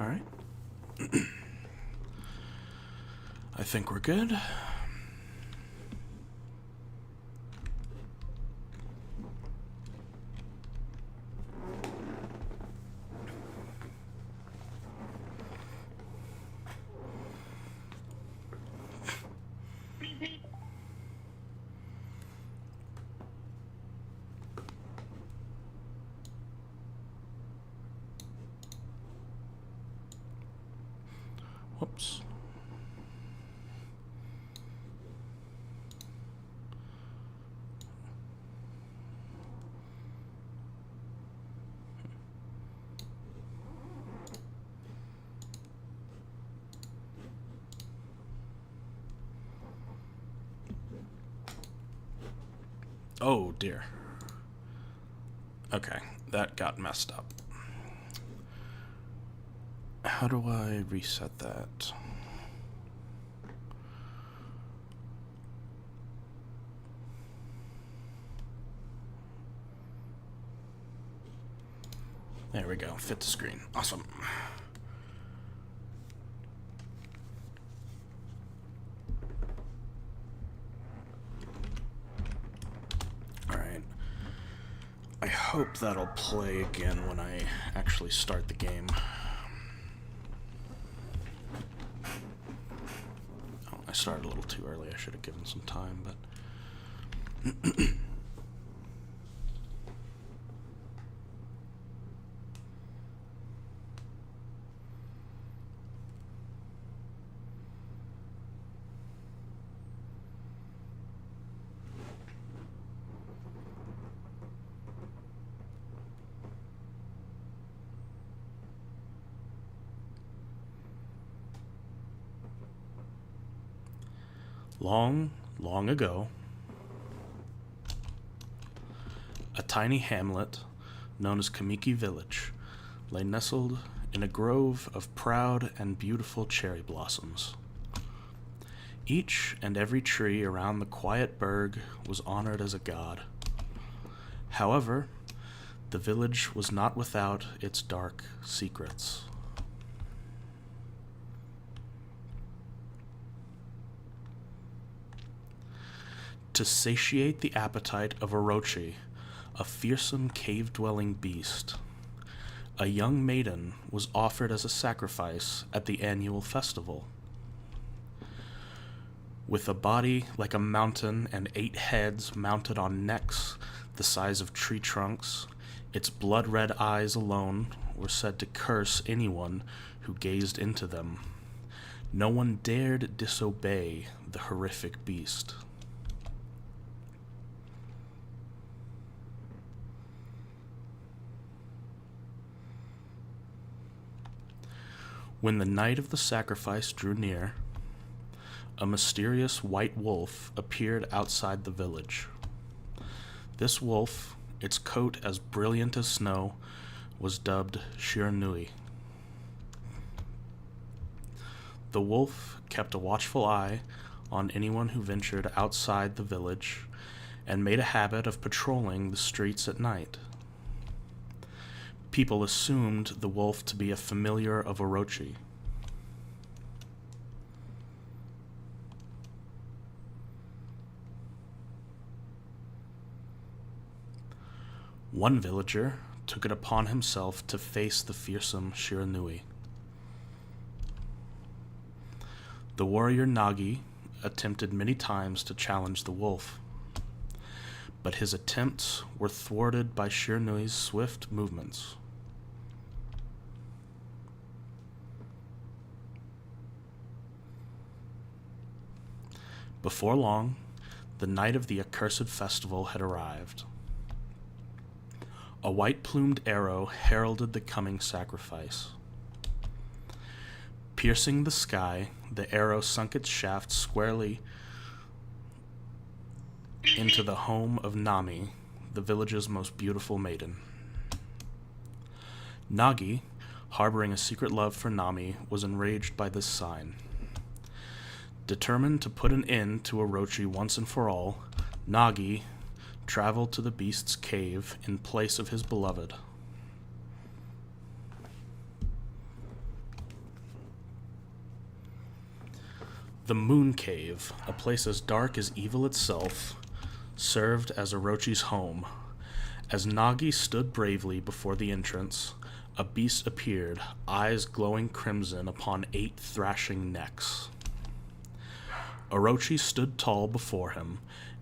Alright. I think we're good. Whoops. Oh dear. Okay, that got messed up. How do I reset that? There we go, fit the screen. Awesome. Alright. I hope that'll play again when I actually start the game. Oh, I started a little too early. I should have given some time, but... Long, long ago, a tiny hamlet known as Kamiki Village lay nestled in a grove of proud and beautiful cherry blossoms. Each and every tree around the quiet burg was honored as a god. However, the village was not without its dark secrets. To satiate the appetite of Orochi, a fearsome cave-dwelling beast, a young maiden was offered as a sacrifice at the annual festival. With a body like a mountain and 8 heads mounted on necks the size of tree trunks, its blood-red eyes alone were said to curse anyone who gazed into them. No one dared disobey the horrific beast. When the night of the sacrifice drew near, a mysterious white wolf appeared outside the village. This wolf, its coat as brilliant as snow, was dubbed Shiranui. The wolf kept a watchful eye on anyone who ventured outside the village and made a habit of patrolling the streets at night. People assumed the wolf to be a familiar of Orochi. One villager took it upon himself to face the fearsome Shiranui. The warrior Nagi attempted many times to challenge the wolf, but his attempts were thwarted by Shiranui's swift movements. Before long, the night of the accursed festival had arrived. A white-plumed arrow heralded the coming sacrifice. Piercing the sky, the arrow sunk its shaft squarely into the home of Nami, the village's most beautiful maiden. Nagi, harboring a secret love for Nami, was enraged by this sign. Determined to put an end to Orochi once and for all, Nagi traveled to the beast's cave in place of his beloved. The Moon Cave, a place as dark as evil itself, served as Orochi's home. As Nagi stood bravely before the entrance, a beast appeared, eyes glowing crimson upon 8 thrashing necks. Orochi stood tall before him,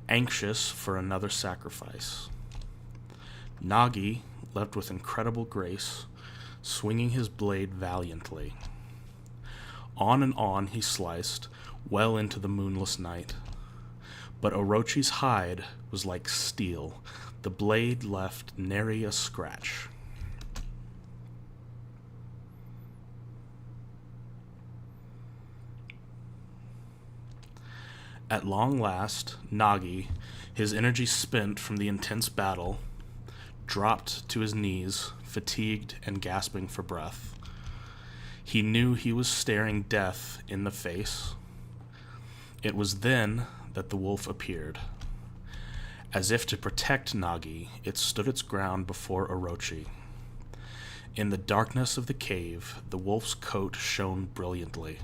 anxious for another sacrifice. Nagi leapt with incredible grace, swinging his blade valiantly. On and on he sliced, well into the moonless night. But Orochi's hide was like steel. The blade left nary a scratch. At long last, Nagi, his energy spent from the intense battle, dropped to his knees, fatigued and gasping for breath. He knew he was staring death in the face. It was then that the wolf appeared. As if to protect Nagi, it stood its ground before Orochi. In the darkness of the cave, the wolf's coat shone brilliantly.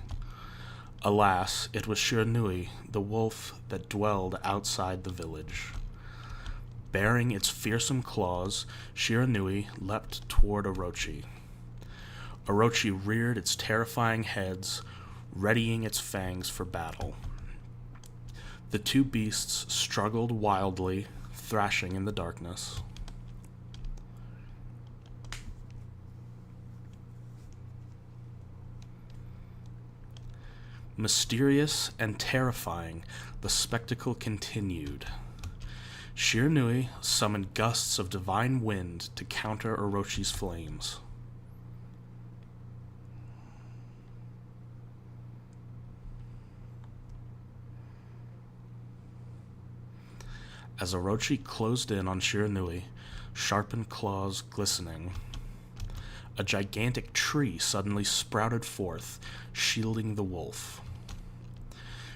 Alas, it was Shiranui, the wolf that dwelled outside the village. Baring its fearsome claws, Shiranui leapt toward Orochi. Orochi reared its terrifying heads, readying its fangs for battle. The two beasts struggled wildly, thrashing in the darkness. Mysterious and terrifying, the spectacle continued. Shiranui summoned gusts of divine wind to counter Orochi's flames. As Orochi closed in on Shiranui, sharpened claws glistening, a gigantic tree suddenly sprouted forth, shielding the wolf.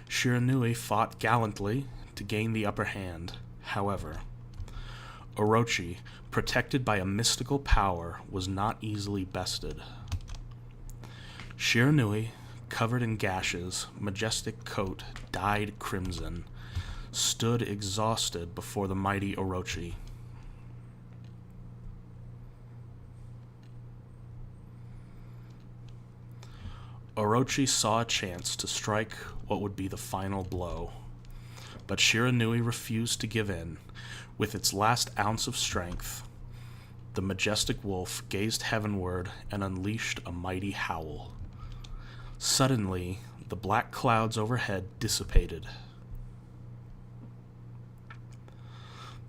Shiranui fought gallantly to gain the upper hand. However, Orochi, protected by a mystical power, was not easily bested. Shiranui, covered in gashes, majestic coat dyed crimson, stood exhausted before the mighty Orochi. Orochi saw a chance to strike what would be the final blow, but Shiranui refused to give in. With its last ounce of strength, the majestic wolf gazed heavenward and unleashed a mighty howl. Suddenly, the black clouds overhead dissipated.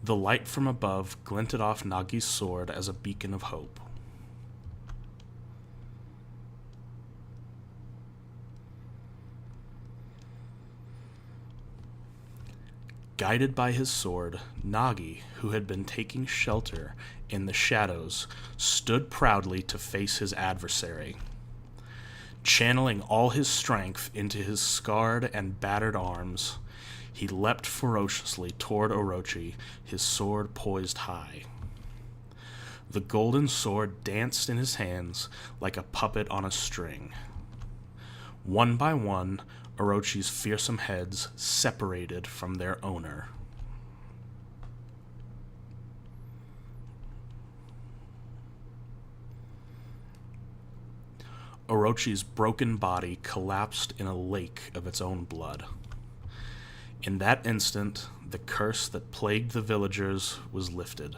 The light from above glinted off Nagi's sword as a beacon of hope. Guided by his sword, Nagi, who had been taking shelter in the shadows, stood proudly to face his adversary. Channeling all his strength into his scarred and battered arms, he leapt ferociously toward Orochi, his sword poised high. The golden sword danced in his hands like a puppet on a string. One by one, Orochi's fearsome heads separated from their owner. Orochi's broken body collapsed in a lake of its own blood. In that instant, the curse that plagued the villagers was lifted.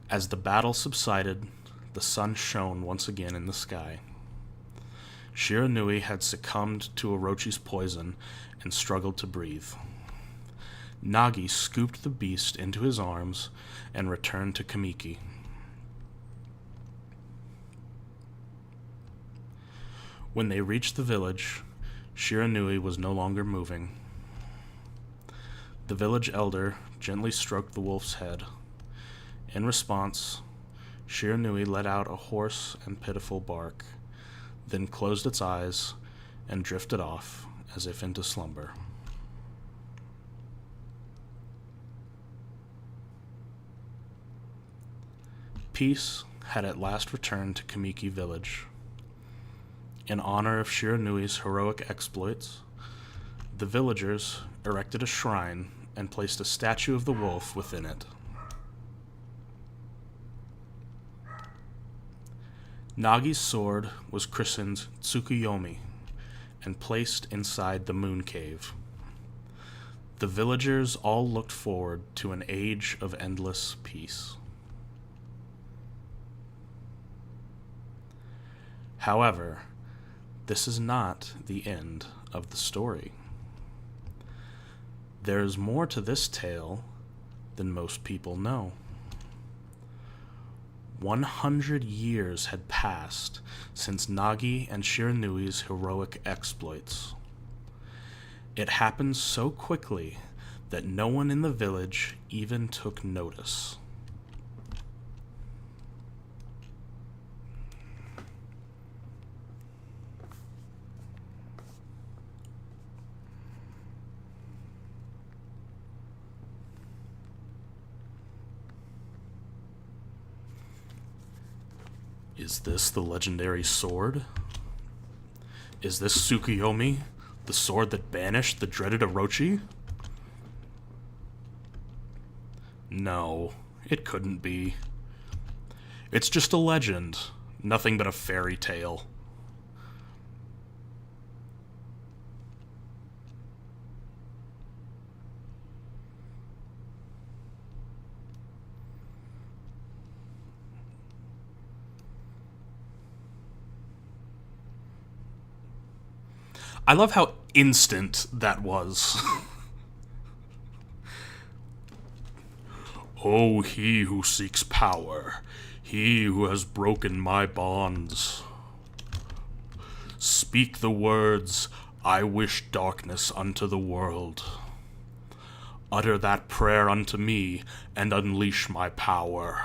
As the battle subsided, the sun shone once again in the sky. Shiranui had succumbed to Orochi's poison and struggled to breathe. Nagi scooped the beast into his arms and returned to Kamiki. When they reached the village, Shiranui was no longer moving. The village elder gently stroked the wolf's head. In response, Shiranui let out a hoarse and pitiful bark, then closed its eyes and drifted off as if into slumber. Peace had at last returned to Kamiki village. In honor of Shiranui's heroic exploits, the villagers erected a shrine and placed a statue of the wolf within it. Nagi's sword was christened Tsukuyomi and placed inside the moon cave. The villagers all looked forward to an age of endless peace. However, this is not the end of the story. There is more to this tale than most people know. 100 years had passed since Nagi and Shiranui's heroic exploits. It happened so quickly that no one in the village even took notice. Is this the legendary sword? Is this Tsukuyomi, the sword that banished the dreaded Orochi? No, it couldn't be. It's just a legend, nothing but a fairy tale. I love how instant that was. Oh, he who seeks power, he who has broken my bonds. Speak the words, I wish darkness unto the world. Utter that prayer unto me, and unleash my power.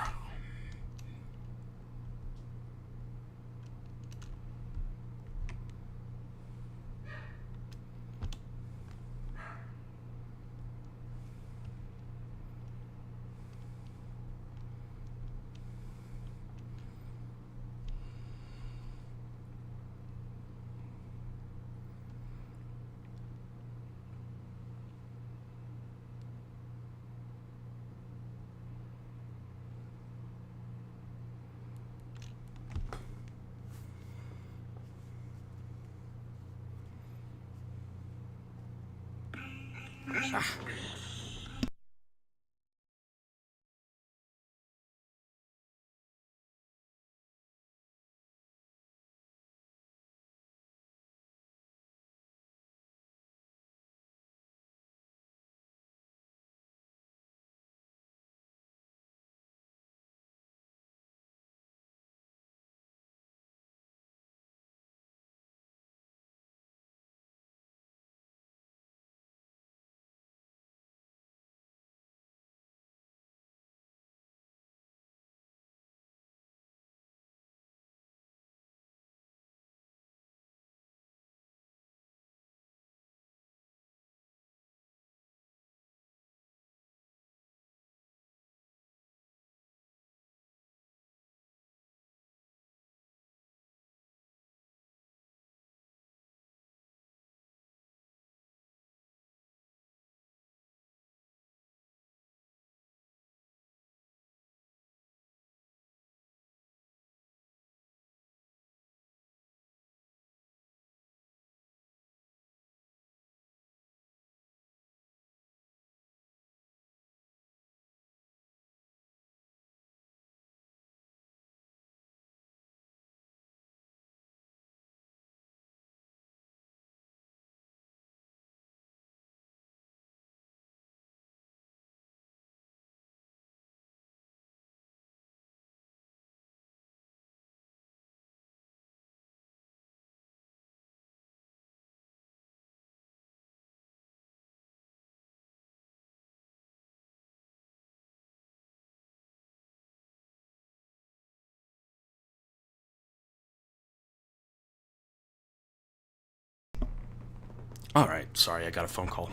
Alright, sorry, I got a phone call.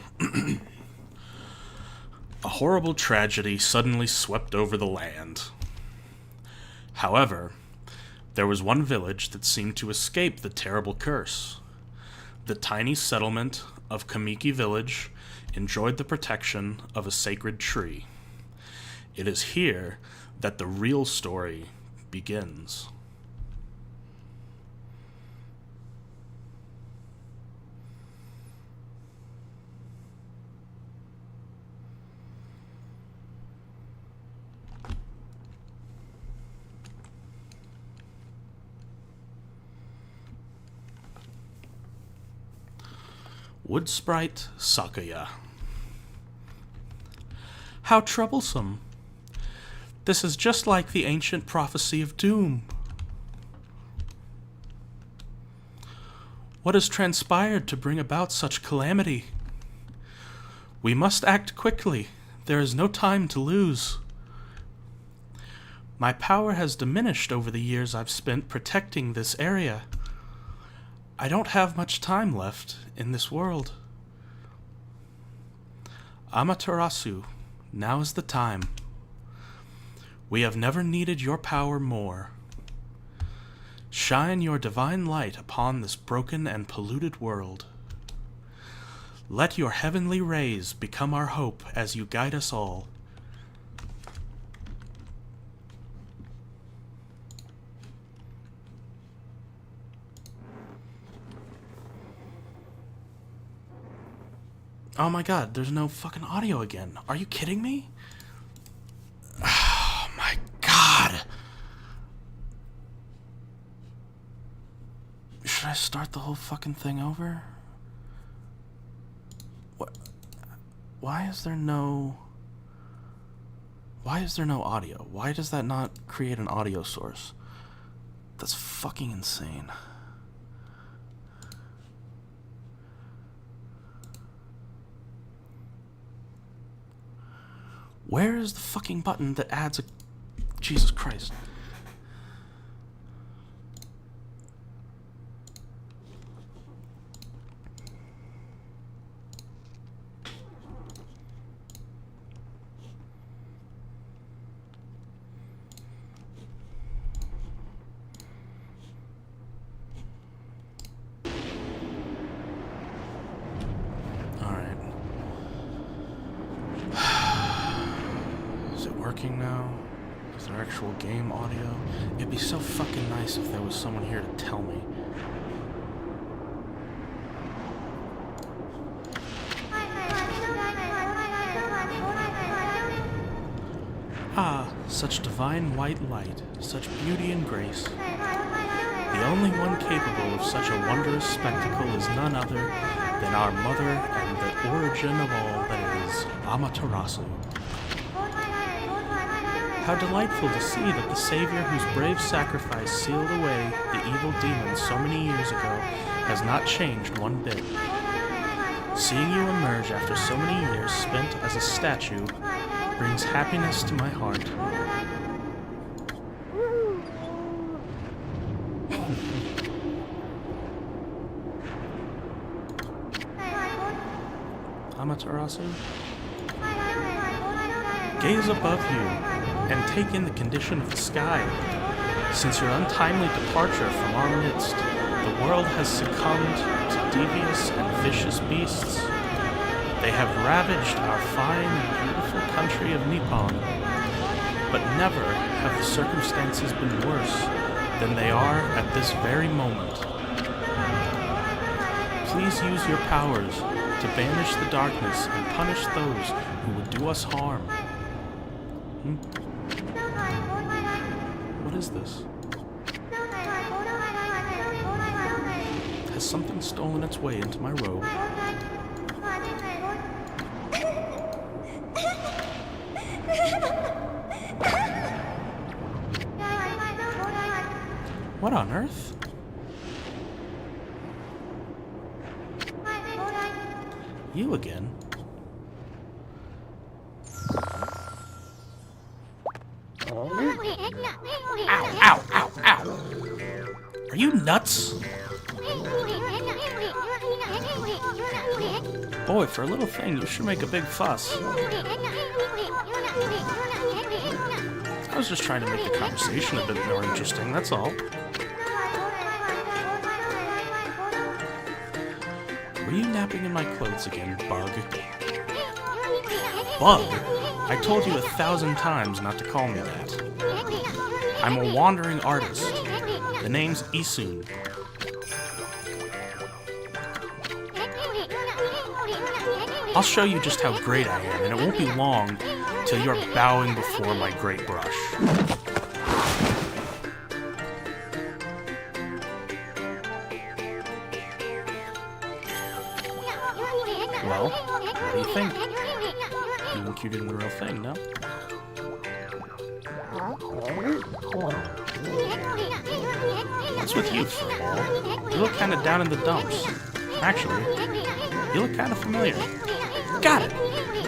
A horrible tragedy suddenly swept over the land. However, There was one village that seemed to escape the terrible curse. The tiny settlement of Kamiki Village enjoyed the protection of a sacred tree. It is here that the real story begins. Wood Sprite Sakaya. How troublesome. This is just like the ancient prophecy of doom. What has transpired to bring about such calamity? We must act quickly. There is no time to lose. My power has diminished over the years I've spent protecting this area. I don't have much time left in this world. Amaterasu, now is the time. We have never needed your power more. Shine your divine light upon this broken and polluted world. Let your heavenly rays become our hope as you guide us all. Oh my god, there's no fucking audio again. Are you kidding me? Oh my god. Should I start the whole fucking thing over? What? Why is there no audio? Why does that not create an audio source? That's fucking insane. Where is the fucking button that adds a... Jesus Christ. Now? Is there actual game audio? It'd be so fucking nice if there was someone here to tell me. Ah, such divine white light, such beauty and grace. The only one capable of such a wondrous spectacle is none other than our mother and the origin of all that is, Amaterasu. How delightful to see that the Savior whose brave sacrifice sealed away the evil demons so many years ago has not changed one bit. Seeing you emerge after so many years spent as a statue brings happiness to my heart. Amaterasu? Gaze above you and take in the condition of the sky. Since your untimely departure from our midst, the world has succumbed to devious and vicious beasts. They have ravaged our fine and beautiful country of Nippon, but never have the circumstances been worse than they are at this very moment. Please use your powers to banish the darkness and punish those who would do us harm. What is this? Has something stolen its way into my robe? What on earth? You again? Ow, ow, ow, ow! Are you nuts? Boy, for a little thing, you sure make a big fuss. I was just trying to make the conversation a bit more interesting, that's all. Are you napping in my clothes again, Bug? Bug? I told you 1,000 times not to call me that. I'm a wandering artist. The name's Isun. I'll show you just how great I am, and it won't be long till you're bowing before my great brush. Well, what do you think? You think you're doing the real thing, no? What's with you, Furball? You look kind of down in the dumps. Actually, you look kind of familiar. Got it!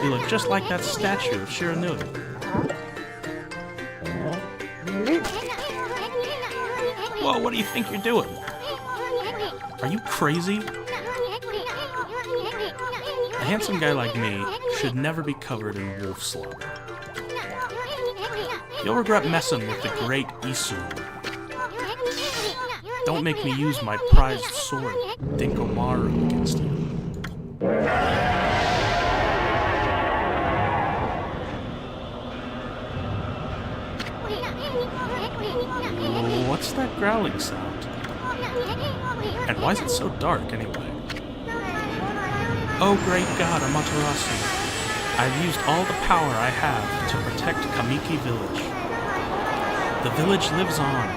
You look just like that statue of Shiranui. Whoa, what do you think you're doing? Are you crazy? A handsome guy like me should never be covered in wolf slobber. You'll regret messing with the great Isun. Don't make me use my prized sword, Dinkomaru, against you. What's that growling sound? And why is it so dark, anyway? Oh, great God, Amaterasu. I've used all the power I have to protect Kamiki Village. The village lives on.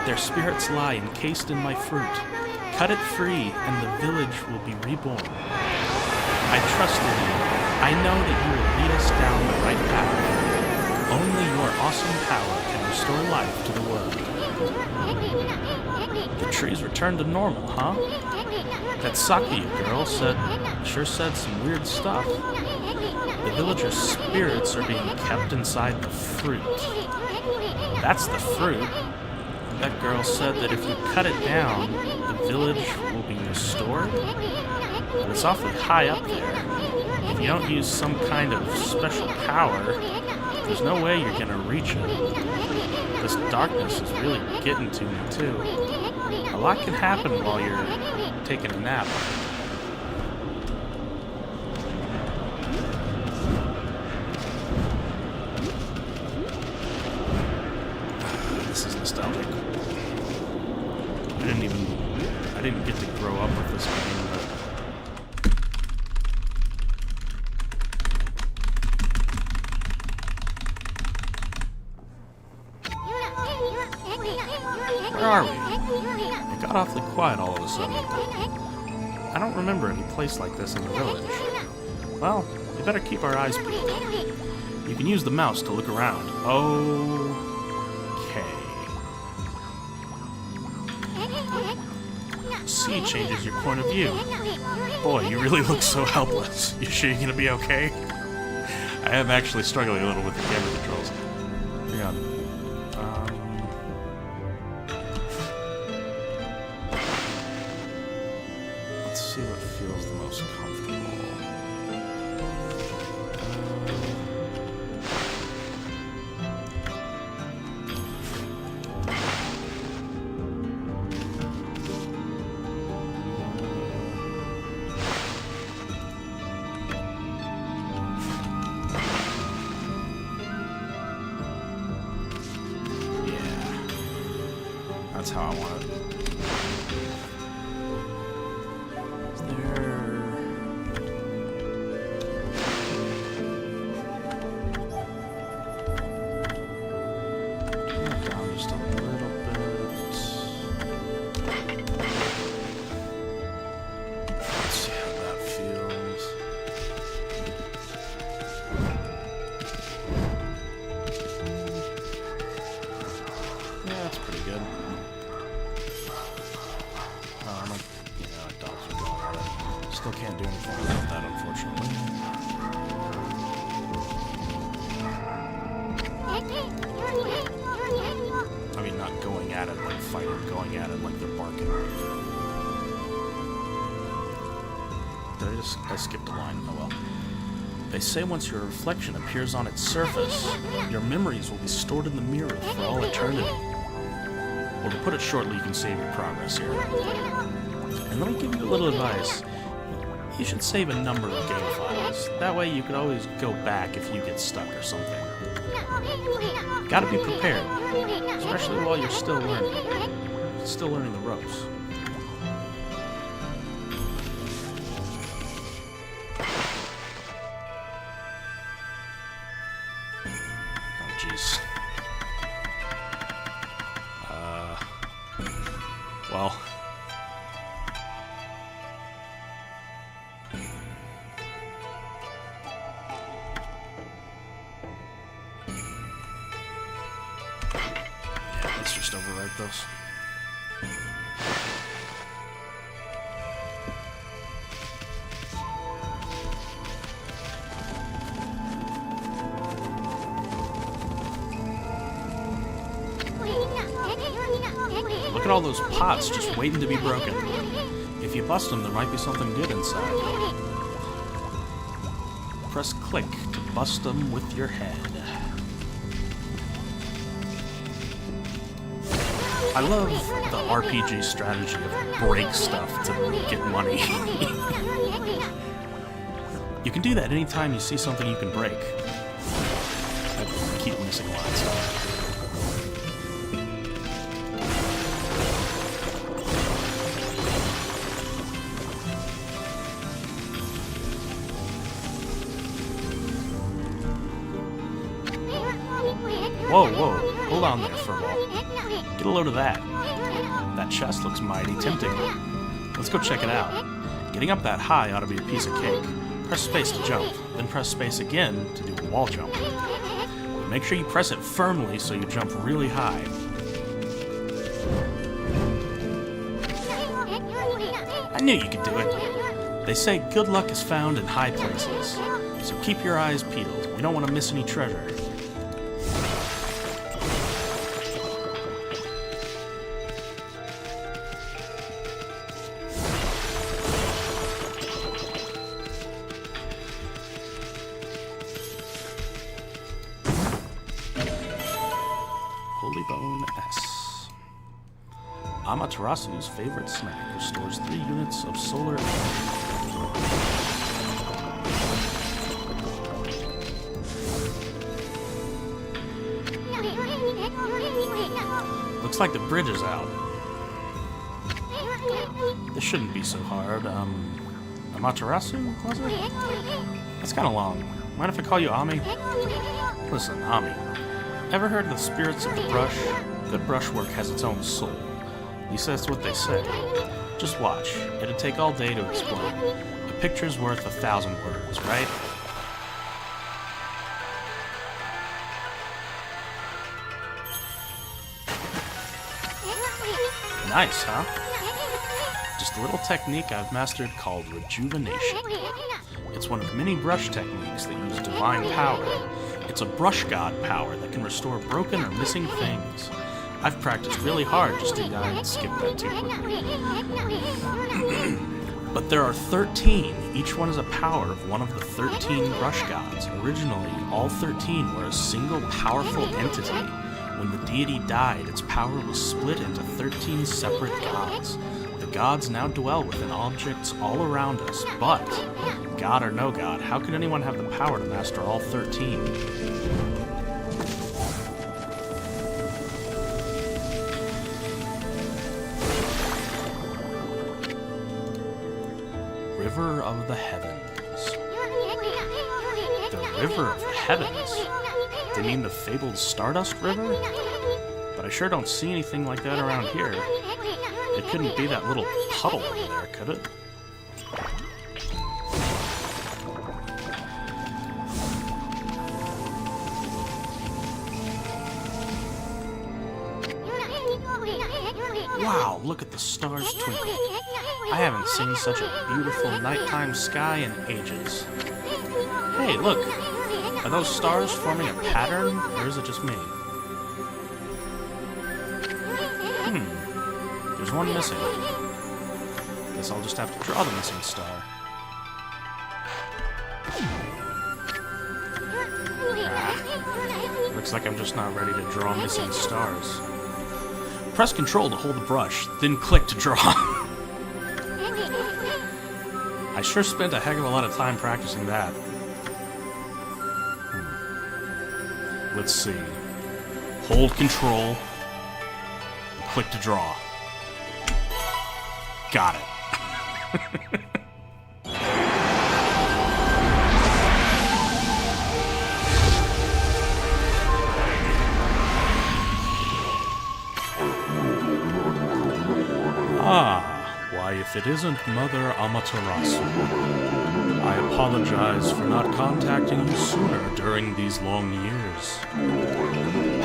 Their spirits lie encased in my fruit. Cut it free, and the village will be reborn. I trust in you. I know that you will lead us down the right path. Only your awesome power can restore life to the world. The trees returned to normal, huh? That Saki girl sure said some weird stuff. The villagers' spirits are being kept inside the fruit. That's the fruit. That girl said that if you cut it down, the village will be restored. But it's awfully high up there. If you don't use some kind of special power, there's no way you're gonna reach it. This darkness is really getting to me, too. A lot can happen while you're taking a nap. This is nostalgic. I didn't get to grow up with this game, but where are we? It got awfully quiet all of a sudden. I don't remember any place like this in the village. Well, we better keep our eyes peeled. You can use the mouse to look around. Okay. C changes your point of view. Boy, you really look so helpless. You sure you're gonna be okay? I am actually struggling a little with the camera controls. Hang on. Let's see what feels the most comfortable. That's how I want it. Is there... Turn it down just a little bit. Let's see how that feels. Yeah, that's pretty good. Dogs are going at it. Still can't do anything about that, unfortunately. I mean, not going at it like fighting, going at it like they're barking. I skipped a line. Oh well. They say once your reflection appears on its surface, your memories will be stored in the mirror for all eternity. Well, to put it shortly, you can save your progress here. And let me give you a little advice. You should save a number of game files. That way you could always go back if you get stuck or something. Gotta be prepared, especially while you're still learning. Still learning the ropes. Oh, jeez. Well... let's just overwrite those. Look at all those pots just waiting to be broken. If you bust them, there might be something good inside. Press click to bust them with your head. I love the RPG strategy of break stuff to get money. You can do that anytime you see something you can break. I keep missing lines. Whoa, whoa, hold on there, Furball. Get a load of that. That chest looks mighty tempting. Let's go check it out. Getting up that high ought to be a piece of cake. Press space to jump, then press space again to do a wall jump. But make sure you press it firmly so you jump really high. I knew you could do it. They say good luck is found in high places, so keep your eyes peeled. We don't want to miss any treasure. Holy Bone S. Amaterasu's favorite snack restores 3 units of solar energy. Looks like the bridge is out. This shouldn't be so hard. Amaterasu, was it? That's kind of long. Mind if I call you Ami? Listen, Ami. Ever heard of the spirits of the brush? Good brushwork has its own soul. At least that's what they say. Just watch. It'd take all day to explain. A picture's worth 1,000 words, right? Nice, huh? Just a little technique I've mastered called rejuvenation. It's one of many brush techniques that use divine power. It's a brush god power that can restore broken or missing things. I've practiced really hard just to not skip that too quickly. But there are 13. Each one is a power of one of the 13 brush gods. Originally, all 13 were a single powerful entity. When the deity died, its power was split into 13 separate gods. The gods now dwell within objects all around us, but, god or no god, how could anyone have the power to master all 13? River of the Heavens. The River of the Heavens? They mean the fabled Stardust River? But I sure don't see anything like that around here. It couldn't be that little puddle over there, could it? Wow, look at the stars twinkle. I haven't seen such a beautiful nighttime sky in ages. Hey, look! Are those stars forming a pattern, or is it just me? There's one missing. Guess I'll just have to draw the missing star. Looks like I'm just not ready to draw missing stars. Press Control to hold the brush, then click to draw. I sure spent a heck of a lot of time practicing that. Let's see. Hold control. Click to draw. Got it. Why, if it isn't Mother Amaterasu, I apologize for not contacting you sooner during these long years.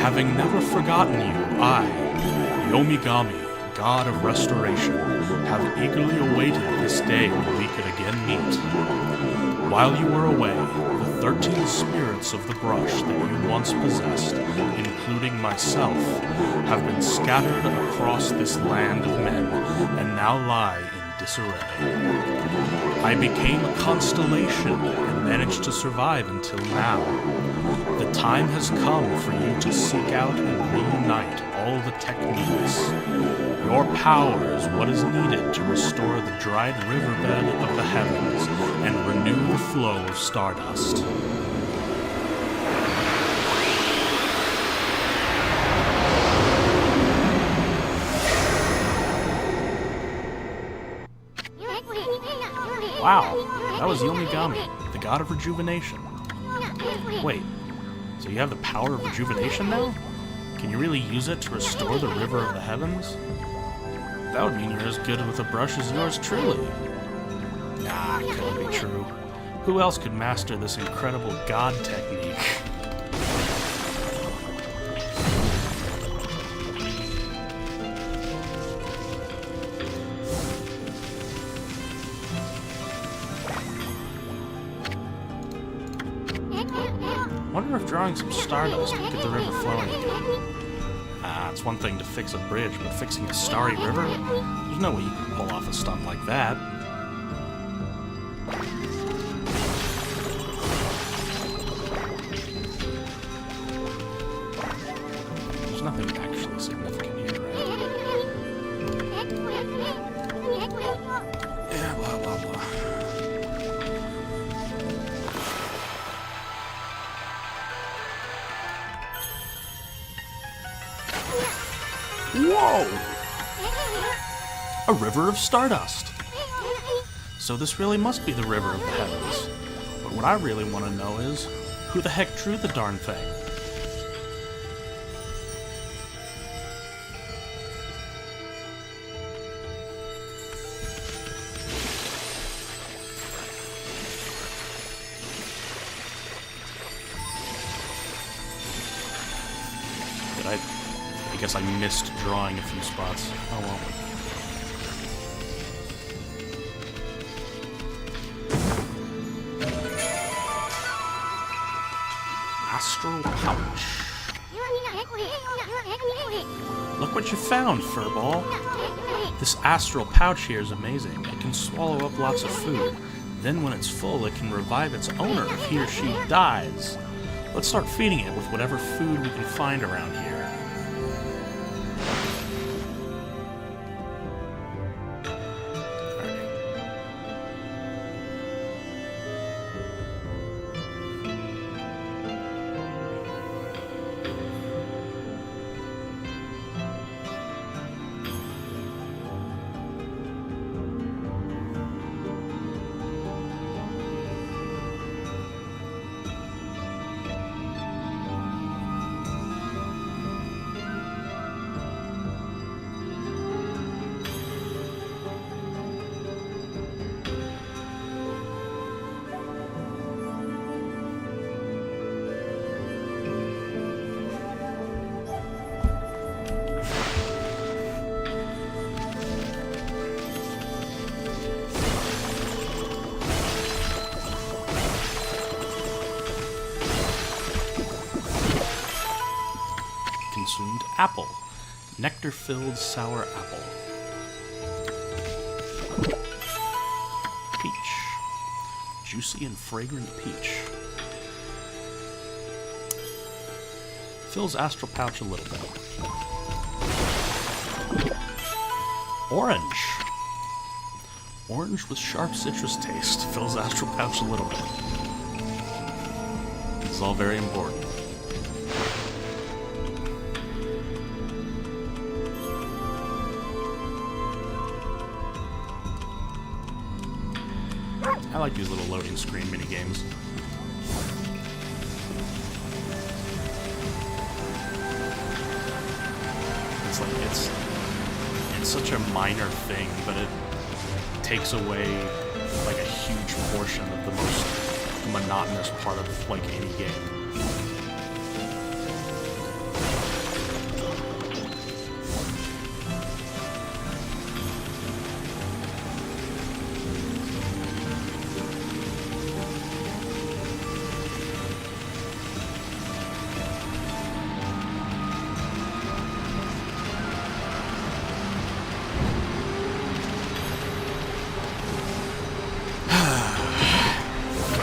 Having never forgotten you, I, Yomigami, God of Restoration, have eagerly awaited this day when we could again meet. While you were away, the 13 spirits of the brush that you once possessed, including myself, have been scattered across this land of men and now lie in disarray. I became a constellation and managed to survive until now. The time has come for you to seek out and reunite all the techniques. Your power is what is needed to restore the dried riverbed of the heavens and renew the flow of stardust. Wow, that was Yomigami, the god of rejuvenation. Wait, so you have the power of rejuvenation now? Can you really use it to restore the river of the heavens? That would mean you're as good with a brush as yours truly. Nah, it couldn't be true. Who else could master this incredible god technique? Wonder if drawing some stardust would get the river flowing again. It's one thing to fix a bridge, but fixing a starry river? There's no way you can pull off a stunt like that. There's nothing actually significant here, right? Yeah, blah, blah, blah. Whoa! A river of stardust. So this really must be the river of the heavens. But what I really want to know is, who the heck drew the darn thing? I guess I missed drawing a few spots. Oh well. Astral pouch. Look what you found, Furball. This astral pouch here is amazing. It can swallow up lots of food. Then when it's full, it can revive its owner if he or she dies. Let's start feeding it with whatever food we can find around here. Consumed apple. Nectar-filled sour apple. Peach. Juicy and fragrant peach. Fills astral pouch a little bit. Orange. orange with sharp citrus taste. Fills astral pouch a little bit. This is all very important. I like these little loading screen mini games. It's like it's such a minor thing, but it takes away like a huge portion of the most monotonous part of like any game.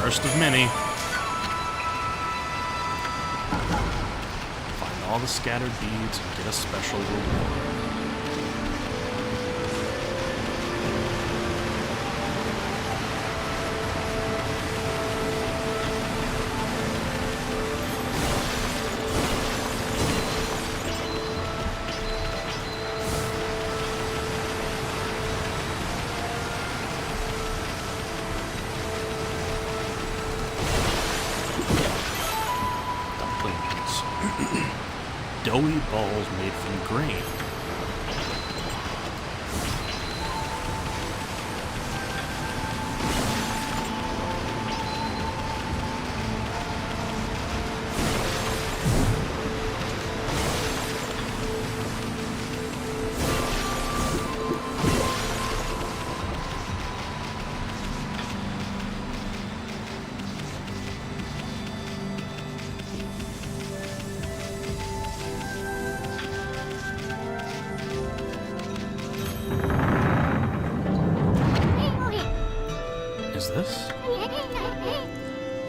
First of many. Find all the scattered beads and get a special reward. Doughy balls made from grain.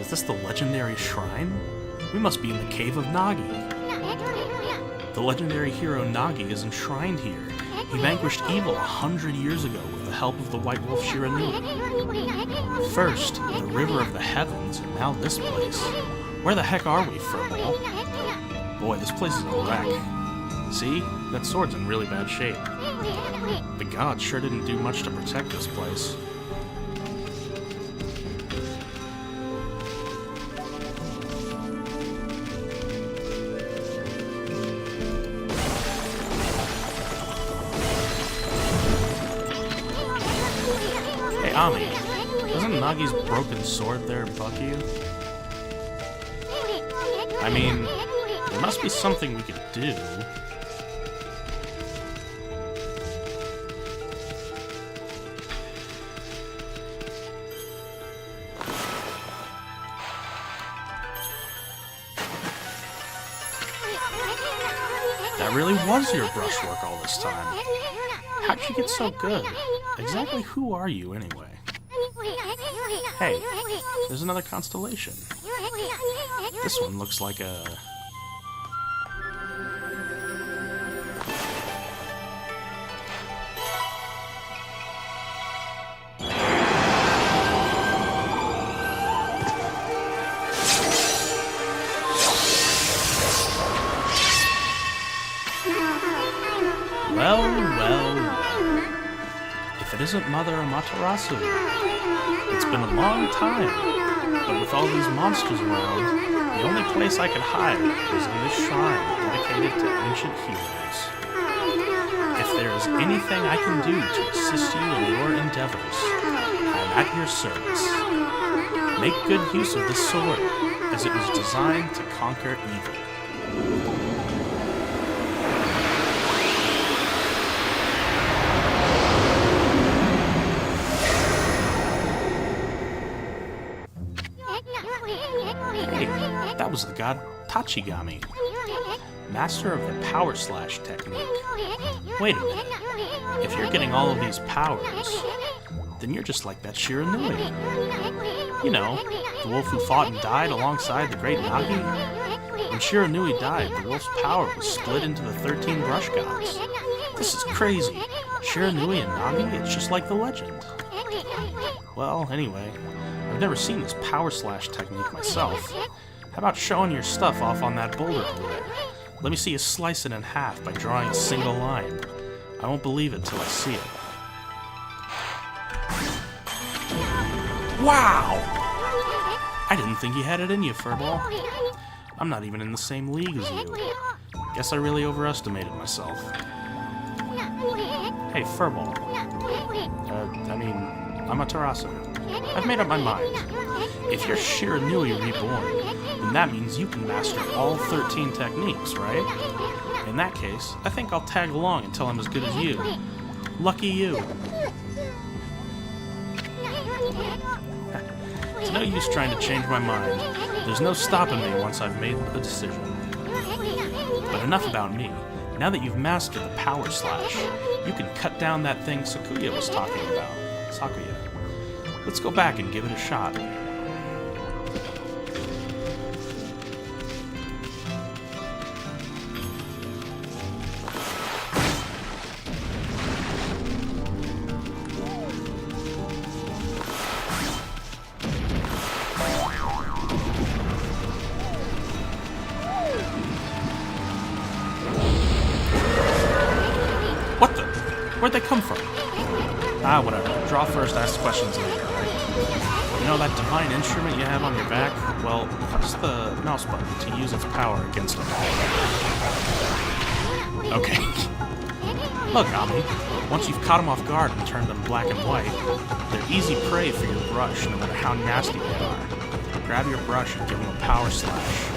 Is this the legendary shrine? We must be in the cave of Nagi. The legendary hero Nagi is enshrined here. He vanquished evil 100 years ago with the help of the White Wolf Shiranui. First, the River of the Heavens, and now this place. Where the heck are we, Furball? Boy, this place is a wreck. See? That sword's in really bad shape. The gods sure didn't do much to protect this place. Okami, doesn't Nagi's broken sword there bug you? I mean, there must be something we could do. That really was your brushwork all this time. How'd you get so good? Exactly who are you, anyway? Hey, there's another constellation. This one looks like a... Well. If it isn't Mother Amaterasu. It's been a long time, but with all these monsters around, the only place I could hide was in this shrine dedicated to ancient heroes. If there is anything I can do to assist you in your endeavors, I'm at your service. Make good use of this sword, as it was designed to conquer evil. Hey, that was the god Tachigami, master of the power slash technique. Wait a minute, if you're getting all of these powers, then you're just like that Shiranui. You know, the wolf who fought and died alongside the great Nagi? When Shiranui died, the wolf's power was split into the 13 brush gods. This is crazy. Shiranui and Nagi, it's just like the legend. Well, anyway, I've never seen this power slash technique myself. How about showing your stuff off on that boulder over there? Let me see you slice it in half by drawing a single line. I won't believe it till I see it. Wow! I didn't think you had it in you, Furball. I'm not even in the same league as you. Guess I really overestimated myself. Hey, Furball. Amaterasu. I've made up my mind. If you're Shiranui reborn, then that means you can master all 13 techniques, right? In that case, I think I'll tag along until I'm as good as you. Lucky you. It's no use trying to change my mind. There's no stopping me once I've made a decision. But enough about me. Now that you've mastered the power slash, you can cut down that thing Sakuya was talking about. Sakuya. Let's go back and give it a shot. What the? Where'd they come from? Ah, whatever. Draw first, ask questions later, right? You know that divine instrument you have on your back? Well, press the mouse button to use its power against them. Okay. Look, Ami, once you've caught them off guard and turned them black and white, they're easy prey for your brush, no matter how nasty they are. Grab your brush and give them a power slash.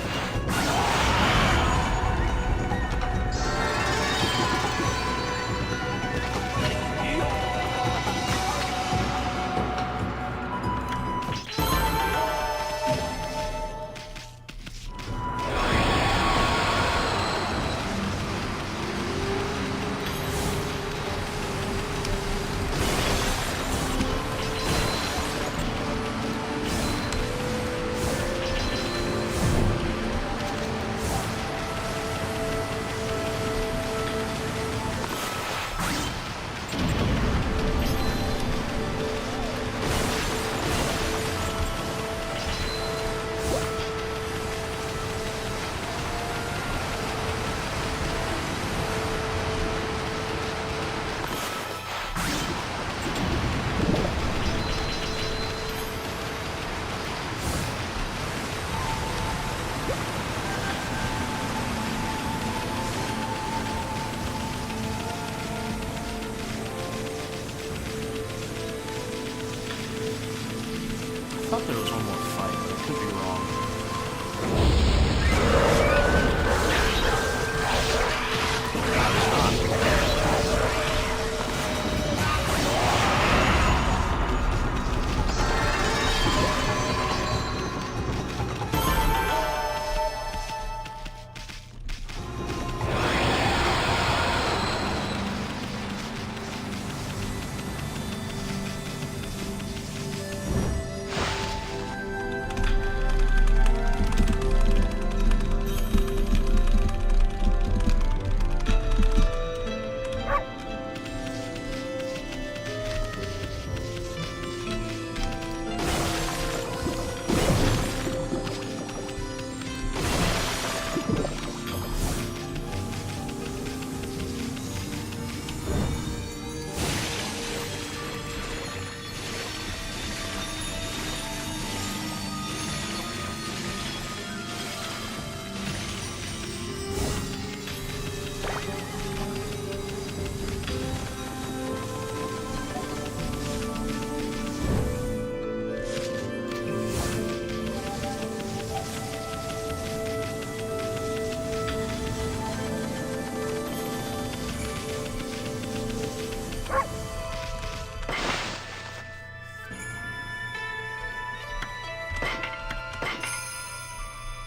I thought there was one more fight, but I could be wrong.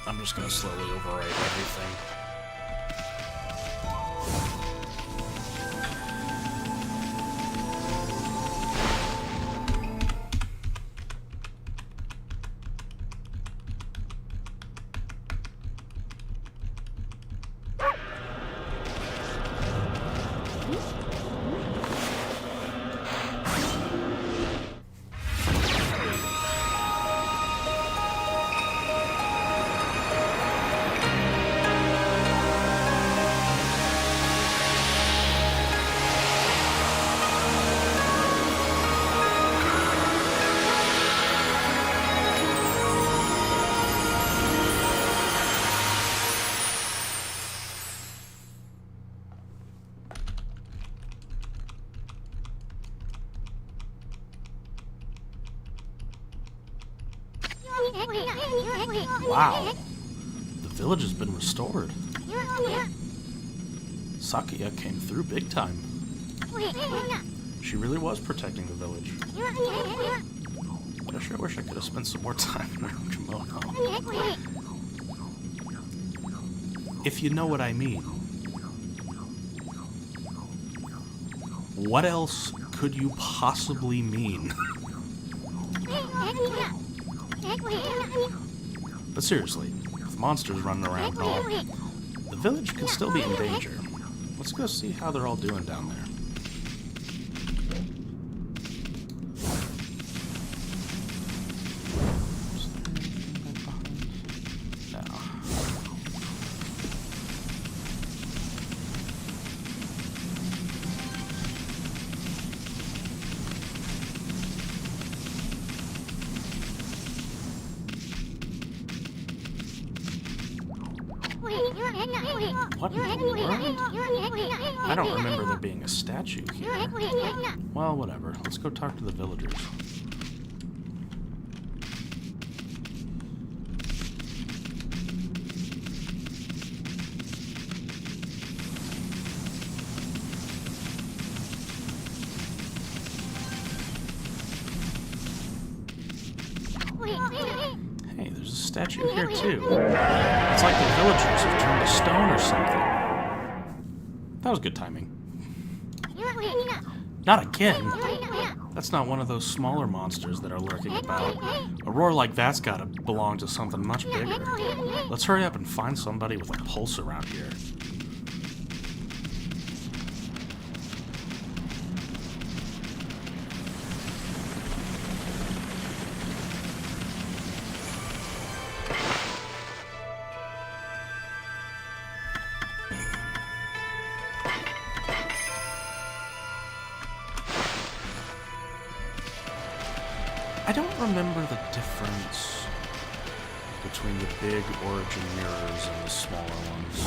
I'm just gonna slowly overwrite everything. Wow. The village has been restored. Sakuya came through big time. She really was protecting the village. But I sure wish I could have spent some more time in her kimono. If you know what I mean. What else could you possibly mean? But seriously, with monsters running around and all, the village could still be in danger. Let's go see how they're all doing down there. What in the world? I don't remember there being a statue here. Well, whatever. Let's go talk to the villagers. Hey, there's a statue here too. It's like the villagers have turned to stone or something. That was good timing. Not again! That's not one of those smaller monsters that are lurking about. A roar like that's gotta belong to something much bigger. Let's hurry up and find somebody with a pulse around here. I don't remember the difference between the big origin mirrors and the smaller ones.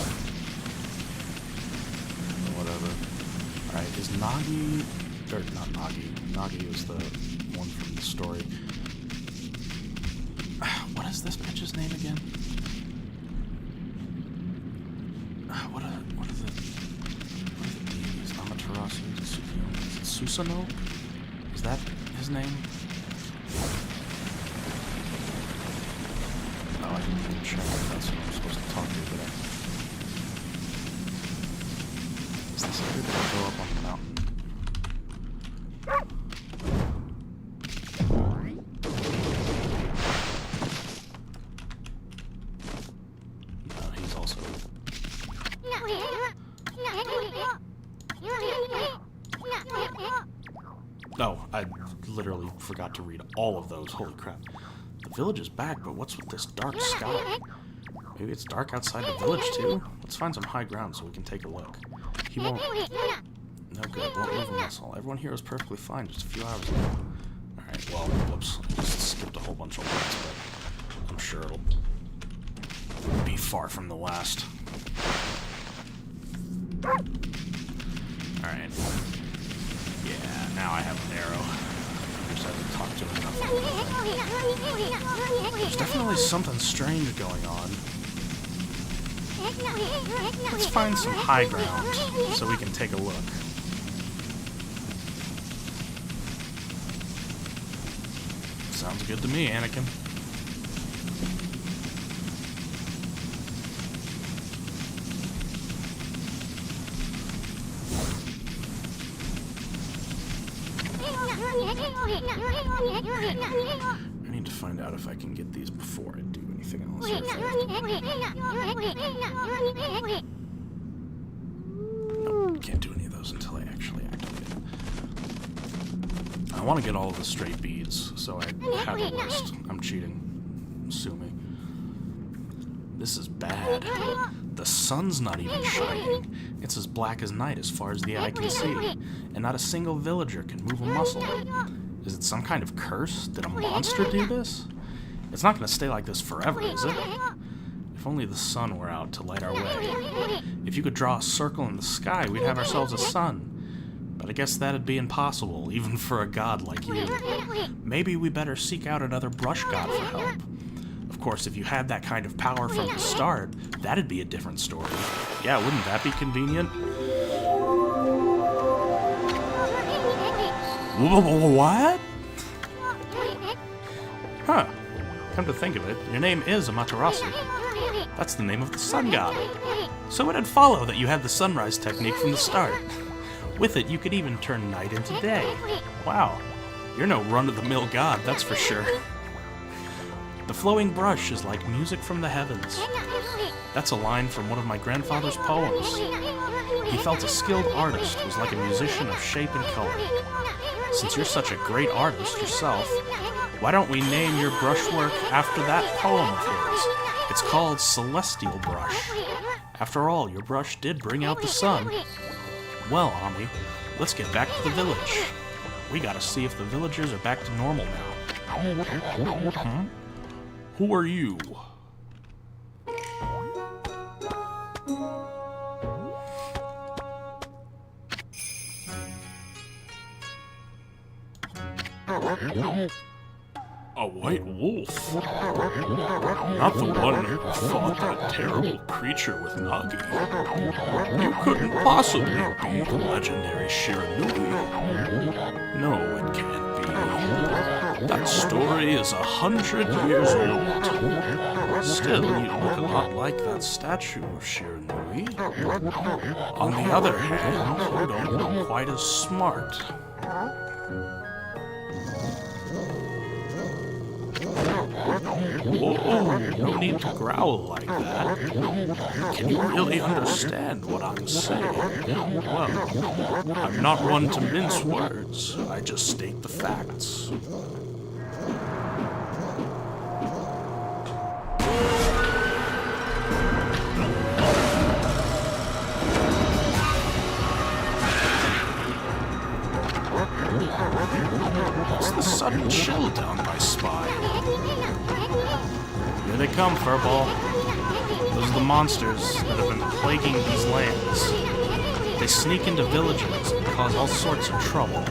Or whatever. Alright, is Nagi... or not Nagi. Nagi is the one from the story. What is this bitch's name again? What are the deities? Amaterasu, Tsukiyomi. Is it Susanoo? Is that his name? Oh, I didn't even check if that's who I'm supposed to talk to, but is this here that I go up on the mountain? No, he's also... Oh, I literally forgot to read all of those. Holy crap. The village is back, but what's with this dark sky? Maybe it's dark outside the village, too? Let's find some high ground so we can take a look. He won't... No good. Won't move a muscle. Everyone here was perfectly fine just a few hours ago. Alright, well, whoops. I just skipped a whole bunch of lines, but I'm sure it'll be far from the last. Alright. Yeah, now I have an arrow. I just have to talk to him enough. There's definitely something strange going on. Let's find some high ground so we can take a look. Sounds good to me, Anakin. I need to find out if I can get these before I do anything else. Nope, can't do any of those until I actually activate it. I want to get all of the straight beads, so I have a list. I'm cheating. Sue me. This is bad. The sun's not even shining. It's as black as night as far as the eye can see, and not a single villager can move a muscle. Is it some kind of curse? Did a monster do this? It's not going to stay like this forever, is it? If only the sun were out to light our way. If you could draw a circle in the sky, we'd have ourselves a sun. But I guess that'd be impossible, even for a god like you. Maybe we better seek out another brush god for help. Of course, if you had that kind of power from the start, that'd be a different story. Yeah, wouldn't that be convenient? What? Huh. Come to think of it, your name is Amaterasu. That's the name of the sun god. So it'd follow that you had the sunrise technique from the start. With it, you could even turn night into day. Wow. You're no run-of-the-mill god, that's for sure. The flowing brush is like music from the heavens. That's a line from one of my grandfather's poems. He felt a skilled artist was like a musician of shape and color. Since you're such a great artist yourself, why don't we name your brushwork after that poem of his? It's called Celestial Brush. After all, your brush did bring out the sun. Well, Ami, let's get back to the village. We gotta see if the villagers are back to normal now. Hmm? Who are you? A white wolf? Not the one who fought that terrible creature with Nagi. You couldn't possibly be the legendary Shiranui. No, it can't be. That story is 100 years old. Still, you look a lot like that statue of Shiranui. On the other hand, you don't look quite as smart. Whoa, no need to growl like that. Can you really understand what I'm saying? Well, I'm not one to mince words. I just state the facts. What's the sudden chill down my spine? Here they come, Furball. Those are the monsters that have been plaguing these lands. They sneak into villages and cause all sorts of trouble.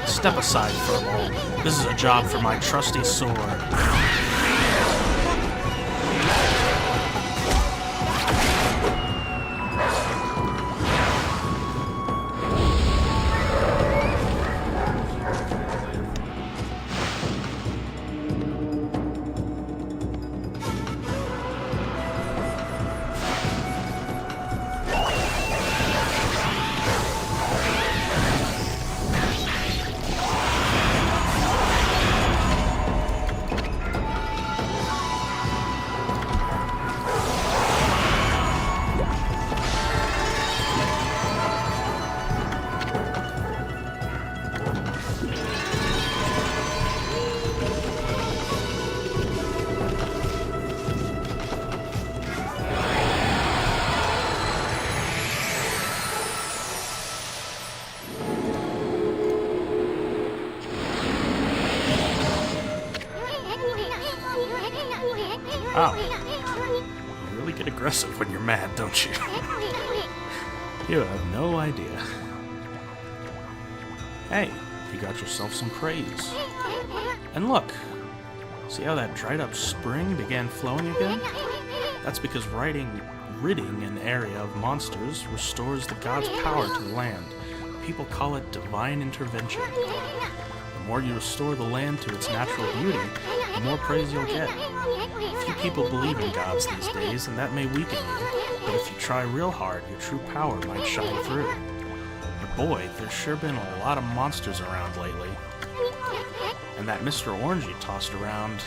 Step aside, Furball. This is a job for my trusty sword. Wow. You really get aggressive when you're mad, don't you? You have no idea. Hey, you got yourself some praise. And look, see how that dried up spring began flowing again? That's because ridding an area of monsters restores the god's power to the land. People call it divine intervention. The more you restore the land to its natural beauty, the more praise you'll get. Few people believe in gods these days, and that may weaken you, but if you try real hard, your true power might shine through. But boy, there's sure been a lot of monsters around lately. And that Mr. Orange you tossed around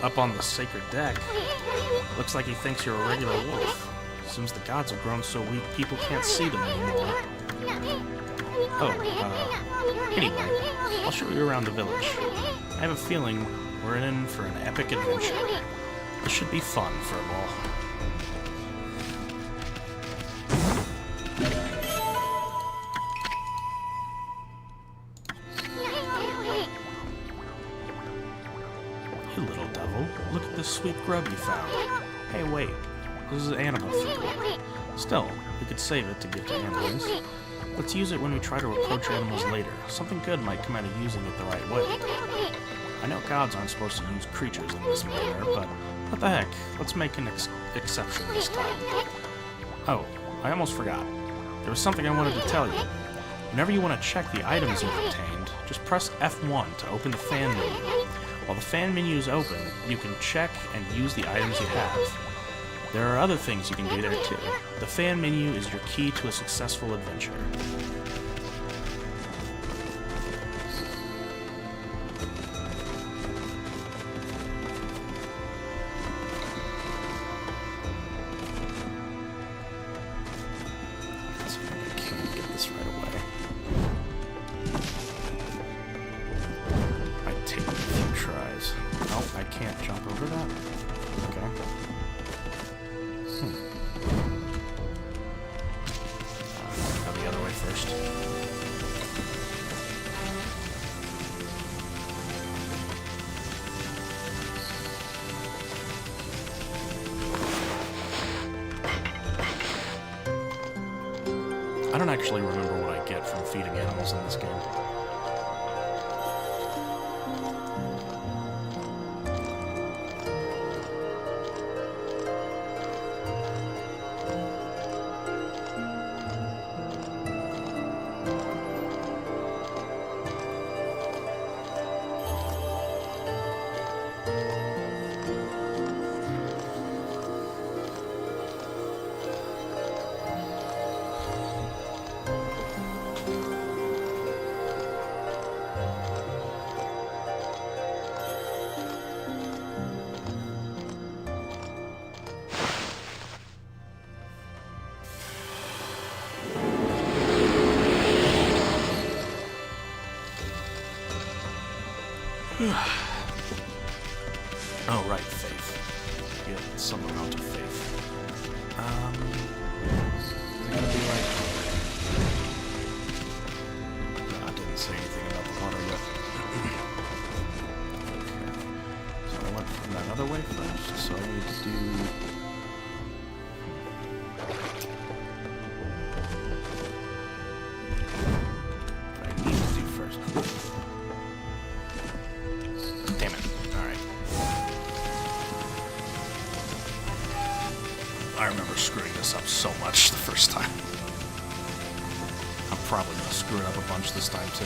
up on the sacred deck, looks like he thinks you're a regular wolf. Seems the gods have grown so weak people can't see them anymore. Anyway, I'll show you around the village. I have a feeling we're in for an epic adventure. This should be fun for them all. You little devil, look at this sweet grub you found. Hey, wait, this is animal food. Still, we could save it to give to animals. Let's use it when we try to approach animals later. Something good might come out of using it the right way. I know gods aren't supposed to use creatures in this manner, but what the heck? Let's make an exception this time. Oh, I almost forgot. There was something I wanted to tell you. Whenever you want to check the items you've obtained, just press F1 to open the fan menu. While the fan menu is open, you can check and use the items you have. There are other things you can do there too. The fan menu is your key to a successful adventure. I don't actually remember what I get from feeding animals in this game. Oh, right, faith. Yeah, some amount of faith. Is it gonna be like... No, I didn't say anything about the water yet. Okay. So I went from that other way first, so I need to do... What I need to do first. Damn it. Alright. I remember screwing this up so much the first time. I'm probably gonna screw it up a bunch this time too.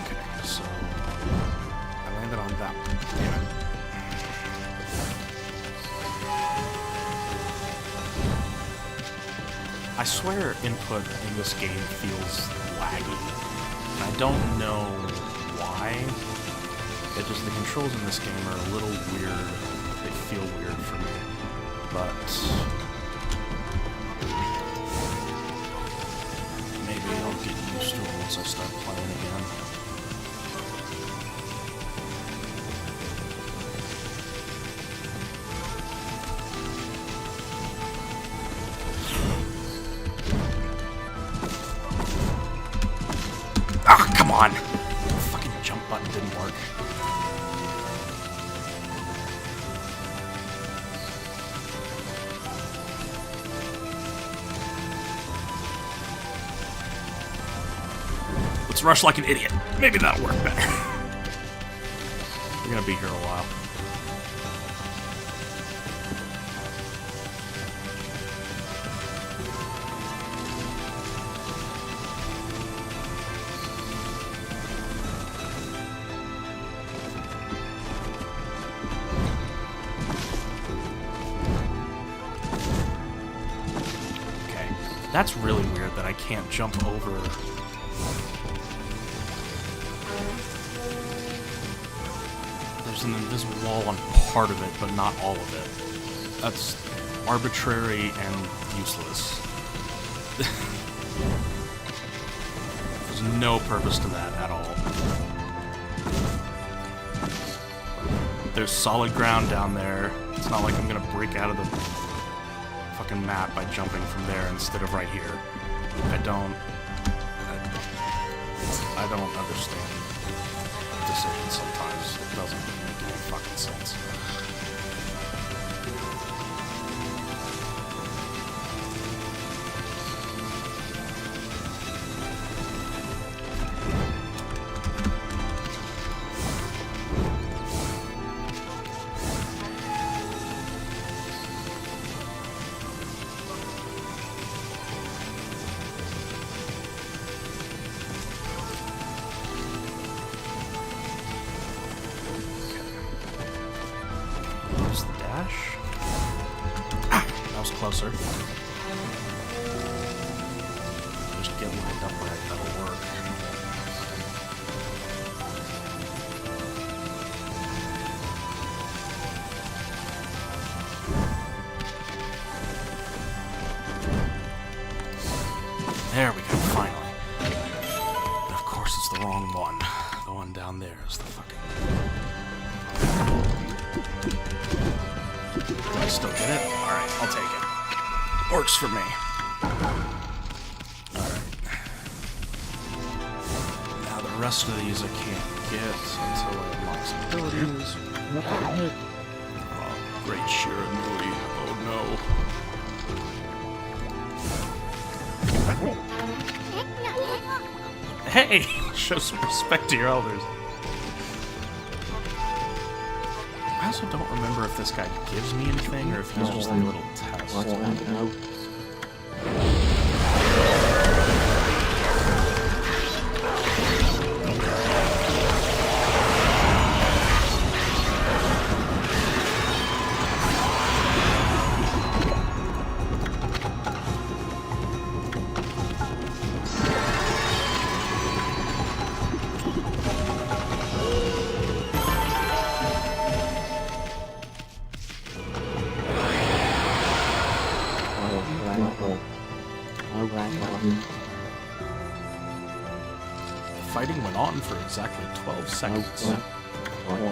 Okay, so I landed on that one. Damn it. I swear input in this game feels laggy. And I don't know why. It just, the controls in this game are a little weird. They feel weird for me. But maybe I'll get used to it once I start playing again. Ah, come on! The fucking jump button didn't work. Let's rush like an idiot. Maybe that'll work better. We're gonna be here a while. That's really weird that I can't jump over. There's an invisible wall on part of it, but not all of it. That's arbitrary and useless. There's no purpose to that at all. There's solid ground down there. It's not like I'm gonna break out of the fucking map by jumping from there instead of right here. I don't understand decisions sometimes. It doesn't make any fucking sense. closer. Just get lined up right, that'll work. There we go, finally. And of course it's the wrong one. The one down there is the fucking... Do I still get it? Alright, I'll take it. Works for me. Alright. Now the rest of these I can't get until I unlock some abilities. Oh, great Shiranui. Oh no. Hey! Show some respect to your elders. I also don't remember if this guy gives me anything or if he's just a little test. Fighting went on for exactly 12 seconds.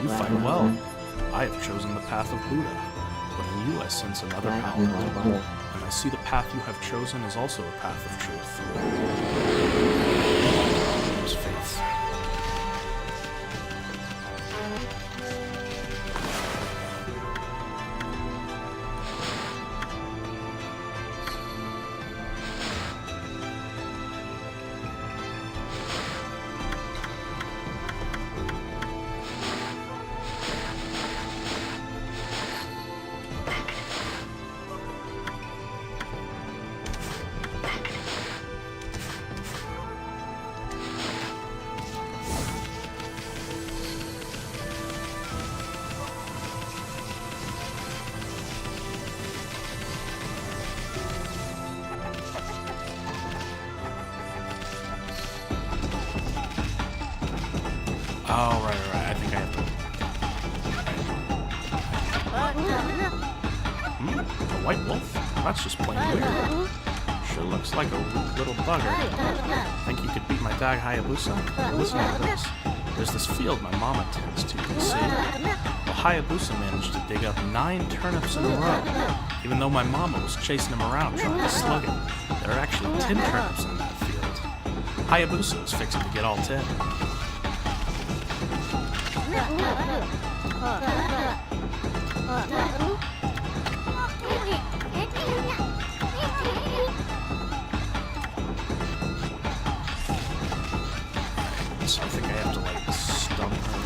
You fight well. I have chosen the path of Buddha, but in you I sense another power. And I see the path you have chosen is also a path of truth. There's faith. Oh, right. I think I have to... A white wolf? That's just plain weird. Sure looks like a weak little bugger. Think you could beat my dog Hayabusa? Listen to this. There's this field my mama tends to, you see. Well, Hayabusa managed to dig up 9 turnips in a row. Even though my mama was chasing him around trying to slug him. There are actually 10 turnips in that field. Hayabusa is fixing to get all 10. So I think I have to like stump her.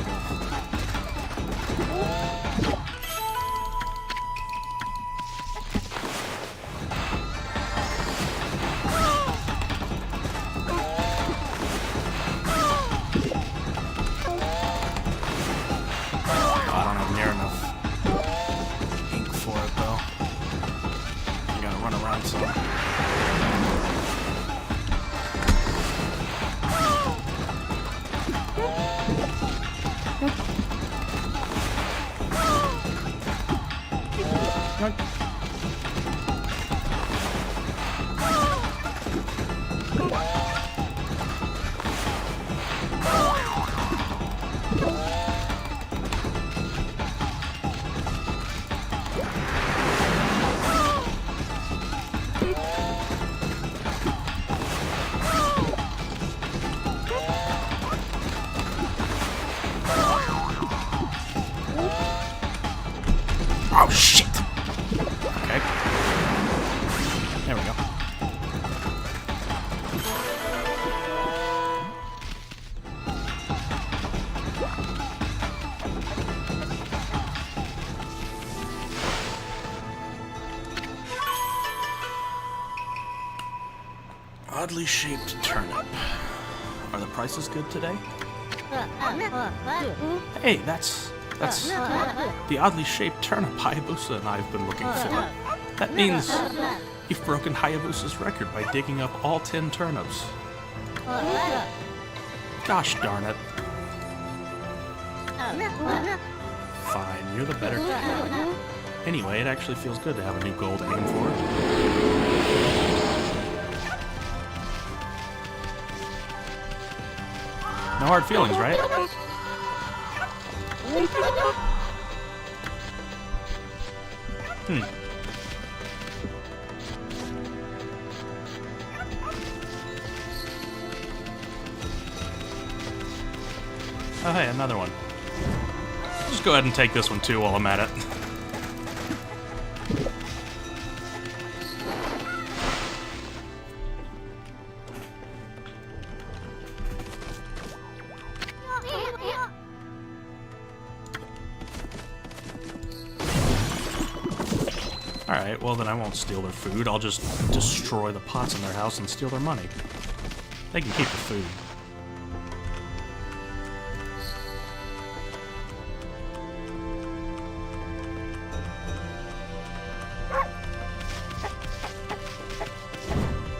Oh, shit! Okay. There we go. Oddly shaped turnip. Are the prices good today? Hey, that's the oddly shaped turnip Hayabusa and I have been looking for. That means you've broken Hayabusa's record by digging up all 10 turnips. Gosh darn it. Fine, you're the better kid. Anyway, it actually feels good to have a new goal to aim for. No hard feelings, right? Oh, hey, another one. Just go ahead and take this one too while I'm at it. Alright, well then I won't steal their food. I'll just destroy the pots in their house and steal their money. They can keep the food.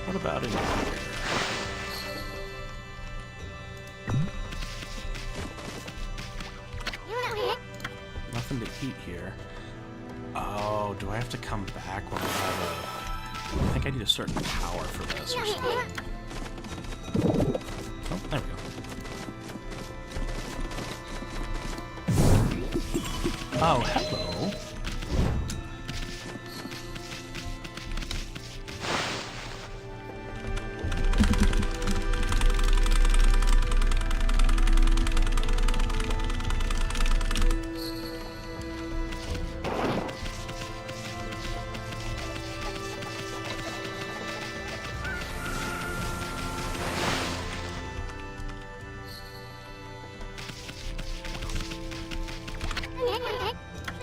What about in here? Nothing to eat here. Oh, do I have to come back when I have a... I think I need a certain power for this or something. Oh, there we go. Oh, hello.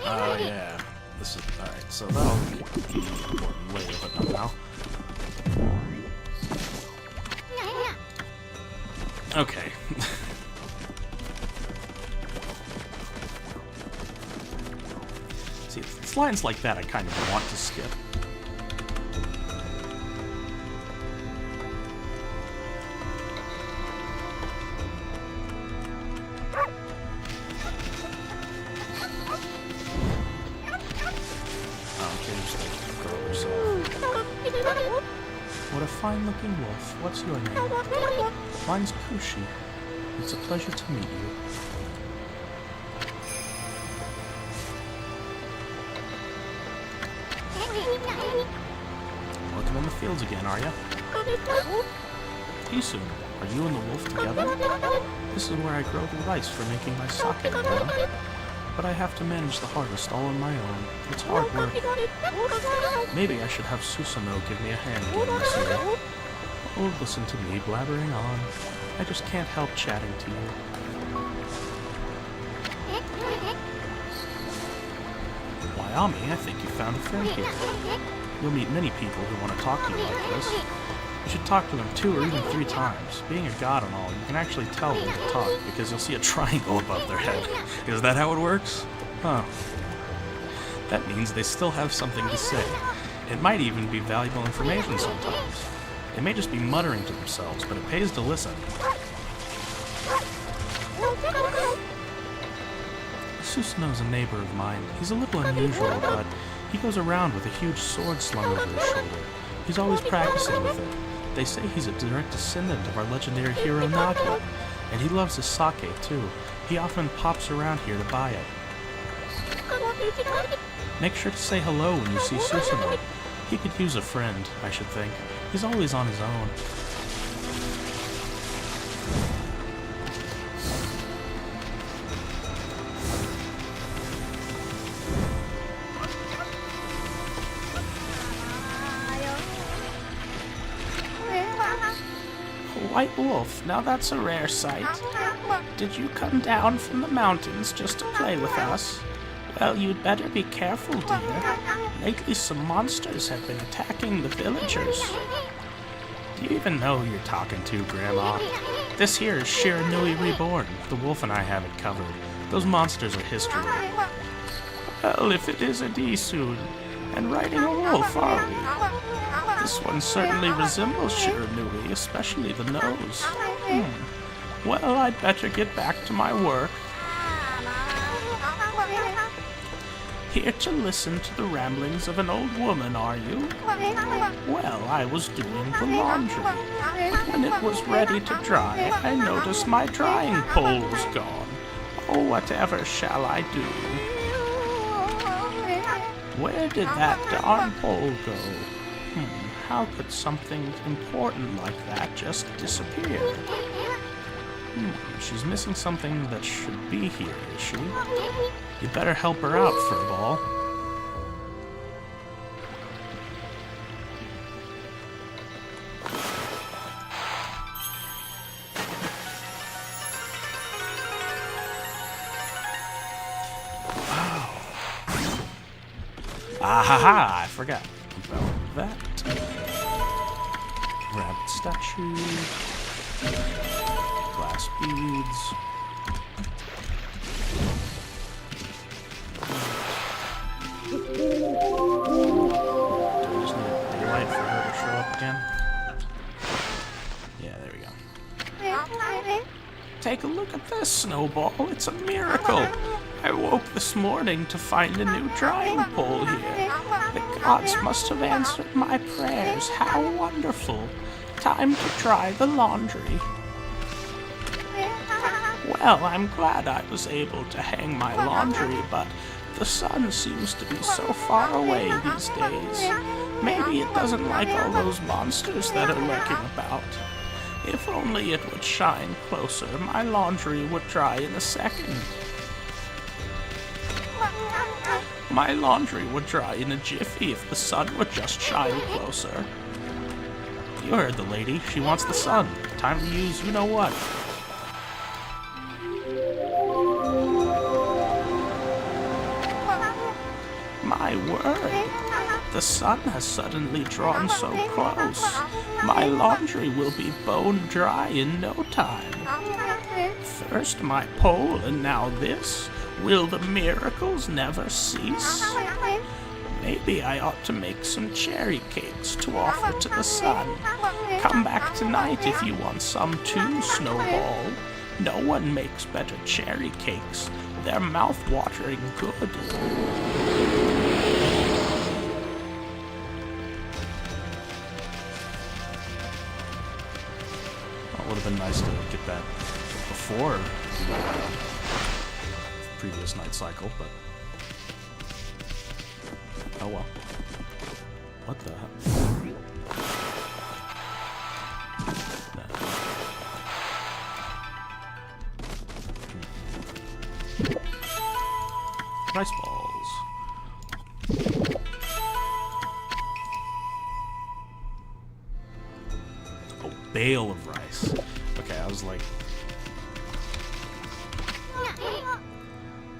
Oh, yeah. This is... Alright, so that'll be important later, but not now. Okay. See, it's lines like that I kind of want to skip. What a fine-looking wolf. What's your name? Mine's Kushi. It's a pleasure to meet you. Working in the fields again, are ya? Isu, are you and the wolf together? This is where I grow the rice for making my sake, you know? But I have to manage the harvest all on my own. It's hard work. Maybe I should have Susanoo give me a hand again this year. Oh, listen to me blabbering on. I just can't help chatting to you. Wyoming, I think you found a friend here. You'll meet many people who want to talk to you like this. You should talk to them 2 or even 3 times. Being a god and all, you can actually tell when to talk because you'll see a triangle above their head. Is that how it works? Huh. That means they still have something to say. It might even be valuable information sometimes. They may just be muttering to themselves, but it pays to listen. Susanoo's a neighbor of mine. He's a little unusual, but he goes around with a huge sword slung over his shoulder. He's always practicing with it. They say he's a direct descendant of our legendary hero Nagi, and he loves his sake too. He often pops around here to buy it. Make sure to say hello when you see Susanoo. He could use a friend, I should think. He's always on his own. White wolf, now that's a rare sight. Did you come down from the mountains just to play with us? Well, you'd better be careful, dear. Lately some monsters have been attacking the villagers. Do you even know who you're talking to, Grandma? This here is Shiranui Reborn. The wolf and I have it covered. Those monsters are history. Well, if it isn't Isu, and riding a wolf, are we? This one certainly resembles Shiranui, especially the nose. Well, I'd better get back to my work. Here to listen to the ramblings of an old woman, are you? Well, I was doing the laundry. When it was ready to dry, I noticed my drying pole was gone. Oh, whatever shall I do? Where did that darn pole go? How could something important like that just disappear? She's missing something that should be here, is she? You better help her out, Furball. Wow. Ah-ha-ha! I forgot about that. Rabbit statue. Glass beads. Do I just need daylight for her to show up again? Yeah, there we go. Take a look at this, Snowball. It's a miracle. I woke this morning to find a new drying pole here. The gods must have answered my prayers. How wonderful. Time to dry the laundry. Well, I'm glad I was able to hang my laundry, but the sun seems to be so far away these days. Maybe it doesn't like all those monsters that are lurking about. If only it would shine closer, my laundry would dry in a second. My laundry would dry in a jiffy if the sun would just shine closer. You heard the lady. She wants the sun. Time to use you-know-what. My word, the sun has suddenly drawn so close. My laundry will be bone dry in no time. First my pole and now this. Will the miracles never cease? Maybe I ought to make some cherry cakes to offer to the sun. Come back tonight if you want some too, Snowball. No one makes better cherry cakes. They're mouth-watering good. It would have been nice to get that before the previous night cycle, but oh well. What the heck? Rice balls. Oh, bale of rice. Okay, I was like...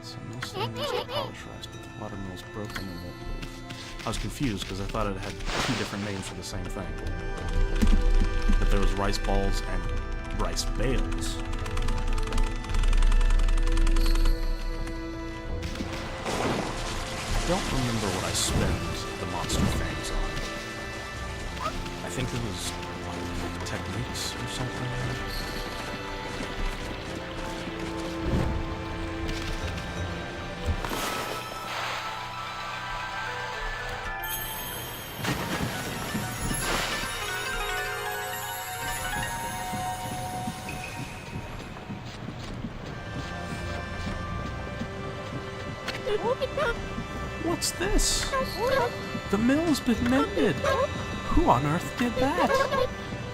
So mostly used to polish rice, but the water mill's broken and won't move. I was confused because I thought it had two different names for the same thing. But there was rice balls and rice bales. I don't remember what I spent the monster fangs on. I think it was like techniques or something. What's this? The mill's been mended. Who on earth did that?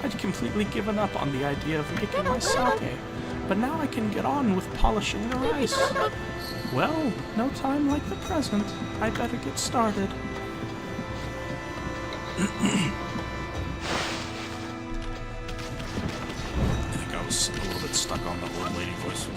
I'd completely given up on the idea of making my sake, but now I can get on with polishing the rice. Well, no time like the present. I better get started. I think I was a little bit stuck on the old lady voice.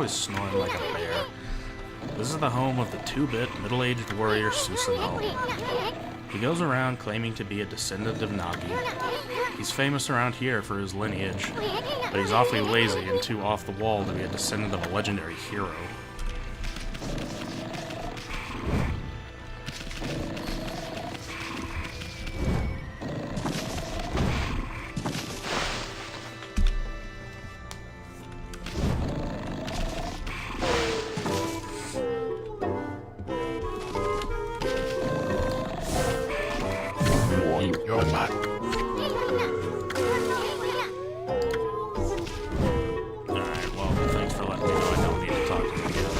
always snoring like a bear. This is the home of the 2-bit middle-aged warrior Susanoo. He goes around claiming to be a descendant of Nagi. He's famous around here for his lineage, but he's awfully lazy and too off the wall to be a descendant of a legendary hero. Alright, well, thanks for letting me know I don't need to talk to you again.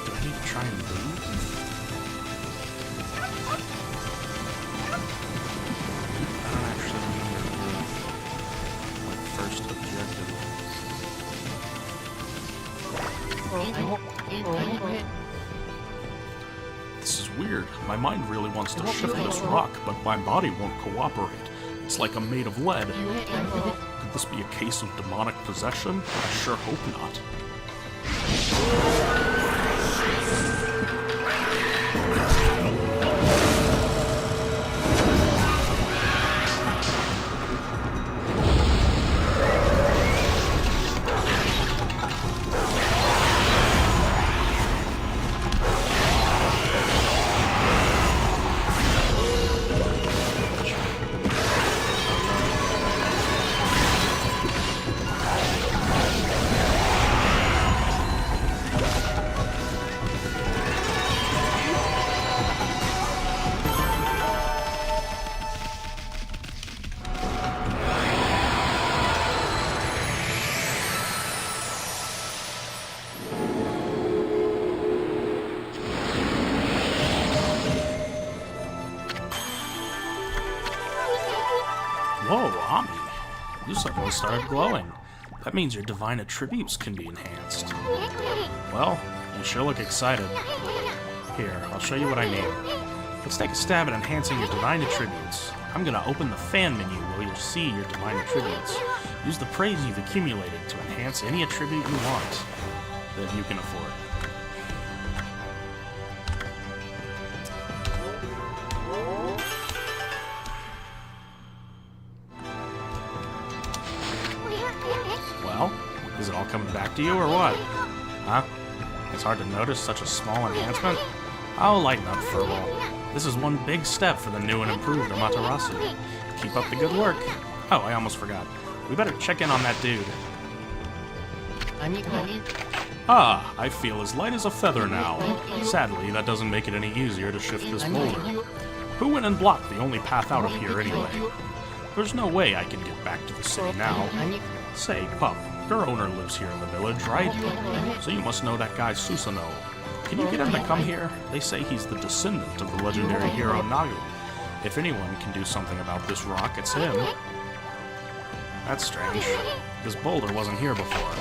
Do I need to try and move? I don't actually remember the first objective. This is weird. My mind really wants to shift this rock, but my body won't cooperate. It's like I'm made of lead. Could this be a case of demonic possession? I sure hope not. Whoa, Ami. You suddenly started glowing. That means your divine attributes can be enhanced. Well, you sure look excited. Here, I'll show you what I mean. Let's take a stab at enhancing your divine attributes. I'm gonna open the fan menu where you'll see your divine attributes. Use the praise you've accumulated to enhance any attribute you want that you can afford. Well, is it all coming back to you or what? Huh? It's hard to notice such a small enhancement? I'll lighten up for a while. This is one big step for the new and improved Amaterasu. Keep up the good work. Oh, I almost forgot. We better check in on that dude. Ah, I feel as light as a feather now. Sadly, that doesn't make it any easier to shift this boulder. Who went and blocked the only path out of here anyway? There's no way I can get back to the city now. Say, Pup, your owner lives here in the village, right? So you must know that guy Susanoo. Can you get him to come here? They say he's the descendant of the legendary hero Nagi. If anyone can do something about this rock, it's him. That's strange. This boulder wasn't here before.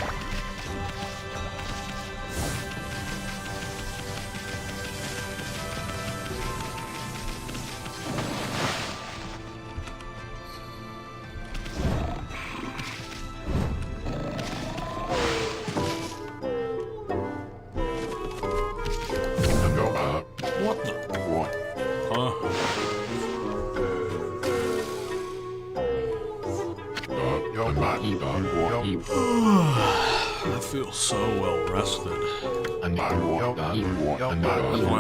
What the? What? Huh? I feel so well rested. I planned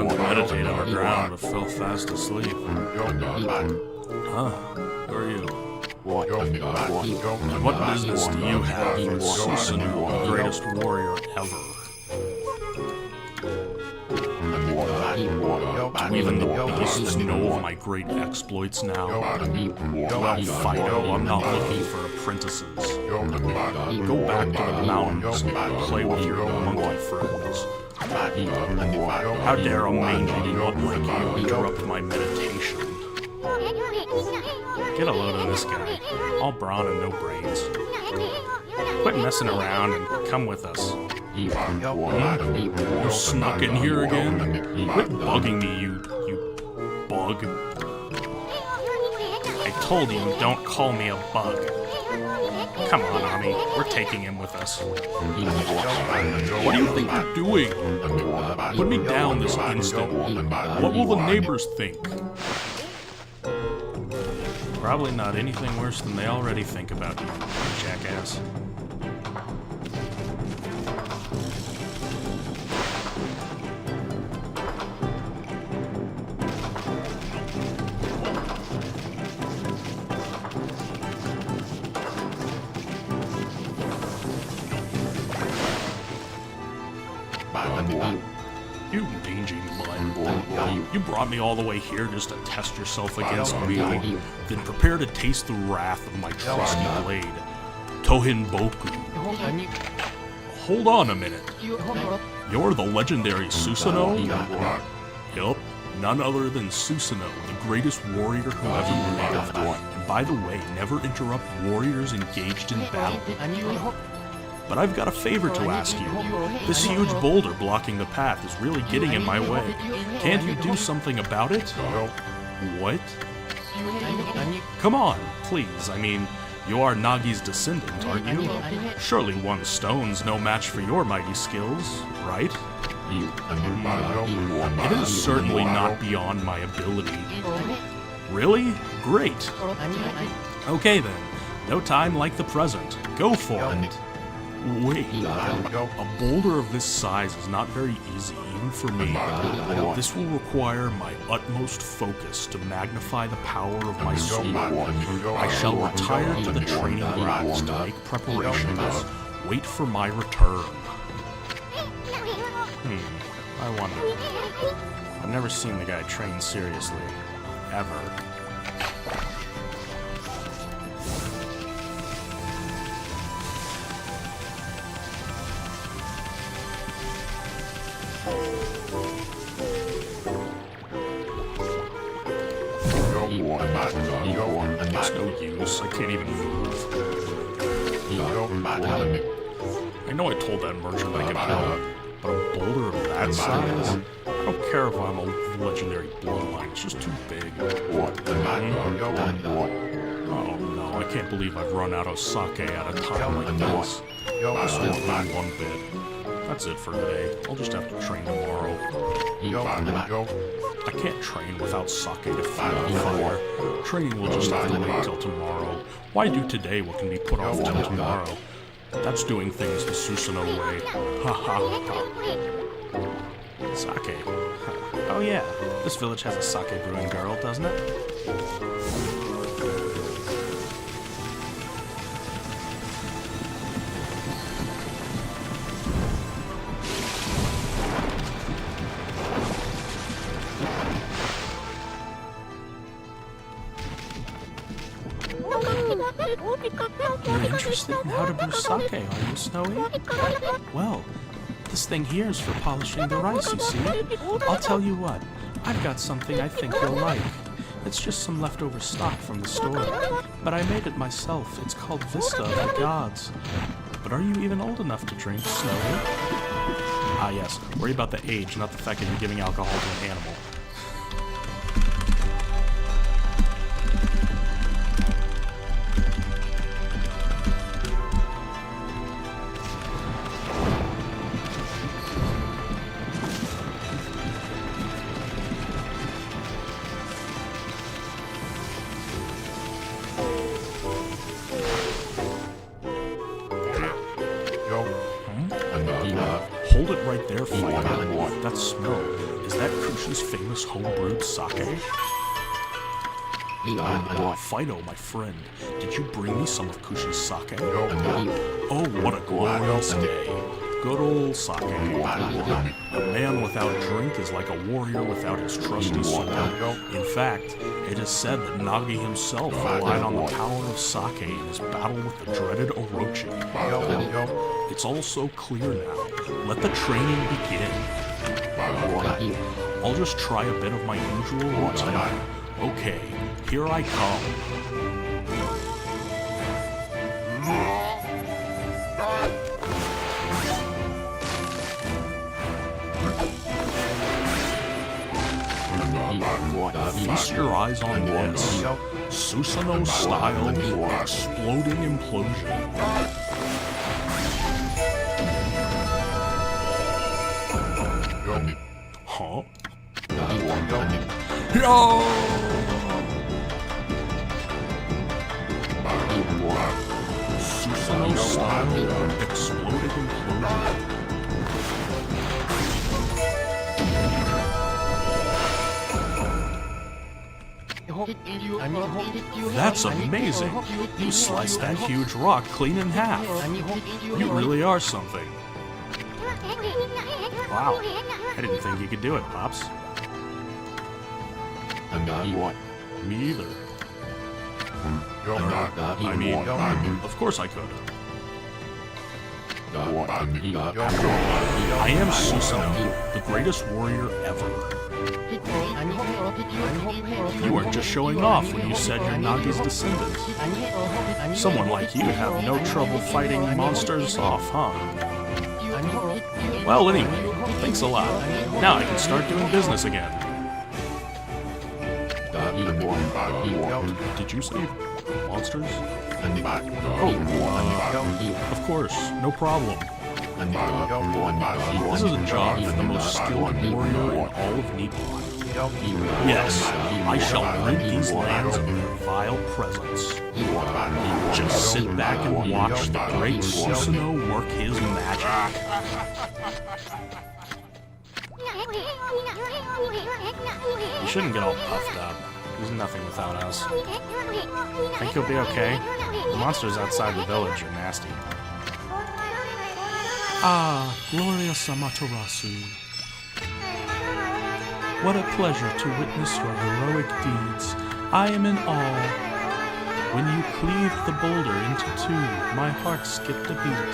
to meditate underground but fell fast asleep. Huh? Who are you? And what business do you have with Susanoo, the greatest warrior ever? Do even the beasts know of my great exploits now? Well, Fido, I'm not looking for apprentices. Go back to the mountains and play with your monkey friends. How dare a mangy nut like you interrupt my meditation? Get a load of this guy. All brawn and no brains. Quit messing around and come with us. You snuck in here again? Quit bugging me, you bug. I told you, don't call me a bug. Come on, Ami, we're taking him with us. What do you think you're doing? Put me down this instant. What will the neighbors think? Probably not anything worse than they already think about you, jackass. You mangy mud. You brought me all the way here just to test yourself against me, then prepare to taste the wrath of my trusty blade, Tohin Boku. Hold on a minute. You're the legendary Susanoo? Yup, none other than Susanoo, the greatest warrior who ever lived. And by the way, never interrupt warriors engaged in battle. But I've got a favor to ask you. This huge boulder blocking the path is really getting in my way. Can't you do something about it? What? Come on, please. I mean, you are Nagi's descendant, aren't you? Surely one stone's no match for your mighty skills, right? It is certainly not beyond my ability. Really? Great. Okay then. No time like the present. Go for it. Wait, a boulder of this size is not very easy, even for me. This will require my utmost focus to magnify the power of my soul. I shall retire to the training grounds to make preparations. Wait for my return. I wonder. I've never seen the guy train seriously. Ever. It's no use. I can't even move. I know I told that merchant I could help, but a boulder of that size? I don't care if I'm a legendary bloodline. It's just too big. Oh no, I can't believe I've run out of sake at a time like this. This won't be one bit. That's it for today. I'll just have to train tomorrow. I can't train without sake to feed on fire. Training will just have to wait till tomorrow. Why do today what can be put off till tomorrow? That's doing things the Susanoo way. Ha ha ha. Sake. Oh yeah, this village has a sake brewing girl, doesn't it? You're interested in how to brew sake, are you, Snowy? Well, this thing here is for polishing the rice, you see? I'll tell you what, I've got something I think you'll like. It's just some leftover stock from the store, but I made it myself. It's called Vista of the Gods. But are you even old enough to drink, Snowy? Ah yes, worry about the age, not the fact that you're giving alcohol to an animal. Hold it right there, Fido. That smell. Is that Kusha's famous home-brewed sake? Fido, my friend, did you bring me some of Kushi's sake? Oh, what a glorious day. Good old sake. A man without drink is like a warrior without his trusty sword. In fact, it is said that Nagi himself relied on the power of sake in his battle with the dreaded Orochi. It's all so clear now. Let the training begin. I'll just try a bit of my usual routine. Okay, here I come. Feast your eyes on this. Susanoo style exploding implosion. Huh? Yo! Susanoo style exploding implosion. That's amazing! You sliced that huge rock clean in half. You really are something. Wow, I didn't think you could do it, Pops. Me either. I mean, of course I could. I am Susanoo, the greatest warrior ever. You weren't just showing off when you said you're Nagi's descendant. Someone like you have no trouble fighting monsters off, huh? Well, anyway, thanks a lot. Now I can start doing business again. Did you say monsters? Oh, of course, no problem. This is a job for the most skilled warrior in all of Nippon. Yes, I shall rid these lands of their vile presence. Just sit back and watch the great Susanoo work his magic. You shouldn't get all puffed up. He's nothing without us. Think he'll be okay? The monsters outside the village are nasty. Ah, glorious Amaterasu. What a pleasure to witness your heroic deeds. I am in awe. When you cleaved the boulder into two, my heart skipped a beat.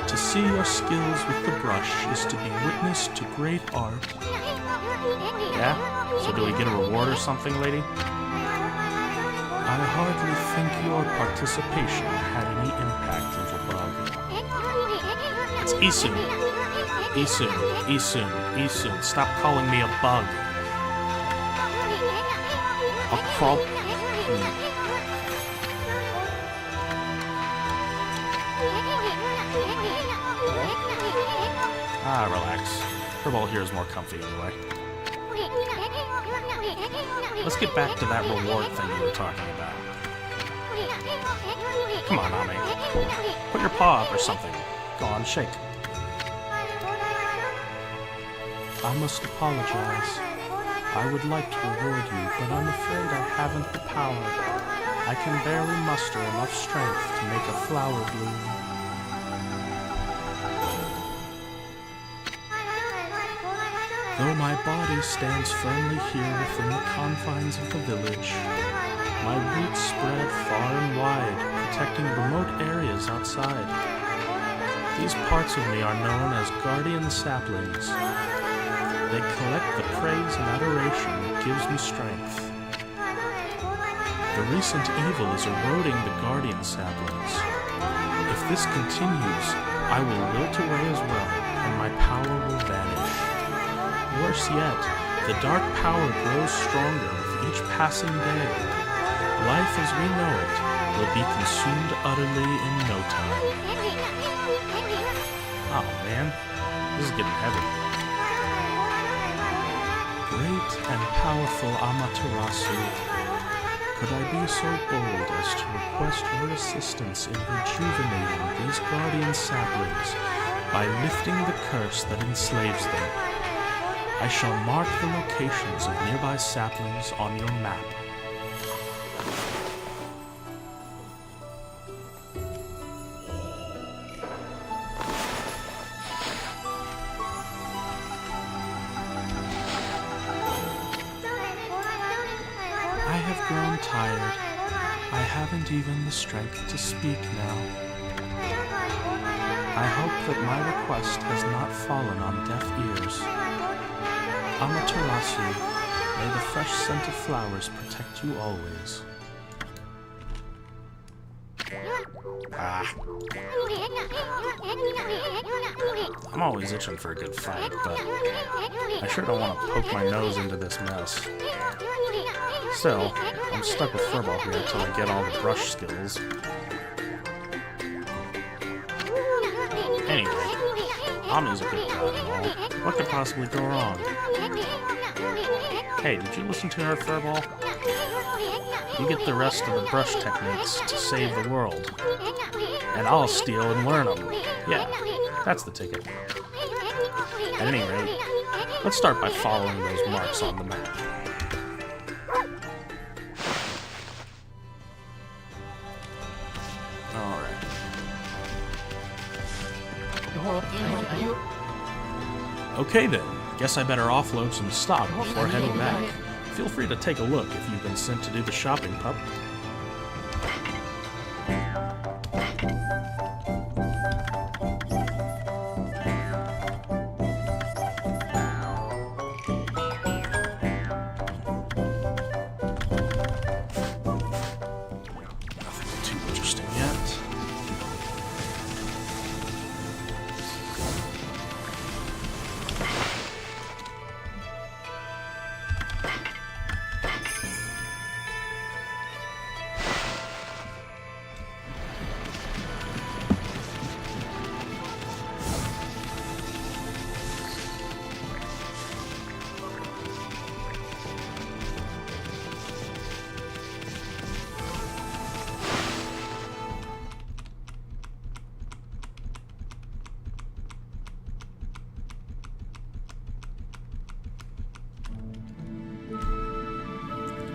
To see your skills with the brush is to be witness to great art. Yeah? So do we get a reward or something, lady? I hardly think your participation had any impact, little bug. It's Isun. Isun. Stop calling me a bug. A crawl. Relax. Her ball here is more comfy anyway. Let's get back to that reward thing you were talking about. Come on, Ami. Put your paw up or something. Go on, shake. I must apologize. I would like to reward you, but I'm afraid I haven't the power. I can barely muster enough strength to make a flower bloom. Though my body stands firmly here within the confines of the village, my roots spread far and wide, protecting remote areas outside. These parts of me are known as guardian saplings. They collect the praise and adoration that gives me strength. The recent evil is eroding the guardian saplings. If this continues, I will wilt away as well, and my power will vanish. Worse yet, the dark power grows stronger with each passing day. Life as we know it will be consumed utterly in no time. Oh man, this is getting heavy. Great and powerful Amaterasu, could I be so bold as to request your assistance in rejuvenating these guardian saplings by lifting the curse that enslaves them? I shall mark the locations of nearby saplings on your map. haven't even the strength to speak now. I hope that my request has not fallen on deaf ears. Amaterasu, may the fresh scent of flowers protect you always. I'm always itching for a good fight, but I sure don't want to poke my nose into this mess. Still, I'm stuck with Furball here until I get all the brush skills. Anyway, Ami's a good guy and all. What could possibly go wrong? Hey, did you listen to her, Furball? You get the rest of the brush techniques to save the world. And I'll steal and learn them. Yeah, that's the ticket. At any rate, let's start by following those marks on the map. Alright. Okay then, guess I better offload some stock before heading back. Feel free to take a look if you've been sent to do the shopping, pup. Nothing too interesting yet.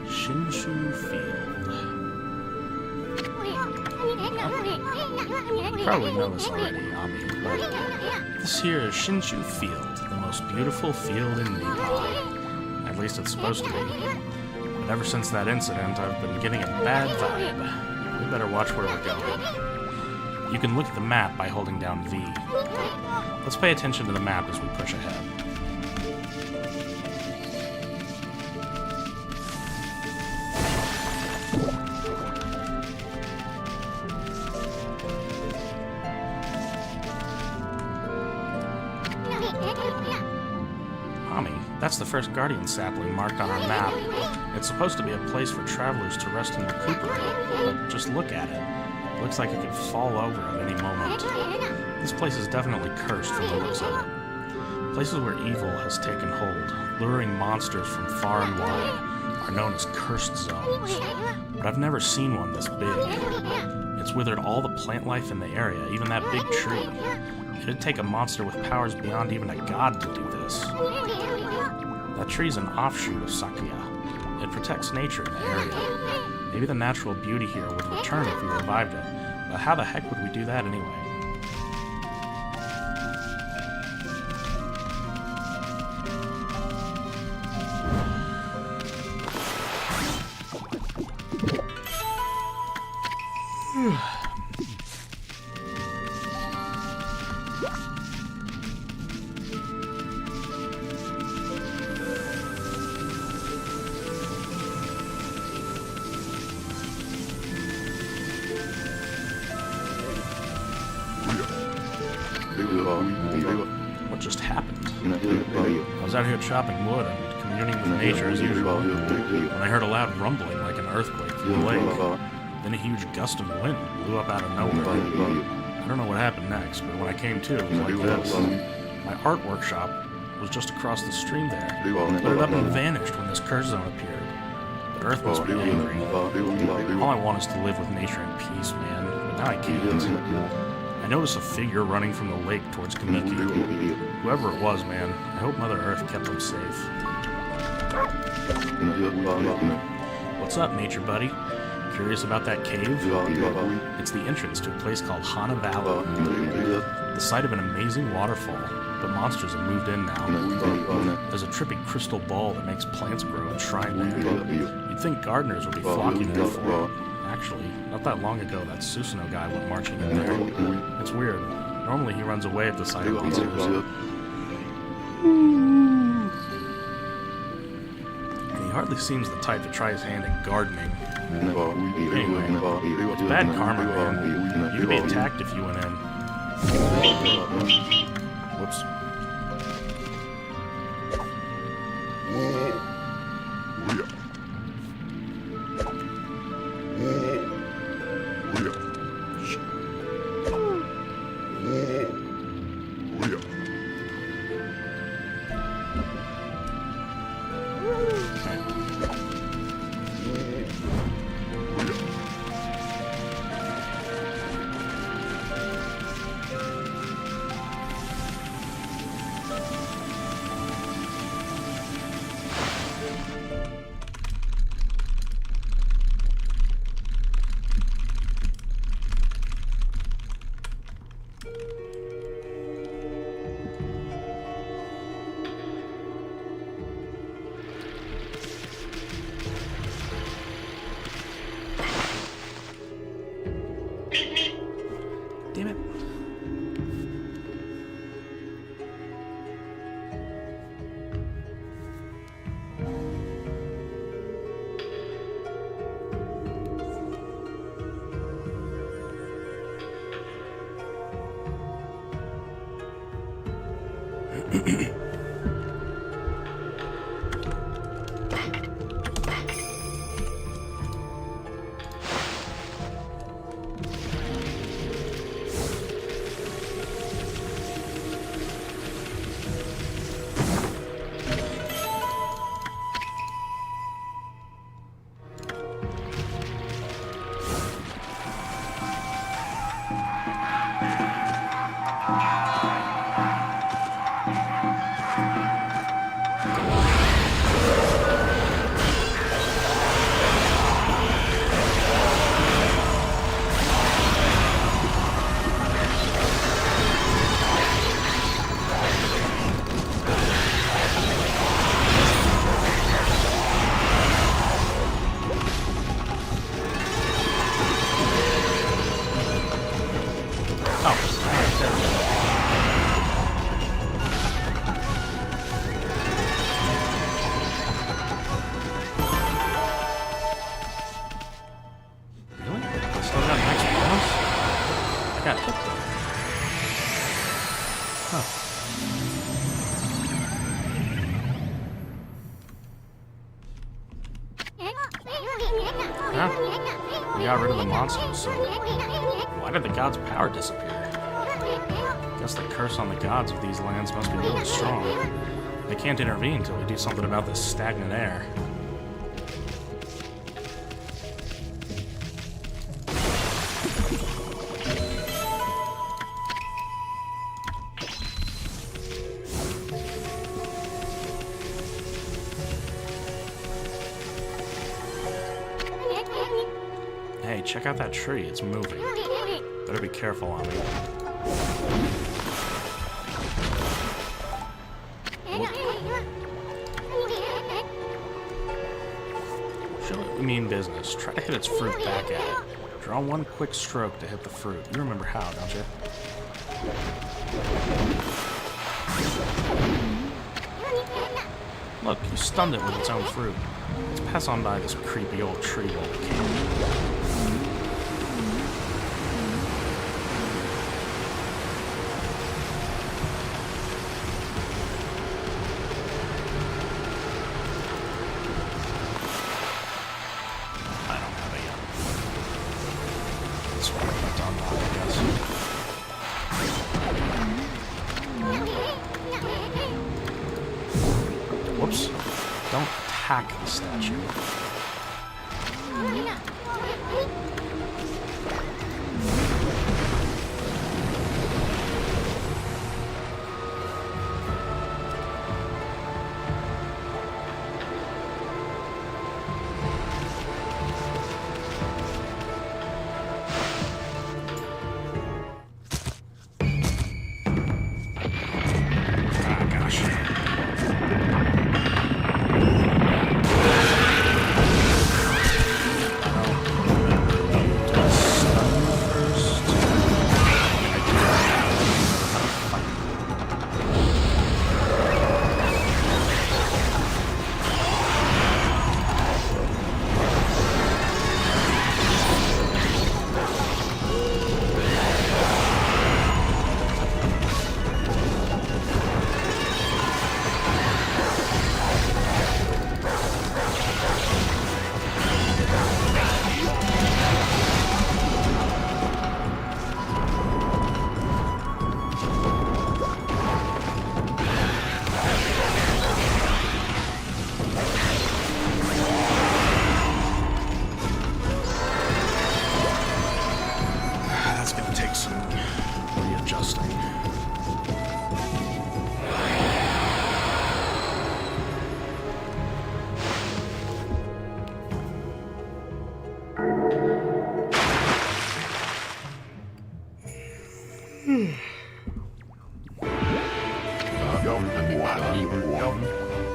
Shinshu Field. You probably know this already, Ami, but this here is Shinshu Field, the most beautiful field in Nippon. At least it's supposed to be. But ever since that incident, I've been getting a bad vibe. We better watch where we're going. You can look at the map by holding down V. Let's pay attention to the map as we push ahead. Ami, that's the first guardian sapling marked on our map. It's supposed to be a place for travelers to rest and recuperate, but just look at it. It looks like it could fall over at any moment. This place is definitely cursed from the looks of it. Places where evil has taken hold, luring monsters from far and wide, are known as cursed zones. But I've never seen one this big. It's withered all the plant life in the area, even that big tree. It'd take a monster with powers beyond even a god to do this. That tree's an offshoot of Sakuya. It protects nature in the area. Maybe the natural beauty here would return if we revived it, but how the heck would we do that anyway? What just happened? I was out here chopping wood and communing with nature as usual, when I heard a loud rumbling like an earthquake through the lake. Then a huge gust of wind blew up out of nowhere. I don't know what happened next, but when I came to, it was like this. My art workshop was just across the stream there, but it up and vanished when this curse zone appeared. The earth must be angry. All I want is to live with nature in peace, man, but now I can't. I noticed a figure running from the lake towards Kamiki. Whoever it was, man, I hope Mother Earth kept him safe. What's up, nature buddy? Curious about that cave? It's the entrance to a place called Hana Valley. The site of an amazing waterfall, but monsters have moved in now. There's a trippy crystal ball that makes plants grow enshrined there. You'd think gardeners would be flocking there for it. Actually, not that long ago, that Susanoo guy went marching in there. It's weird. Normally he runs away at the sight of monsters. And he hardly seems the type to try his hand at gardening. Anyway, it's bad karma, man. You'd be attacked if you went in. Whoops. Damn it. We got rid of the monsters, so why did the gods' power disappear? Guess the curse on the gods of these lands must be really strong. They can't intervene until we do something about this stagnant air. Hey, check out that tree. It's moving. Better be careful on it. Show it we mean business. Try to hit its fruit back at it. Draw one quick stroke to hit the fruit. You remember how, don't you? Look, you stunned it with its own fruit. Let's pass on by this creepy old tree while we can. Whoops. Don't attack the statue.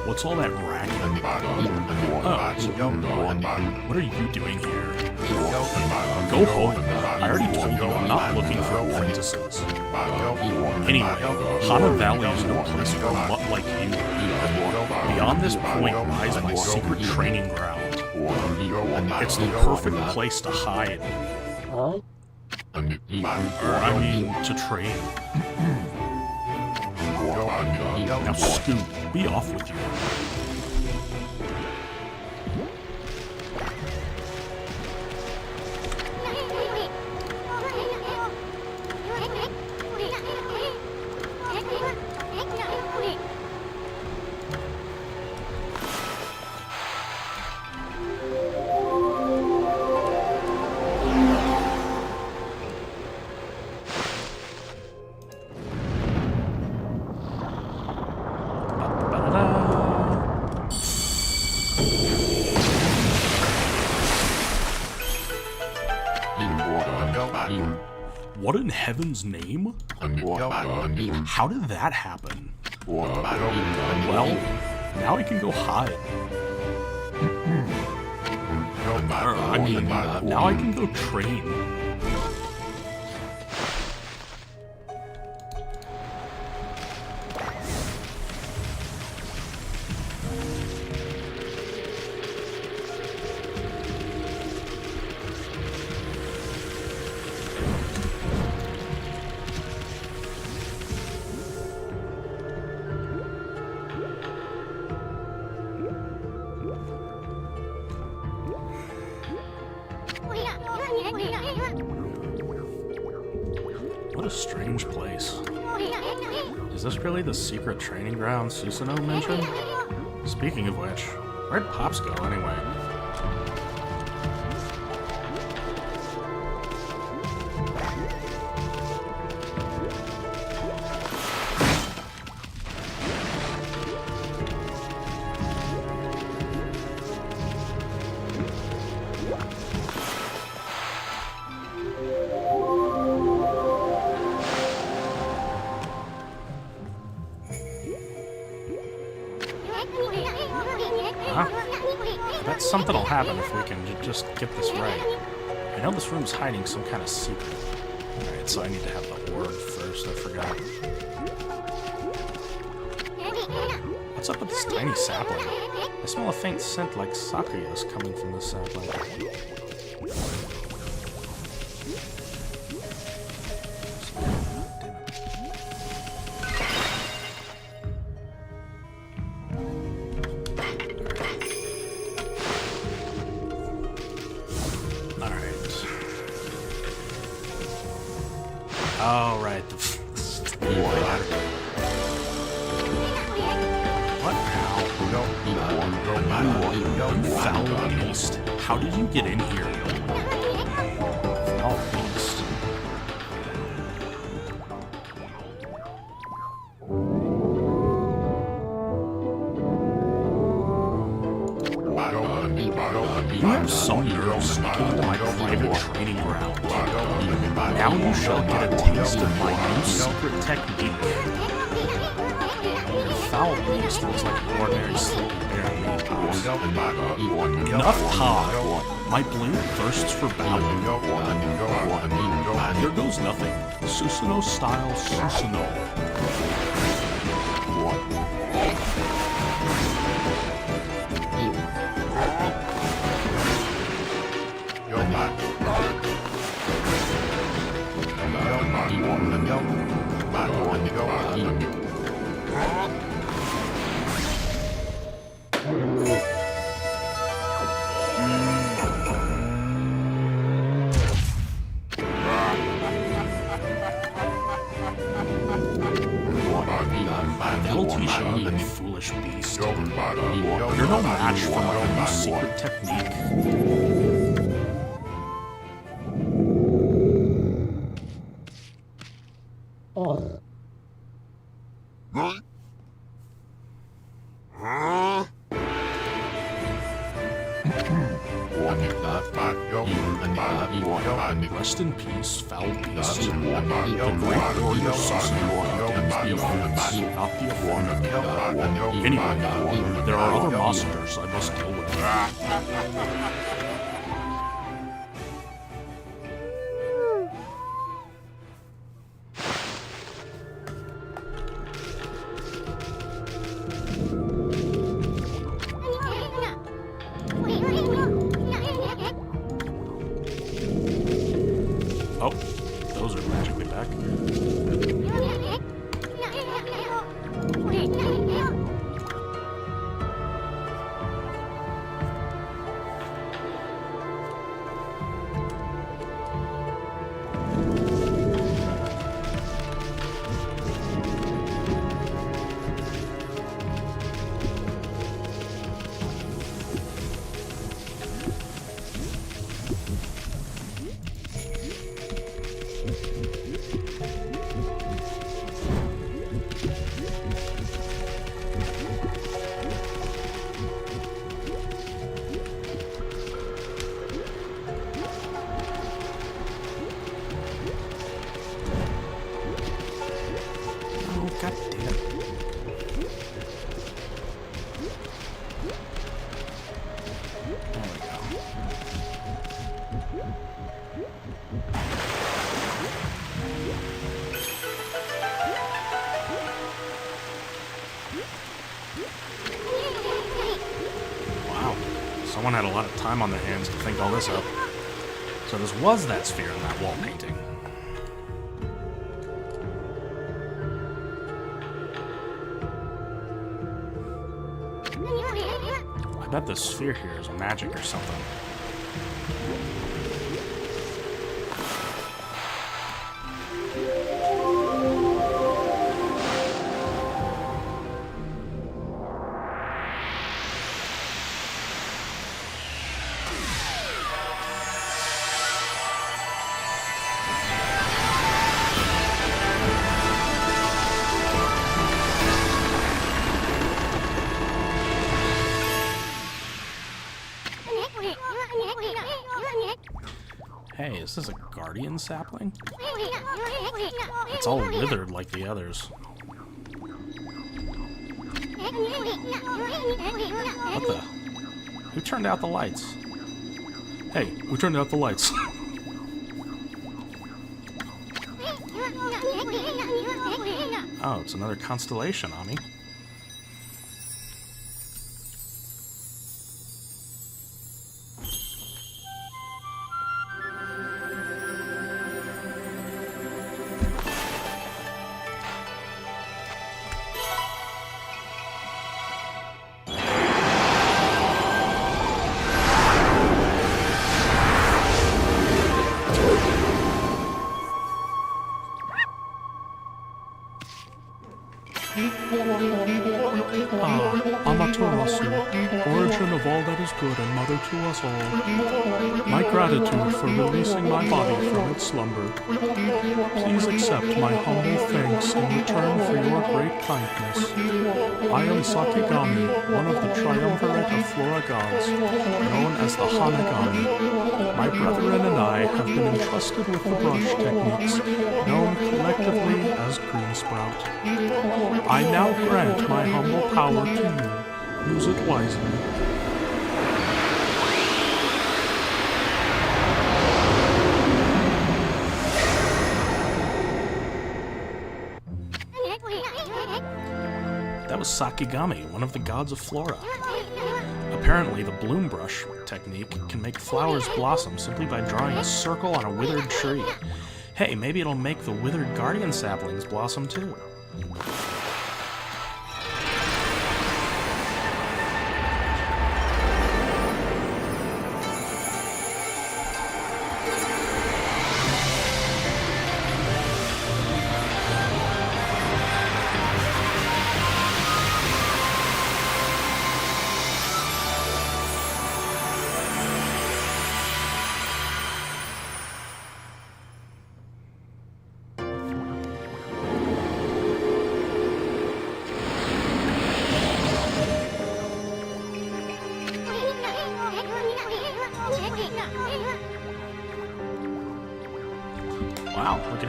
What's all that racket? What are you doing here? Go home. I already told you I'm not looking for apprentices. Anyway, Hana Valley is no place for a mutt like you. Beyond this point lies my secret training ground. It's the perfect place to hide. I mean, to train. Now scoot, be off with you. What in heaven's name? How did that happen? Well, now I can go hide. I mean, now I can go train. What a strange place. Is this really the secret training ground Susanoo mentioned? Speaking of which, where'd Pops go anyway? Huh? I bet something will happen if we can just get this right. I know this room's hiding some kind of secret. Alright, so I need to have the orb first, I forgot. What's up with this tiny sapling? I smell a faint scent like Sakuyas coming from this sapling. Oh, right. What now? You foul beast. How did you get in here? Foul beast. You have some nerve sneaking into my private training ground. Now you shall get a taste of my new secret technique. Your foul beast looks like an ordinary sleepy bear meat. Enough talk. My blade thirsts for battle. Here goes nothing. Susanoo style Susanoo. That'll teach you, you foolish beast. You're no match for my new secret technique. Rest in peace, foul beast. The great warrior Susan condemns the offense, not the offender. Anyway, there are other monsters I must deal with. Oh, those are magically back. God damn it. There we go. Wow. Someone had a lot of time on their hands to think all this up. So this was that sphere in that wall painting. I bet the sphere here is magic or something. Hey, is this a guardian sapling? It's all withered like the others. What the? Who turned out the lights? Hey, who turned out the lights? Oh, it's another constellation, Ami. Amaterasu, origin of all that is good and mother to us all. My gratitude for releasing my body from its slumber. Please accept my humble thanks in return for your great kindness. I am Sakigami, one of the triumvirate of Flora gods, known as the Hanagami. My brethren and I have been entrusted with the brush techniques, known collectively as Green Sprout. I now grant my humble power to you. Use it wisely. That was Sakigami, one of the gods of Flora. Apparently, the bloom brush technique can make flowers blossom simply by drawing a circle on a withered tree. Hey, maybe it'll make the withered guardian saplings blossom too.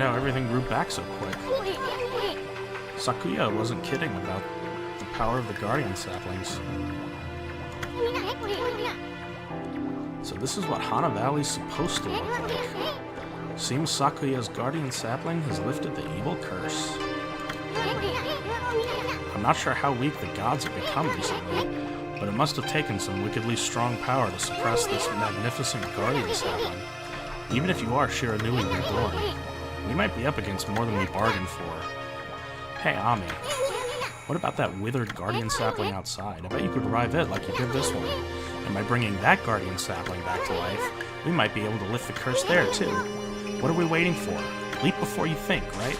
how everything grew back so quick. Sakuya wasn't kidding about the power of the guardian saplings. So this is what Hana Valley's supposed to look like. Seems Sakuya's guardian sapling has lifted the evil curse. I'm not sure how weak the gods have become recently, but it must have taken some wickedly strong power to suppress this magnificent guardian sapling. Even if you are Shiranui reborn, we might be up against more than we bargained for. Hey, Ami, what about that withered guardian sapling outside? I bet you could revive it like you did this one. And by bringing that guardian sapling back to life, we might be able to lift the curse there, too. What are we waiting for? Leap before you think, right?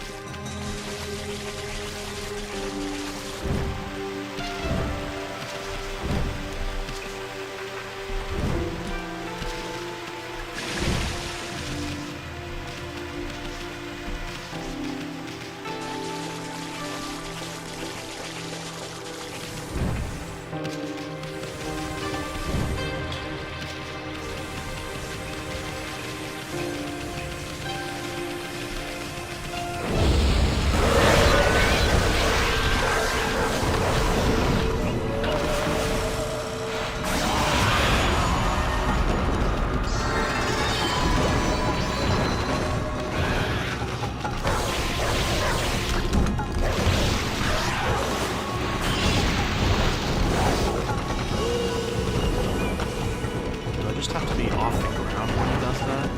Have to be off the ground when he does that.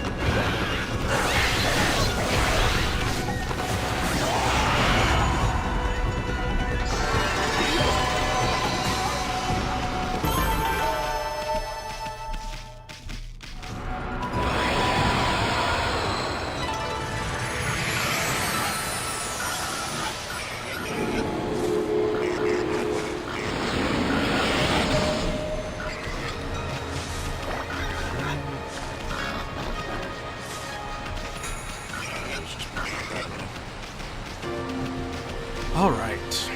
Alright.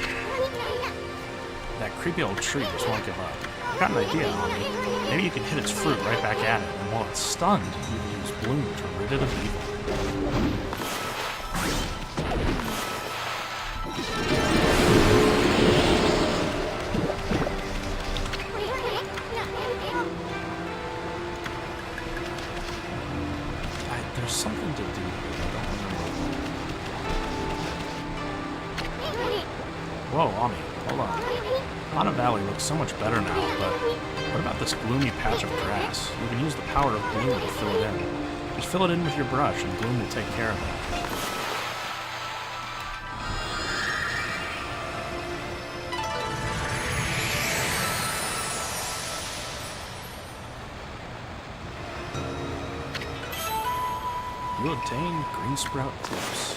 That creepy old tree just won't give up. I've got an idea, Ami. Maybe you can hit its fruit right back at it, and while it's stunned, you can use Bloom to rid it of evil. There's something to do here. I don't remember. Whoa, Ami, hold on. Hana Valley looks so much better now, but what about this gloomy patch of grass? You can use the power of Bloom to fill it in. Just fill it in with your brush, and Bloom will take care of it. You obtain green sprout tips.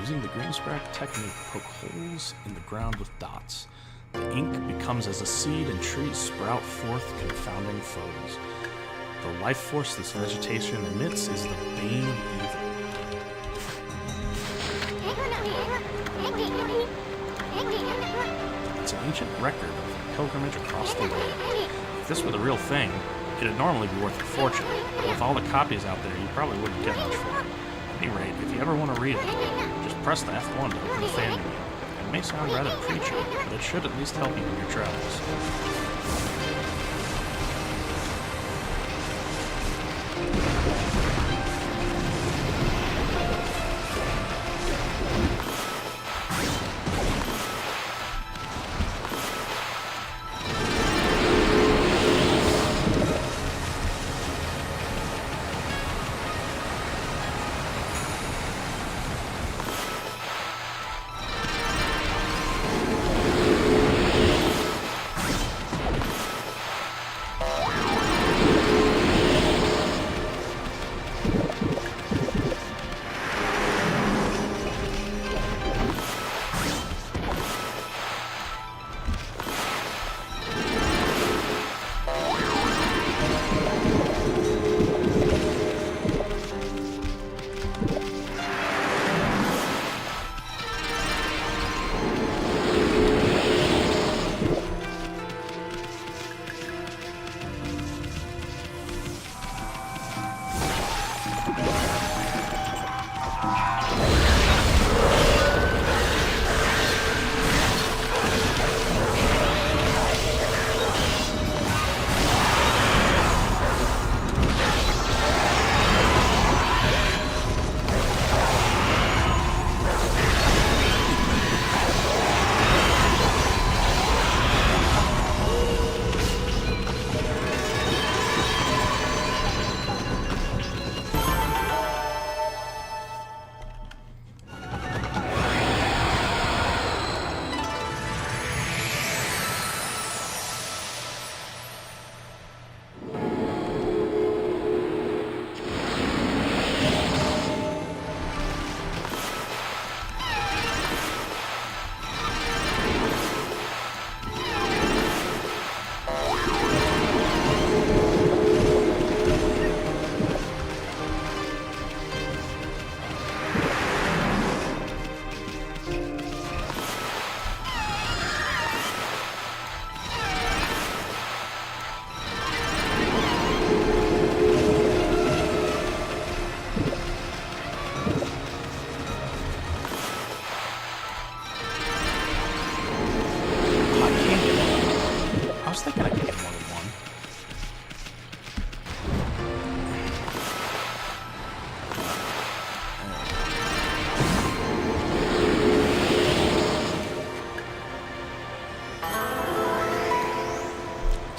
Using the green sprout technique, poke holes in the ground with dots. The ink becomes as a seed and trees sprout forth confounding foes. The life force this vegetation emits is the bane of evil. It's an ancient record of a pilgrimage across the world. If this were the real thing, it'd normally be worth a fortune, but with all the copies out there, you probably wouldn't get much for it. At any rate, if you ever want to read it, just press the F1 to open the fan menu. It may sound rather preachy, but it should at least help you in your travels.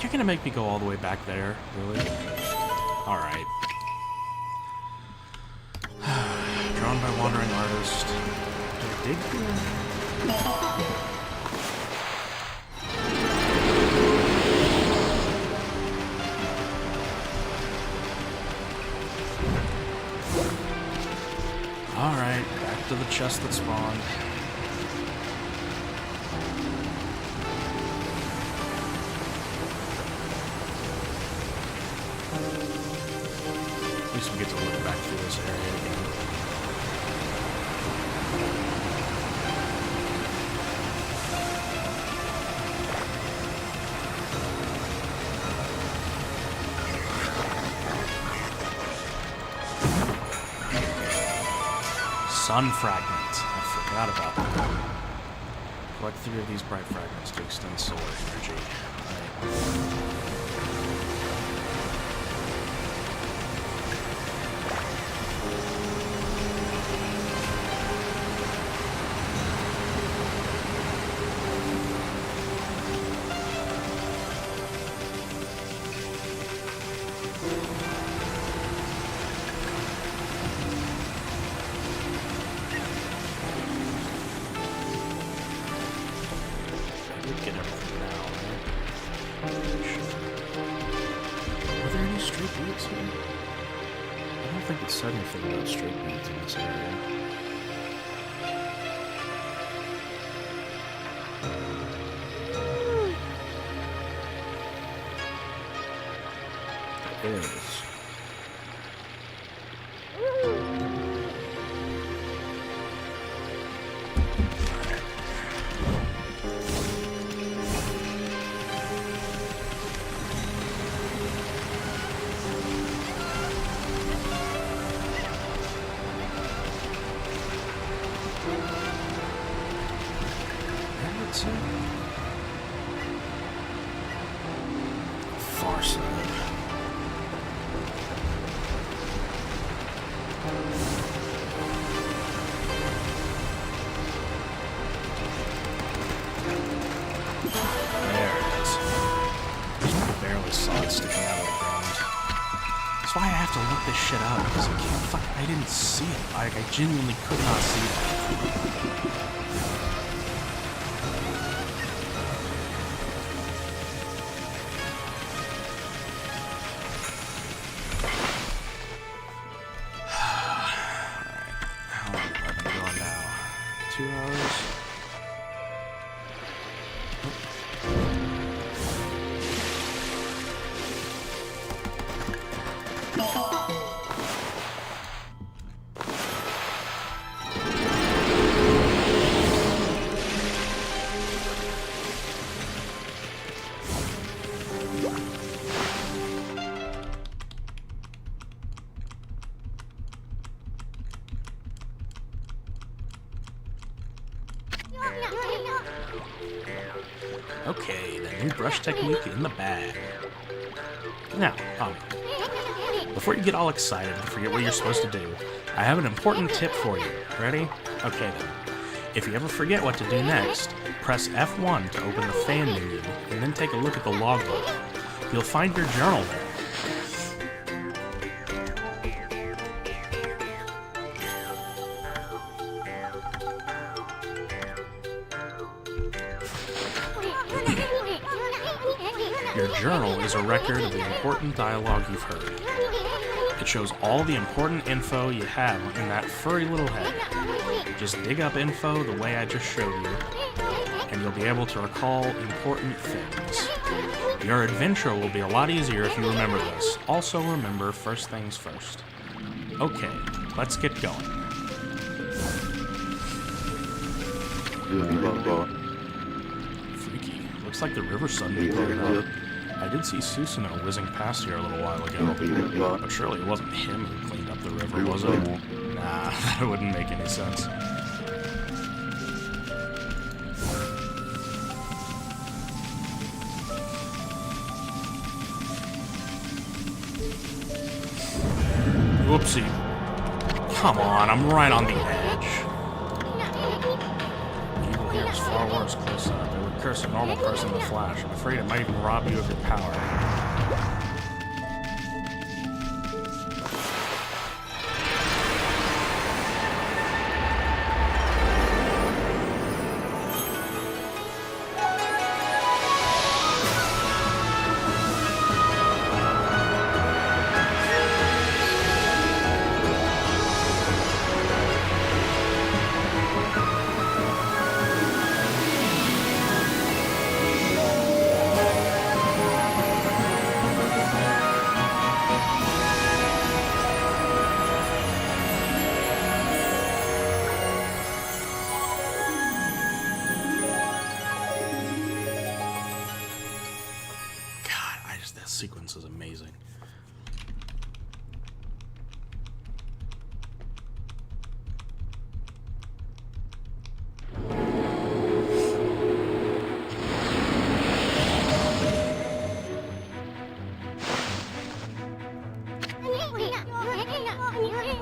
You're gonna make me go all the way back there, really? Alright. Drawn by wandering artist. Do I dig here? Alright, back to the chest that spawned. At least we get to look back through this area again. Sun fragment. I forgot about that. Collect 3 of these bright fragments to extend solar energy. Right. Get everything now, right? Sure. Are there any street beats here? I don't think it said anything about street beats in this area. There is. Far side. There it is. I barely saw it sticking out of the ground. That's why I have to look this shit up, because I can't I didn't see it. I genuinely could not see that. How long have I been going now? 2 hours? Okay, the new brush technique in the bag. Now, before you get all excited and forget what you're supposed to do, I have an important tip for you. Ready? Okay then. If you ever forget what to do next, press F1 to open the fan menu, and then take a look at the logbook. You'll find your journal there. Your journal is a record of the important dialogue you've heard. It shows all the important info you have in that furry little head. Just dig up info the way I just showed you, and you'll be able to recall important things. Your adventure will be a lot easier if you remember this. Also remember first things first. Okay, let's get going. Freaky. Looks like the river suddenly blowed up. I did see Susanoo whizzing past here a little while ago, but surely it wasn't him who cleaned up the river, was it? Nah, that wouldn't make any sense. Whoopsie. Come on, I'm right on the edge. Evil here is far worse close up. It would curse a normal person in a flash. I'm afraid it might even rob you of your power. This sequence is amazing.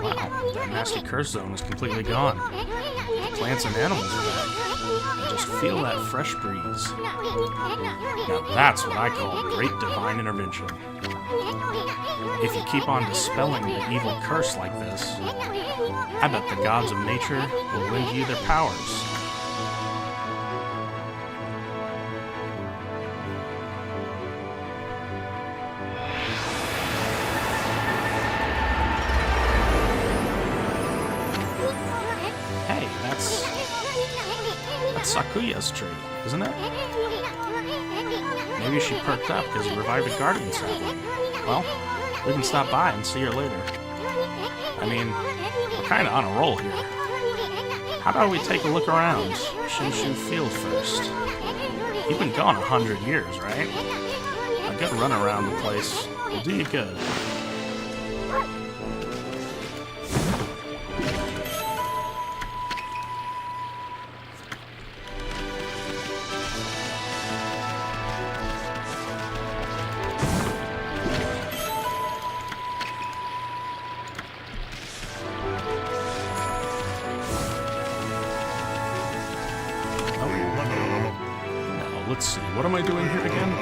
Wow, that nasty curse zone is completely gone. The plants and animals are back. I just feel that fresh breeze. Now that's what I call great divine intervention. If you keep on dispelling the evil curse like this, I bet the gods of nature will lend you their powers. Hey, that's Sakuya's tree, isn't it? Maybe she perked up because you revived a guardian sapling. Well, we can stop by and see her later. I mean, we're kind of on a roll here. How about we take a look around Shinshu Field first? You've been gone 100 years, right? A good run around the place will do you good. Let's see, what am I doing here again?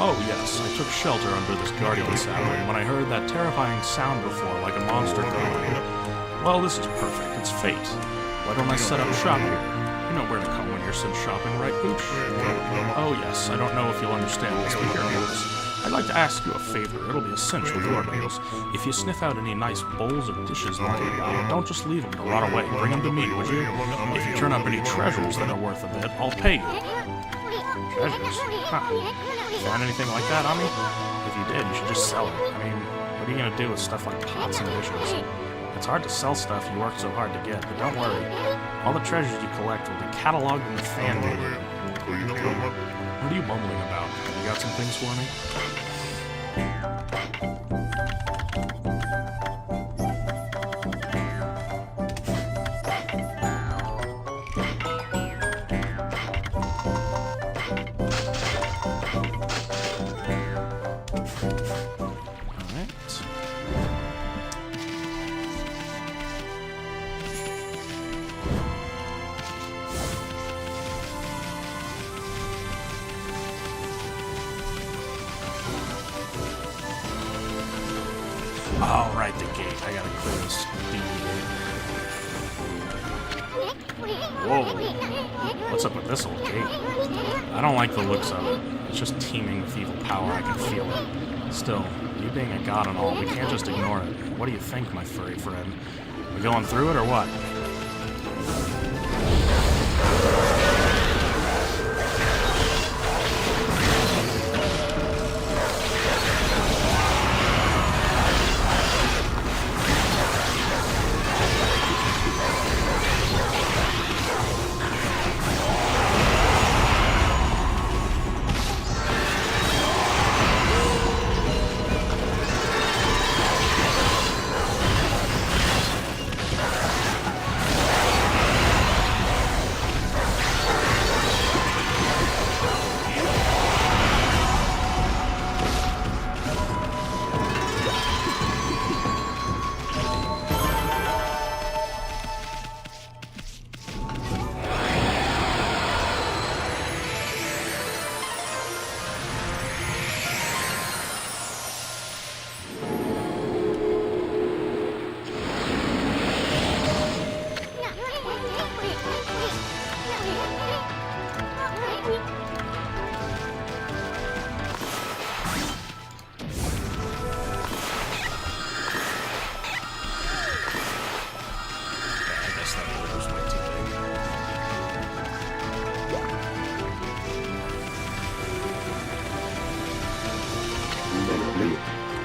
Oh yes, I took shelter under this guardian sapling when I heard that terrifying sound before, like a monster growling. Well, this is perfect. It's fate. Why don't I set up shop here? You know where to come when you're sent shopping, right, Pooch? Oh yes, I don't know if you'll understand this, but here goes. I'd like to ask you a favor. It'll be a cinch with your meals. If you sniff out any nice bowls or dishes lying about, don't just leave them to rot away. Bring them to me, would you? If you turn up any treasures that are worth a bit, I'll pay you. Treasures? Huh. Find anything like that on me? If you did, you should just sell it. I mean, what are you gonna do with stuff like pots and dishes? It's hard to sell stuff you worked so hard to get, but don't worry. All the treasures you collect will be cataloged in the fan menu. What are you mumbling about? You got some things for me? clear this DVD. Whoa. What's up with this old gate? I don't like the looks of it. It's just teeming with evil power. I can feel it. Still, you being a god and all, we can't just ignore it. What do you think, my furry friend? We going through it or what?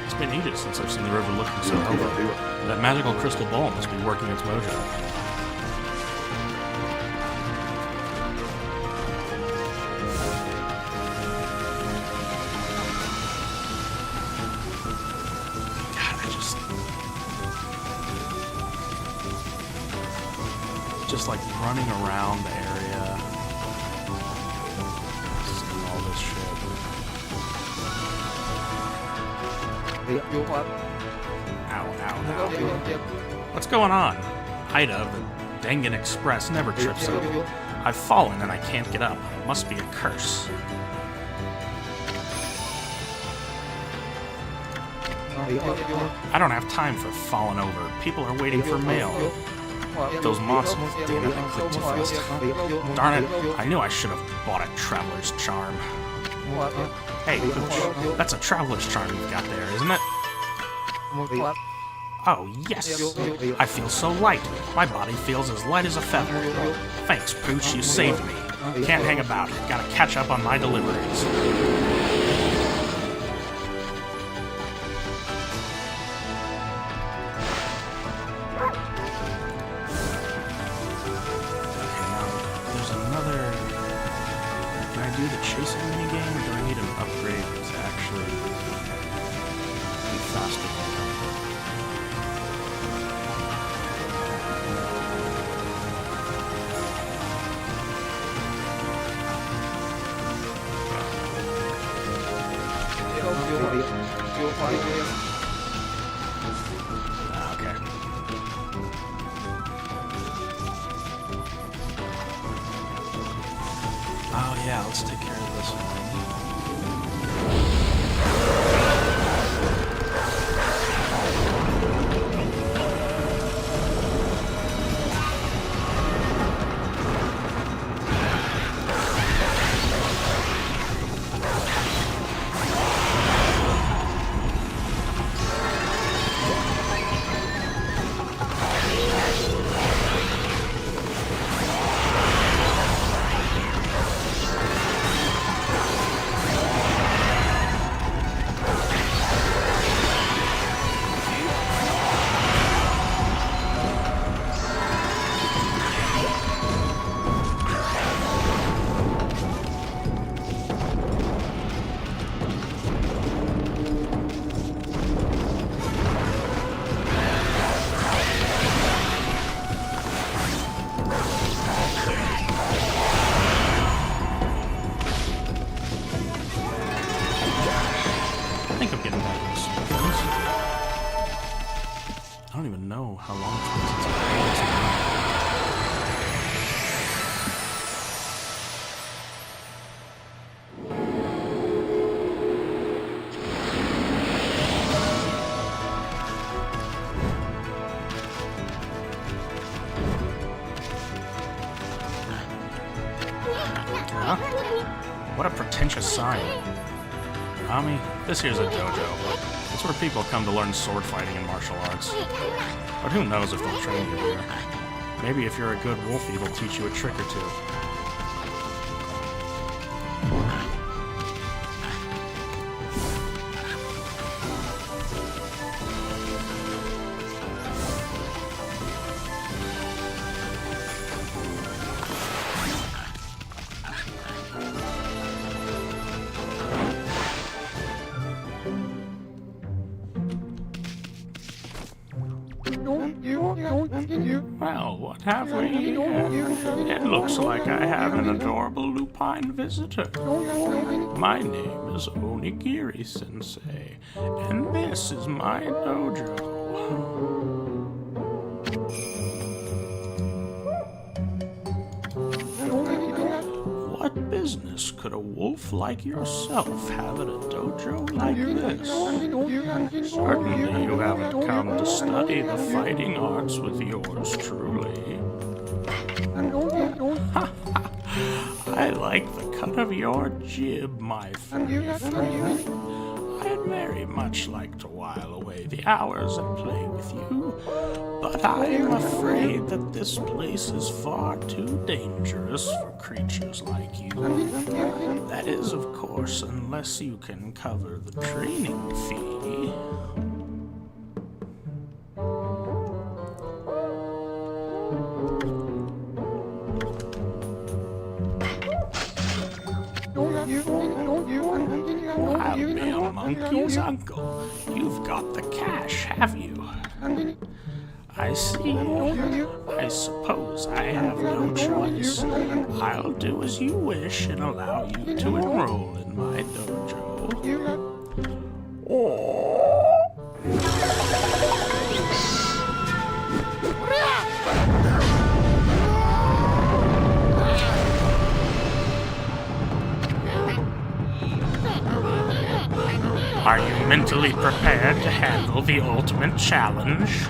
It's been ages since I've seen the river looking so healthy. That magical crystal ball must be working its mojo. God, just like running around the area, seeing all this shit. Ow. What's going on? Ida of the Dengen Express never trips over. I've fallen and I can't get up. Must be a curse. I don't have time for falling over. People are waiting for mail. Those monsters, damn it, I clicked too fast. Darn it, I knew I should have bought a traveler's charm. Hey, Pooch, that's a traveler's charm you've got there, isn't it? Oh, yes! I feel so light. My body feels as light as a feather. Thanks, Pooch, you saved me. Can't hang about. Gotta catch up on my deliveries. Do the chasing minigame, or do I need an upgrade to actually be faster? Okay. Oh yeah, let's take care of this one. I don't even know how long it's been since I've played this game. huh? What a pretentious sign. Okami, this here's a dojo. It's where people come to learn sword fighting and martial arts. But who knows if they'll train you here. Maybe if you're a good wolfie, they'll teach you a trick or two. Well, what have we here? It looks like I have an adorable lupine visitor. My name is Onigiri-sensei, and this is my dojo. What business could a wolf like yourself have at a dojo like this? Certainly you haven't come to study the fighting arts with yours truly. I like the cut of your jib, my friend. I'd very much like to while away the hours and play with you, but I am afraid that this place is far too dangerous for creatures like you. That is, of course, unless you can cover the training fee. I'll be a monkey's uncle. You've got the cash, have you? I see. I suppose I have no choice. I'll do as you wish and allow you to enroll in my dojo. Are you mentally prepared to handle the ultimate challenge?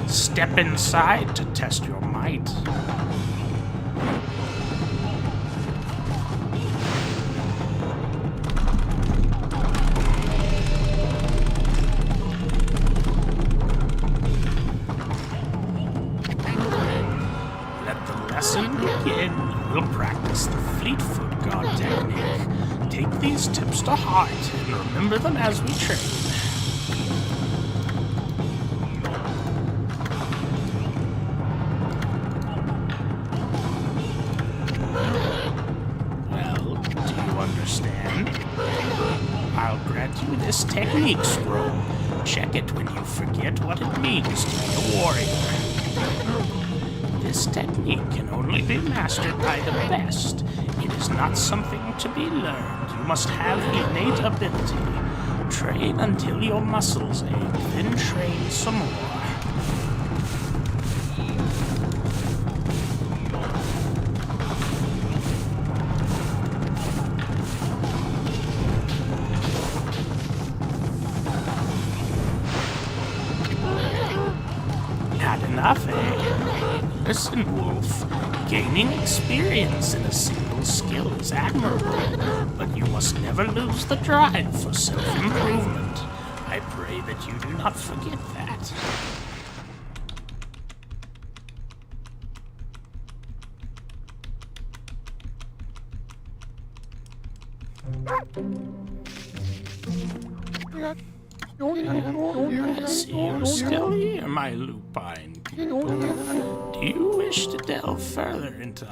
Step inside to test your might. Let the lesson begin. We'll practice the fleet-foot guard technique. Take these tips to heart and remember them as we train. Well, do you understand? I'll grant you this technique scroll. Check it when you forget what it means to be a warrior. This technique can only be mastered by the best. It is not something to be learned. You must have innate ability. Train until your muscles ache, then train some more. Not enough, eh? Listen, Wolf. Gaining experience in a single skill is admirable, but you must never lose the drive for self-improvement. I pray that you do not forget that. I see you're still here, my lupine people. Do you wish to delve further into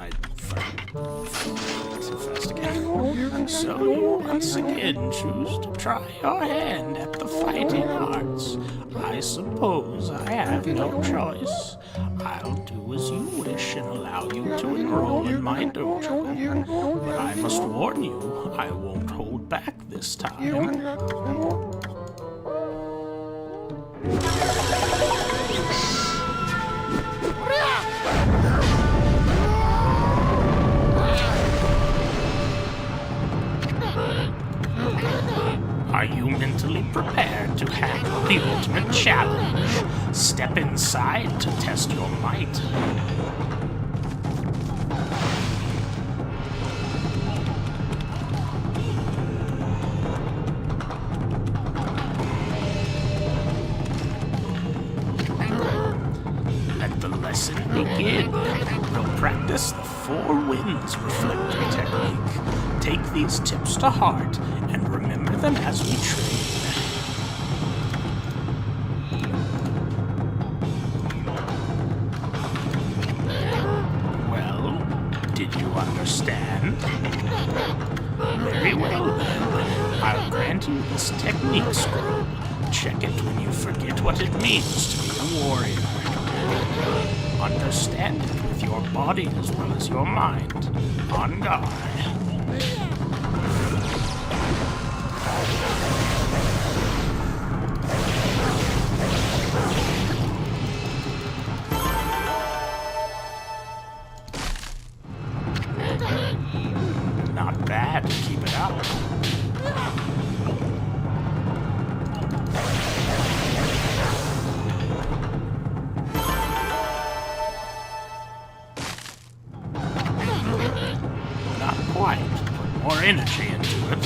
too fast again. So you once again choose to try your hand at the fighting arts. I suppose I have no choice. I'll do as you wish and allow you to enroll in my dojo. But I must warn you, I won't hold back this time. Are you mentally prepared to handle the ultimate challenge? Step inside to test your might. lesson begin. We'll practice the four winds reflector technique. Take these tips to heart and remember them as we train. Well, did you understand? Very well then. I'll grant you this technique scroll. Check it when you forget what it means to be a warrior. Understand it with your body as well as your mind. On guard. Not bad. Keep it up. Not quite. Put more energy into it.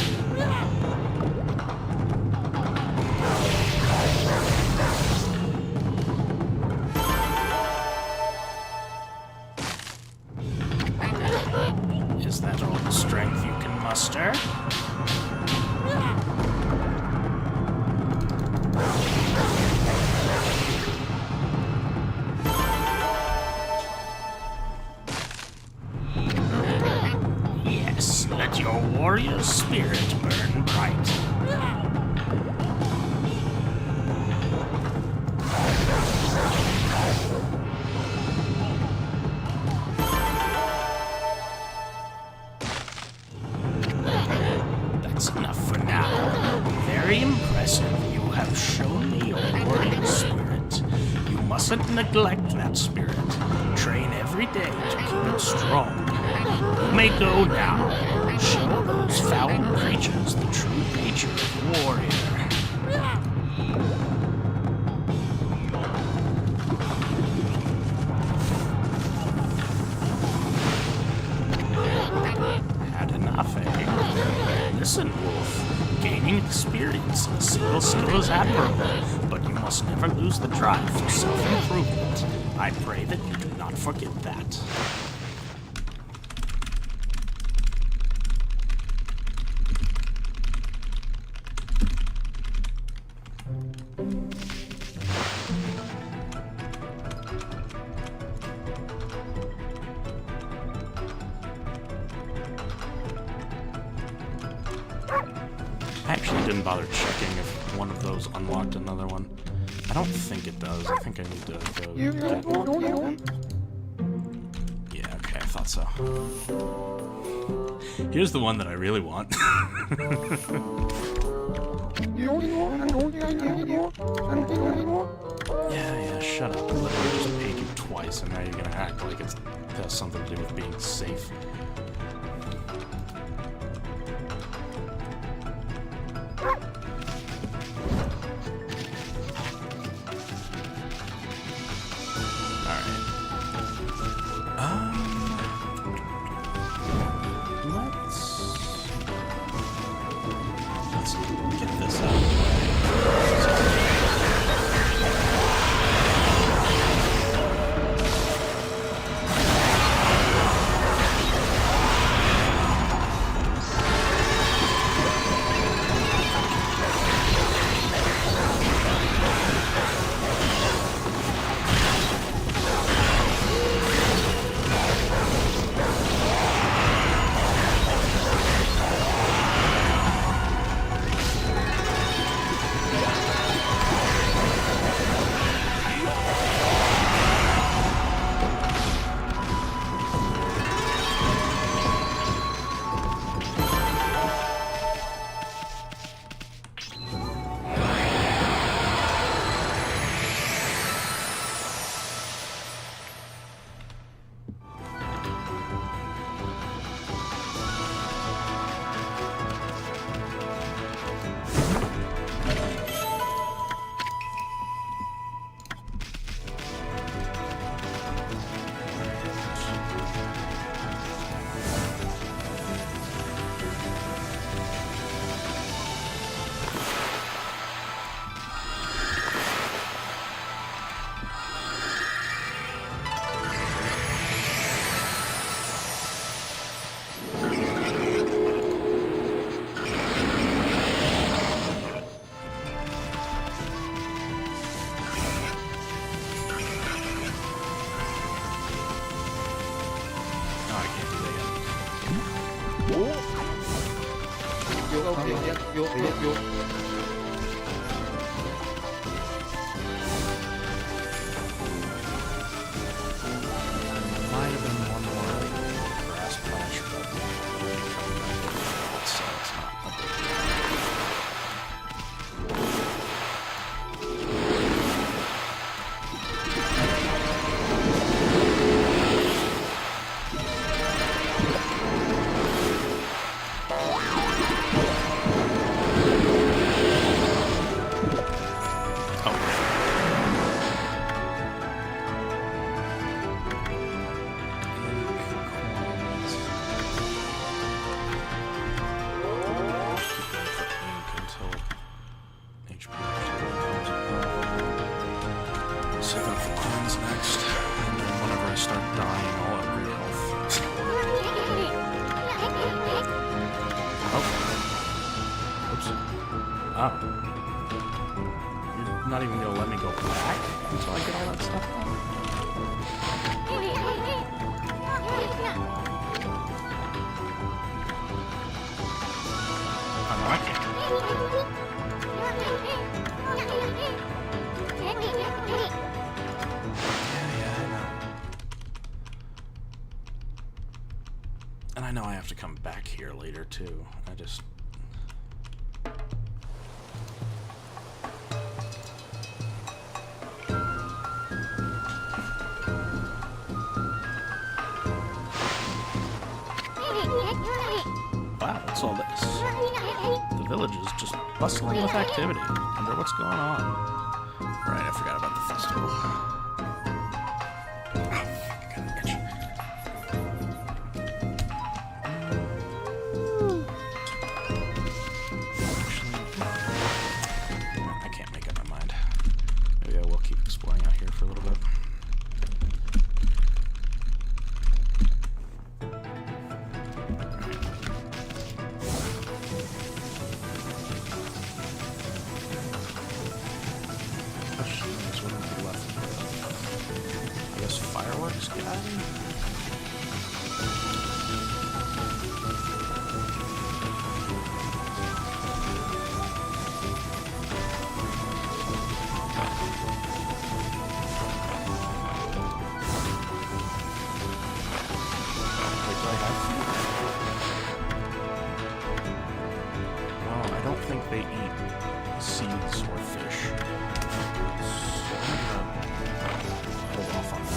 Is that all the strength you can muster? Yes, let your warrior spirit burn bright. That's enough for now. Very impressive. You have shown me your warrior spirit. You mustn't neglect that spirit. Train every day to keep it strong. You may go now. Show those foul creatures the true nature of warrior. Had enough, eh? Listen, Wolf. Gaining experience in a single skill is admirable, but you must never lose the drive for self-improvement. I pray that you do not forget that. I actually didn't bother checking if one of those unlocked another one. I don't think it does. I think I need to go get... Yeah, okay, I thought so. Here's the one that I really want. Yeah, shut up. I literally just paid you twice, and now you're gonna act like it has something to do with being safe. Let's get this out of the way. Might have been one more grass patch, but so it's not a big deal. Oh. You're not even gonna let me go back until I get all that stuff done? I know I can't. Yeah, I know. And I know I have to come back here later, too. I just... Wow, what's all this? The village is just bustling with activity. Wonder what's going on. Right, I forgot about the festival. Ah, fuck, I got an itch. Actually, I can't make up my mind. Maybe I will keep exploring out here for a little bit. Fireworks guy? Wait, do I have food? Well, I don't think they eat seeds or fish. So I'm gonna hold off on that.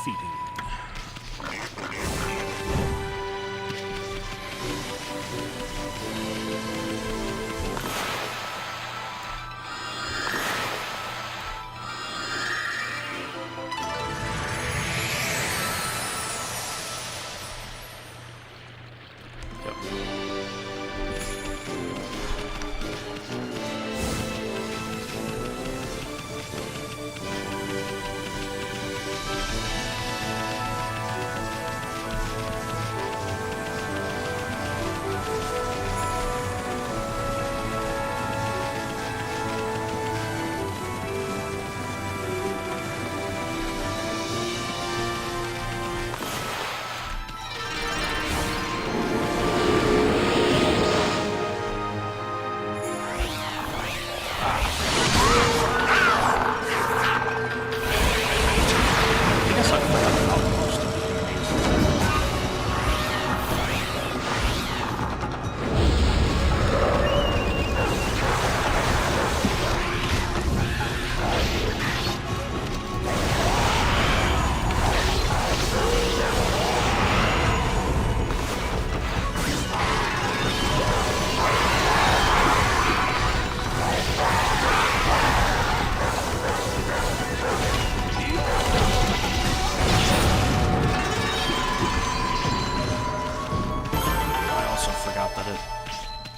Feeding.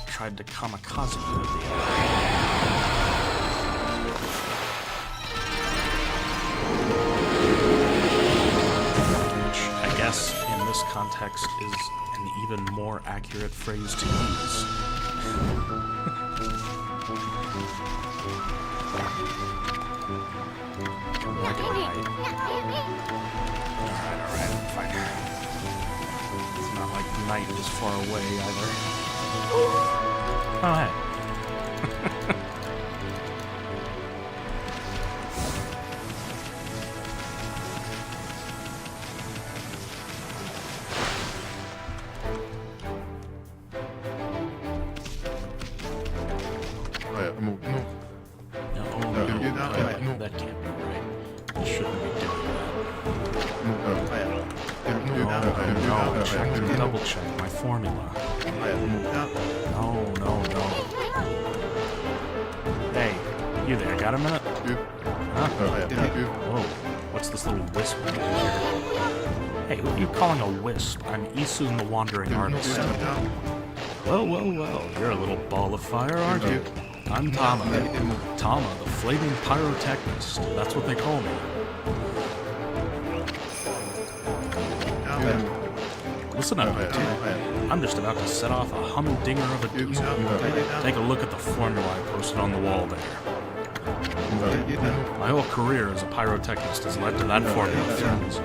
Tried to kamikaze you at the end. Which, I guess, in this context, is an even more accurate phrase to use. Alright, fine. It's not like night is far away either. Oh, hey. That can't be right. I shouldn't be doing that. No, check, double check my formula. No. Hey, you there, got a minute? Huh? Whoa, what's this little wisp doing here? Hey, who are you calling a wisp? I'm Isun the Wandering Artist. Well, you're a little ball of fire, aren't you? I'm Tama. Tama, the flaming pyrotechnist. That's what they call me. Listen up, you two. I'm just about to set off a humdinger of a doozy. Take a look at the formula I posted on the wall there. My whole career as a pyrotechnist has led to that formula, friends.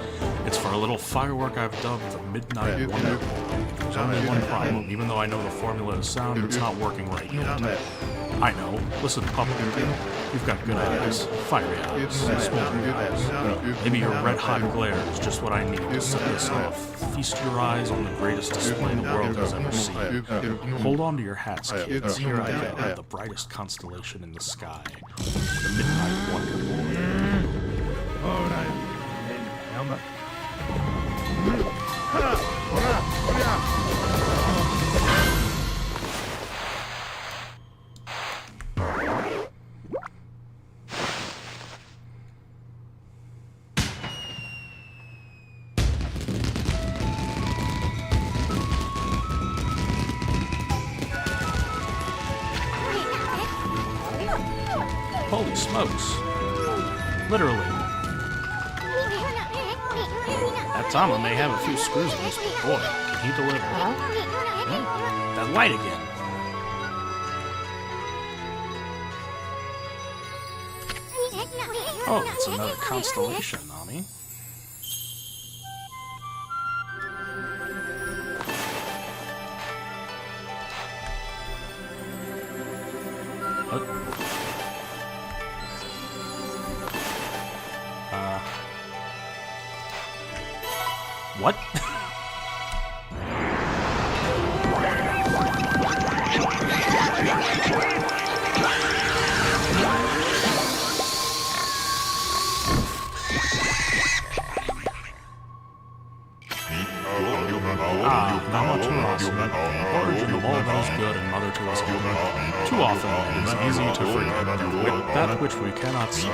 It's for a little firework I've dubbed the Midnight Wonder. There's only one problem. Even though I know the formula is sound, it's not working right yet. I know. Listen, puppet. You've got good eyes. Fiery eyes. Smoky eyes. Maybe your red-hot glare is just what I need to set this off. Feast your eyes on the greatest display the world has ever seen. Hold on to your hats, kids. Here I go, the brightest constellation in the sky. The Midnight Wonder Boy. Alright. Holy smokes. Literally. That Tama may have a few screws loose, but boy, can he deliver. That light again. Oh, it's another constellation, Nami. What? Not much more awesome. Origin of all that is good and mother to us all. Too often it is easy to forget that which we cannot see.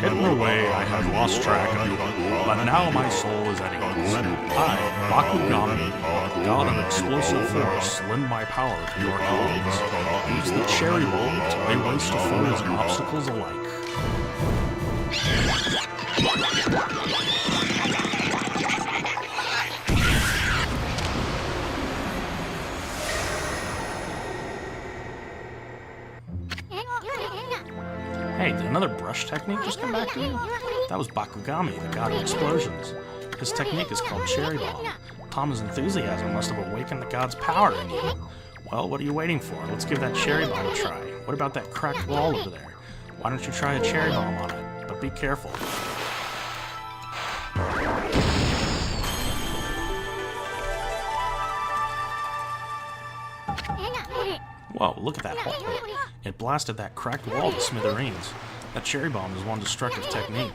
Hidden away, I have lost track of you, but now my soul is at ease. I, Okami, god of explosive force, lend my power to your cause. Use the cherry bomb to lay waste to foes and obstacles alike. Hey, did another brush technique just come back to you? That was Bakugami, the god of explosions. His technique is called Cherry Bomb. Tama's enthusiasm must have awakened the god's power in you. Well, what are you waiting for? Let's give that Cherry Bomb a try. What about that cracked wall over there? Why don't you try a Cherry Bomb on it? But be careful. Whoa, look at that hole. It blasted that cracked wall to smithereens. That cherry bomb is one destructive technique.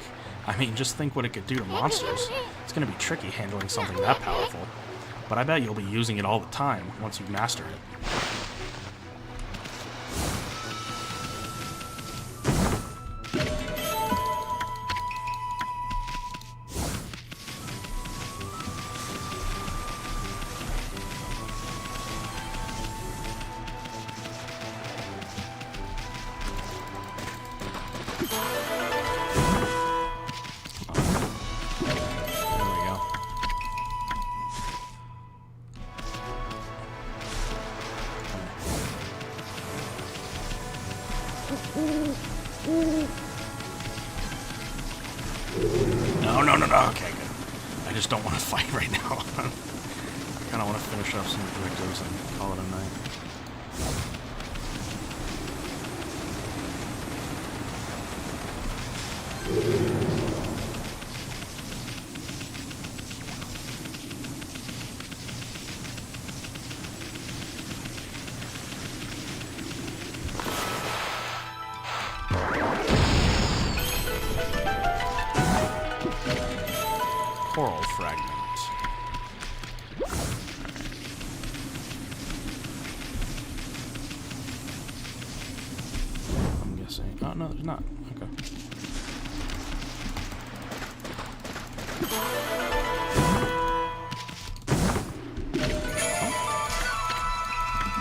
I mean, just think what it could do to monsters. It's gonna be tricky handling something that powerful. But I bet you'll be using it all the time once you've mastered it. no. Okay, good. I just don't want to fight right now. I kind of want to finish up some objectives and call it a night. Coral fragment. I'm guessing. Oh, no, there's not. Okay.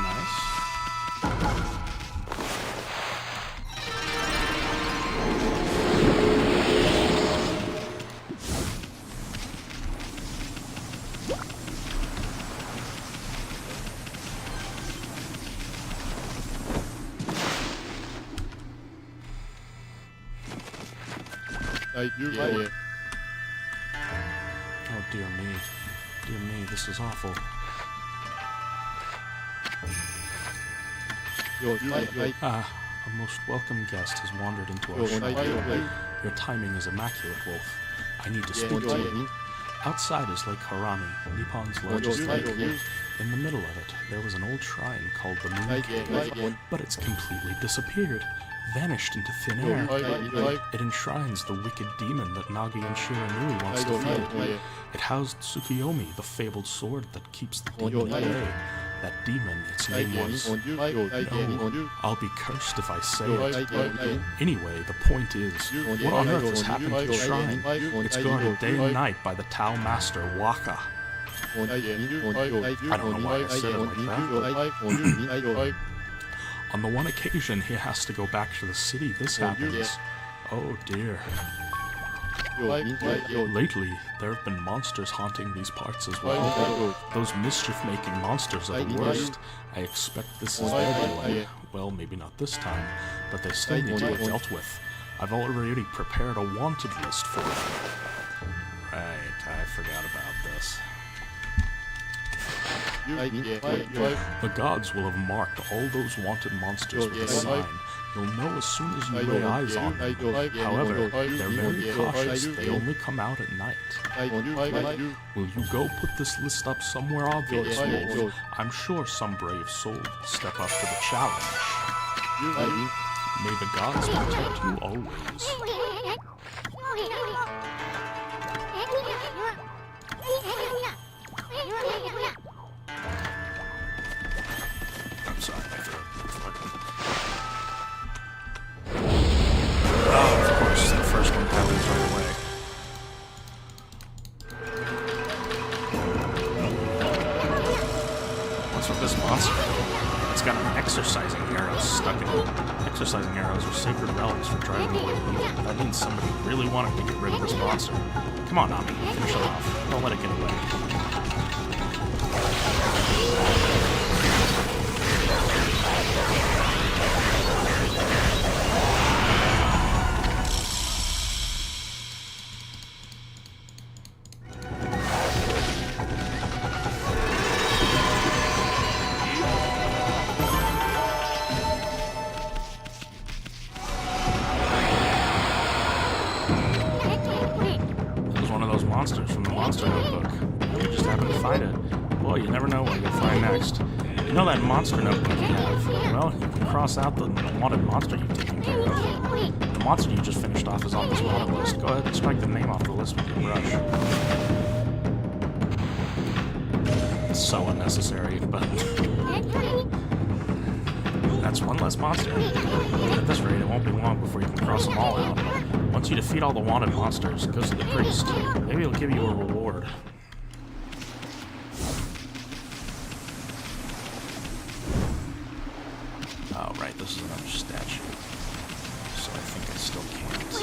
Nice. Yeah. Oh, dear me. Dear me, this is awful. Ah, a most welcome guest has wandered into our shrine. Your timing is immaculate, Wolf. I need to speak to you. Outside is Lake Harami, Nippon's largest lake. In the middle of it, there was an old shrine called the Moon Cave, but it's completely disappeared, vanished into thin air. It enshrines the wicked demon that Nagi and Shiranui wants to fight. It housed Tsukuyomi, the fabled sword that keeps the demon at bay. That demon, its name was... No, I'll be cursed if I say it. Anyway, the point is, what on earth has happened to the shrine? It's guarded day and night by the Tao Master, Waka. I don't know why I said it like that. On the one occasion he has to go back to the city, this happens. Oh dear. Lately, there have been monsters haunting these parts as well. Those mischief-making monsters are the worst. I expect this is their doing. Well, maybe not this time, but they still need to be dealt with. I've already prepared a wanted list for them. Right, I forgot about this. The gods will have marked all those wanted monsters with a sign. You'll know as soon as you lay eyes on them. However, they're very cautious. They only come out at night. Will you go put this list up somewhere obvious, Wolf? I'm sure some brave soul will step up to the challenge. May the gods protect you always. I'm sorry, my throat. Oh, of course, the first one happens right away. What's with this monster? It's got an exercising arrow stuck in it. Exercising arrows are sacred relics for driving away evil. That means somebody really wanted to get rid of this monster. Come on, Nami, finish it off. Don't let it get away. Monsters from the Monster Notebook. You just happen to find it. Boy, you never know what you'll find next. You know that Monster Notebook you have? Well, you can cross out the wanted monster you've taken care of. The monster you just finished off is on this wanted list. Go ahead and strike the name off the list with your brush. It's so unnecessary, but... that's one less monster. At this rate, it won't be long before you can cross them all out. Once you defeat all the wanted monsters, it goes to the priest. Maybe he'll give you a reward. Oh, right, this is another statue. So I think I still can't.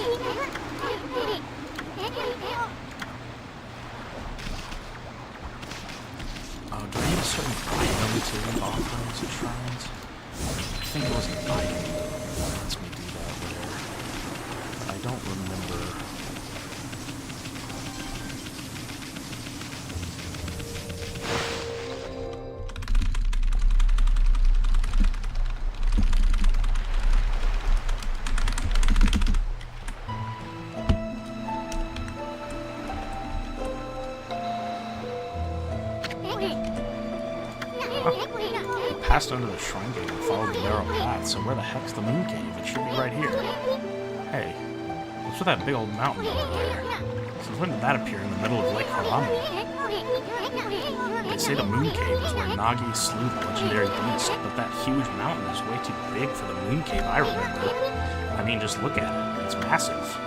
Oh, do I need a certain item to leave offerings at shrines? I think it was an item that lets me do that there. I don't remember. We passed under the shrine gate and followed the narrow path, so where the heck's the moon cave? It should be right here. Hey, what's with that big old mountain over there? Since when did that appear in the middle of Lake Harami? They say the moon cave is where Nagi slew the legendary beast, but that huge mountain is way too big for the moon cave I remember. I mean, just look at it. It's massive.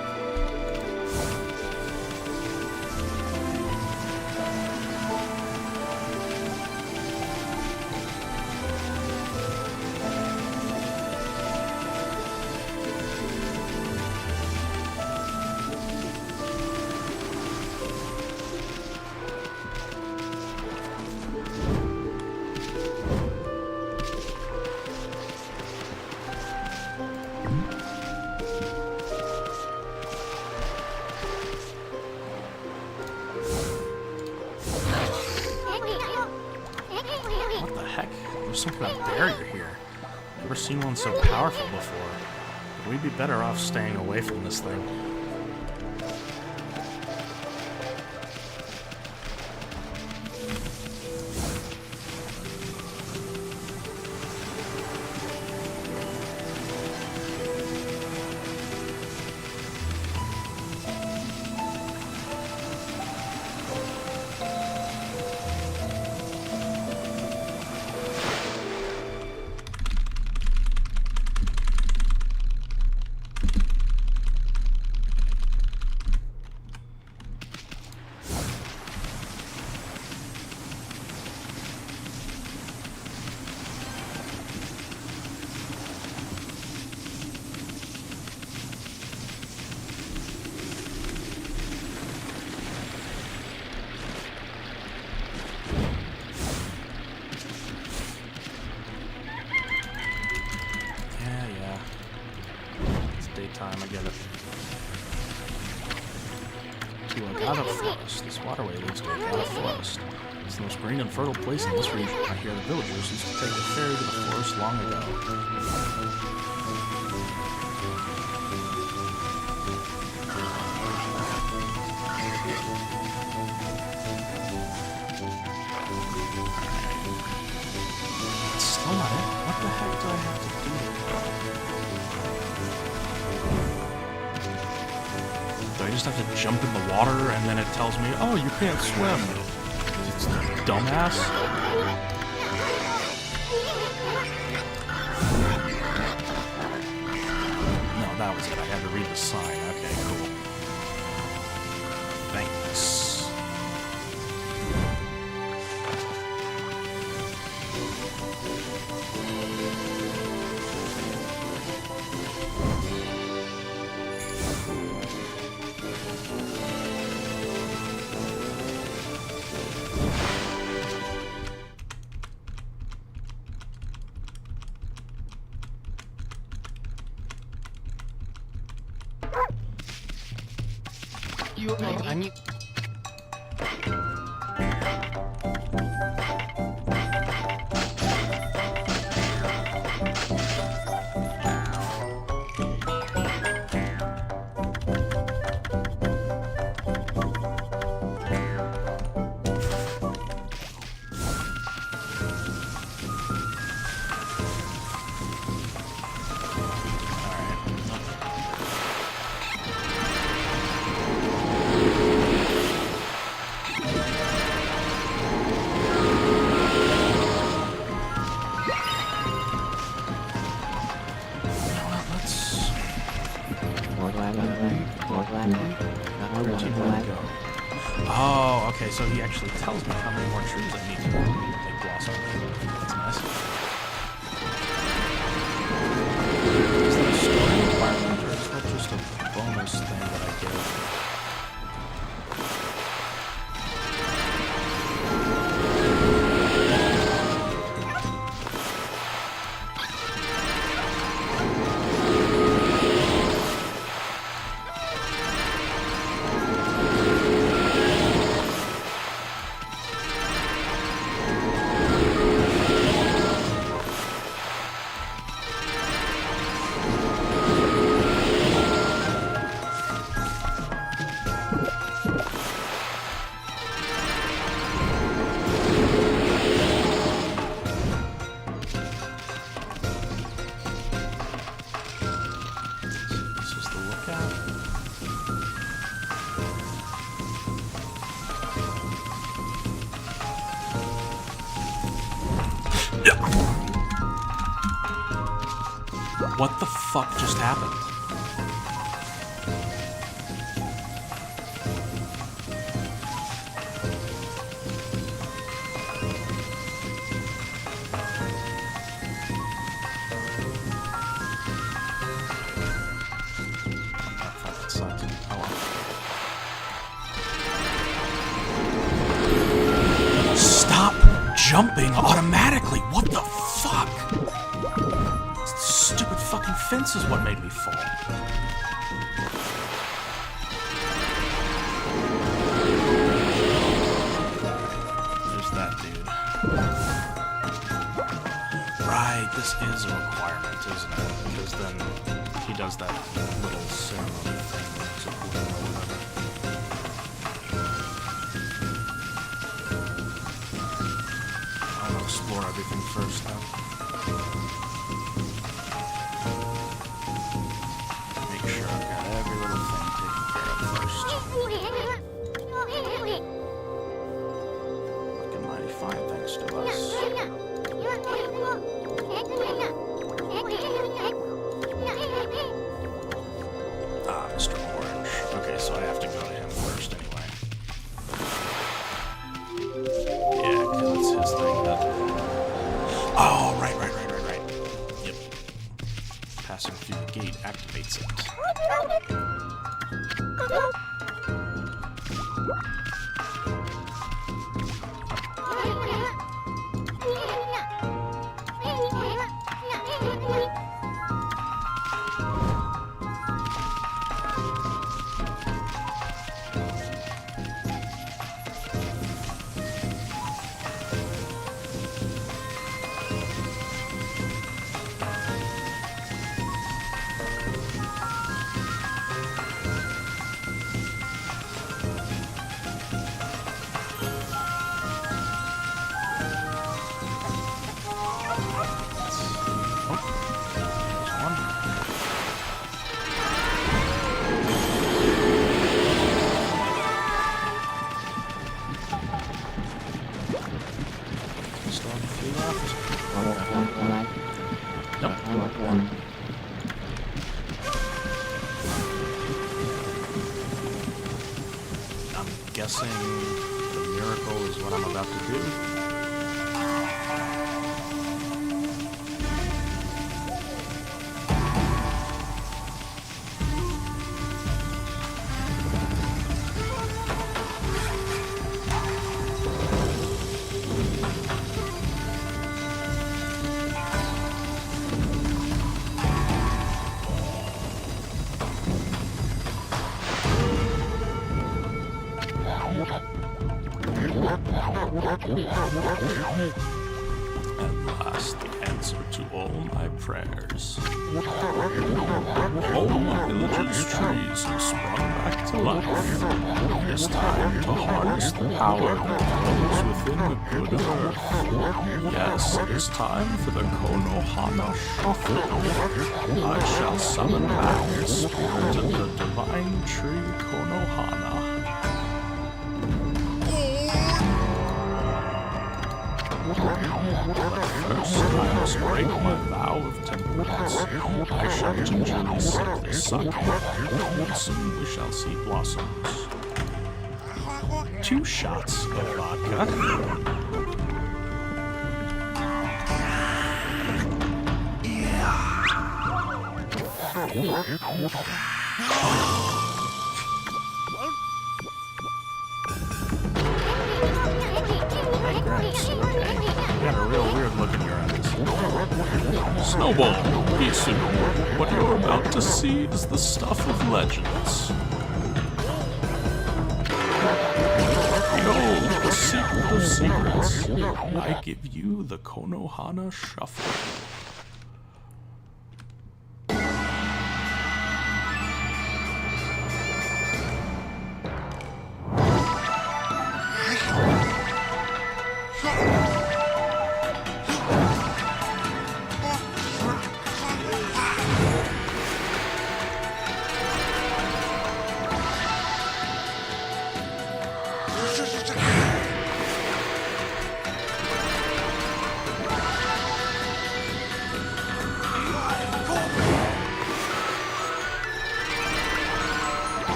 There's some kind of barrier here. Never seen one so powerful before. We'd be better off staying away from this thing. Time, I get it. To Agata Forest. This waterway leads to Agata Forest. It's the most green and fertile place in this region. I hear the villagers used to take the ferry to the forest long ago. It's still not it. What the heck do I have to do? I just have to jump in the water and then it tells me, oh, you can't swim. It's dumbass. No, that was it. I had to read the sign. Okay, cool. Thanks. 아니 Oh, okay, so he actually tells me how many more trees I need to make blossom. That's nice. Is that a story requirement, or is that just a bonus thing that I get? What the fuck just happened? Stop jumping automatically. What the fuck? Stupid fucking fence is what made me fall. There's that dude. Right, this is a requirement, isn't it? Because then he does that little ceremony thing to blue or whatever. I'll explore everything first now. Make sure I've got every little thing taken care of first. Looking mighty fine thanks to us. Ah, Mr. Orange. Okay, so I have to go to him first anyway. Yeah, because it's his thing that... Oh, right. Yep. Passing through the gate activates it. I'm guessing the miracle is what I'm about to do. At last, the answer to all my prayers. All my village's trees have sprung back to life. It is time to harness the power that dwells within the good earth. Yes, it is time for the Konohana Shuffle. I shall summon back the spirit of the divine tree Konohana. First, I must break my vow of temperance. I shall gingerly sip the suck, and soon we shall see blossoms. 2 shots of vodka. Grapes, okay. You got a real weird look in your eyes. Snowball, be soon. What you're about to see is the stuff of legends. Behold, the secret of secrets. I give you the Konohana Shuffle.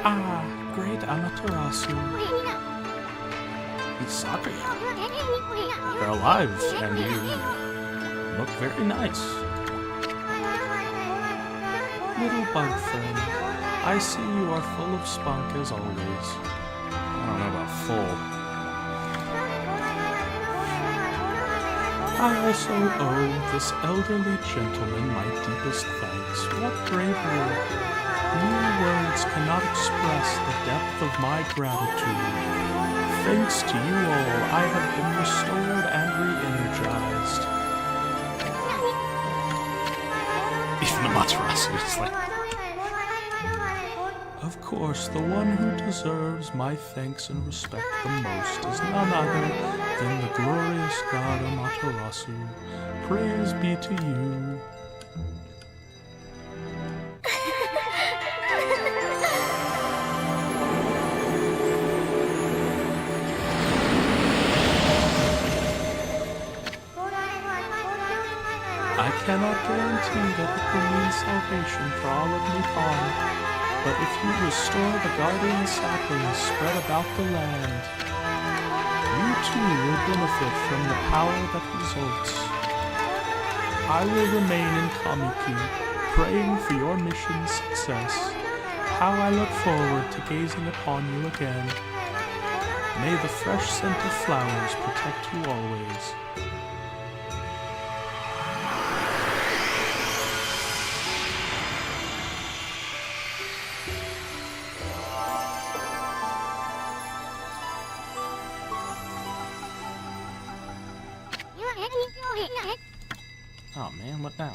Ah, great Amaterasu. Sakaya. You're alive, and you look very nice. Little bug friend, I see you are full of spunk as always. I don't know about full. I also owe this elderly gentleman my deepest thanks. What bravery! Mere words cannot express the depth of my gratitude. Thanks to you all, I have been restored and re-energized. Even the Amaterasu is like... Of course, the one who deserves my thanks and respect the most is none other than the glorious god Amaterasu. Praise be to you. I cannot guarantee that it will mean salvation for all of Nippon, but if you restore the guardian saplings spread about the land, you too will benefit from the power that results. I will remain in Kamiki, praying for your mission's success. How I look forward to gazing upon you again. May the fresh scent of flowers protect you always. Oh man, what now?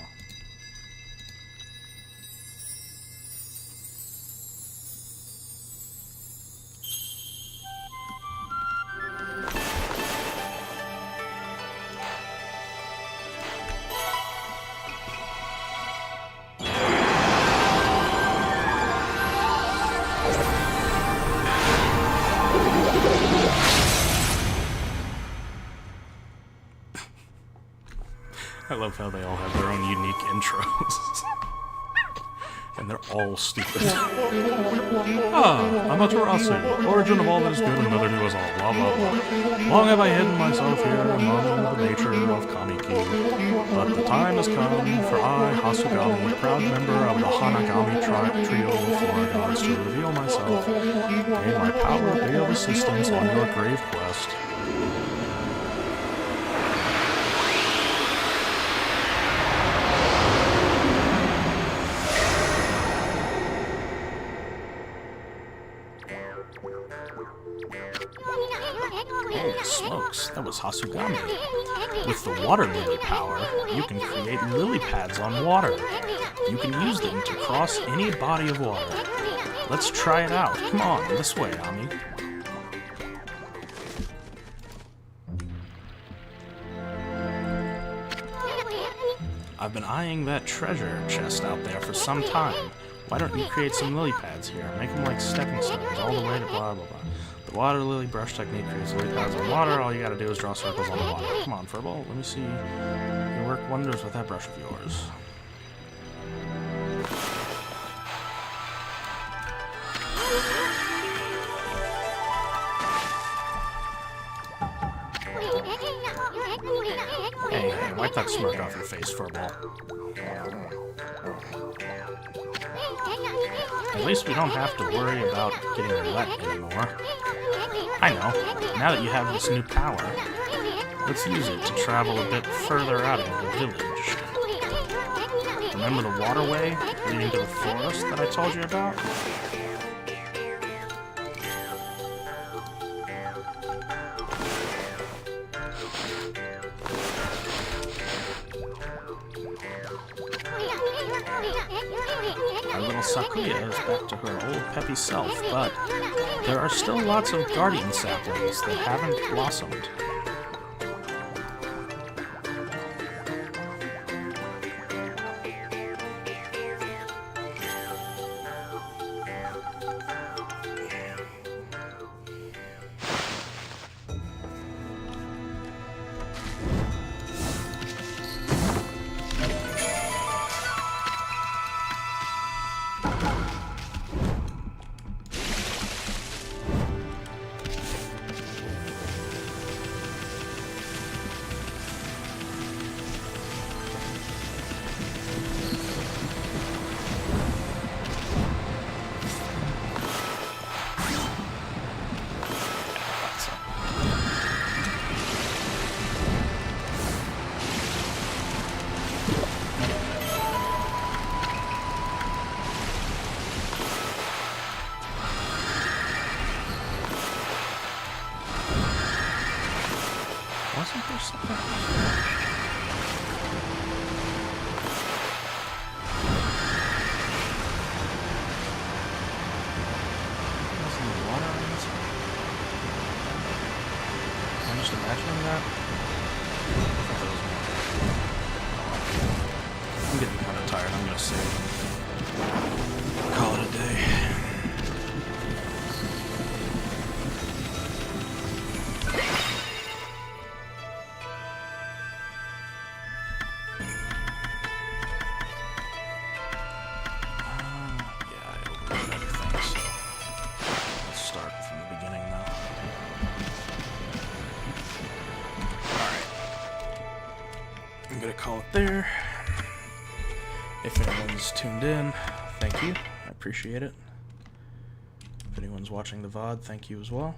I love how they all have their own unique intros. And they're all stupid. Amaterasu, origin of all that is good and mother to us all, blah blah blah. Long have I hidden myself here among the nature of Kamiki, but the time has come for I, Hasugami, proud member of the Hanagami trio of four gods, to reveal myself. May my power be of assistance on your grave quest. Holy smokes, that was Hasugami. With the water lily power, you can create lily pads on water. You can use them to cross any body of water. Let's try it out. Come on, this way, Ami. I've been eyeing that treasure chest out there for some time. Why don't you create some lily pads here? Make them like stepping stones all the way to blah blah blah. The water lily brush technique creates lily pads on water. All you gotta do is draw circles on the water. Come on, Furball, let me see you work wonders with that brush of yours. Hey, why Wipe that smirk off your face, Furball. At least we don't have to worry about getting wet anymore. I know. Now that you have this new power, let's use it to travel a bit further out of the village. Remember the waterway leading to the forest that I told you about? Our little Sakuya is back to her old peppy self, but there are still lots of guardian saplings that haven't blossomed. Wasn't there something? Wasn't there water on this? I'm just imagining that. I thought there was more. I'm getting kind of tired. I'm gonna save. Call it a day. I'm gonna call it there. If anyone's tuned in, thank you. I appreciate it. If anyone's watching the VOD, thank you as well.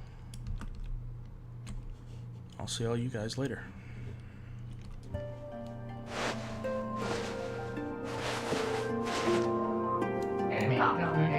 I'll see all you guys later. Welcome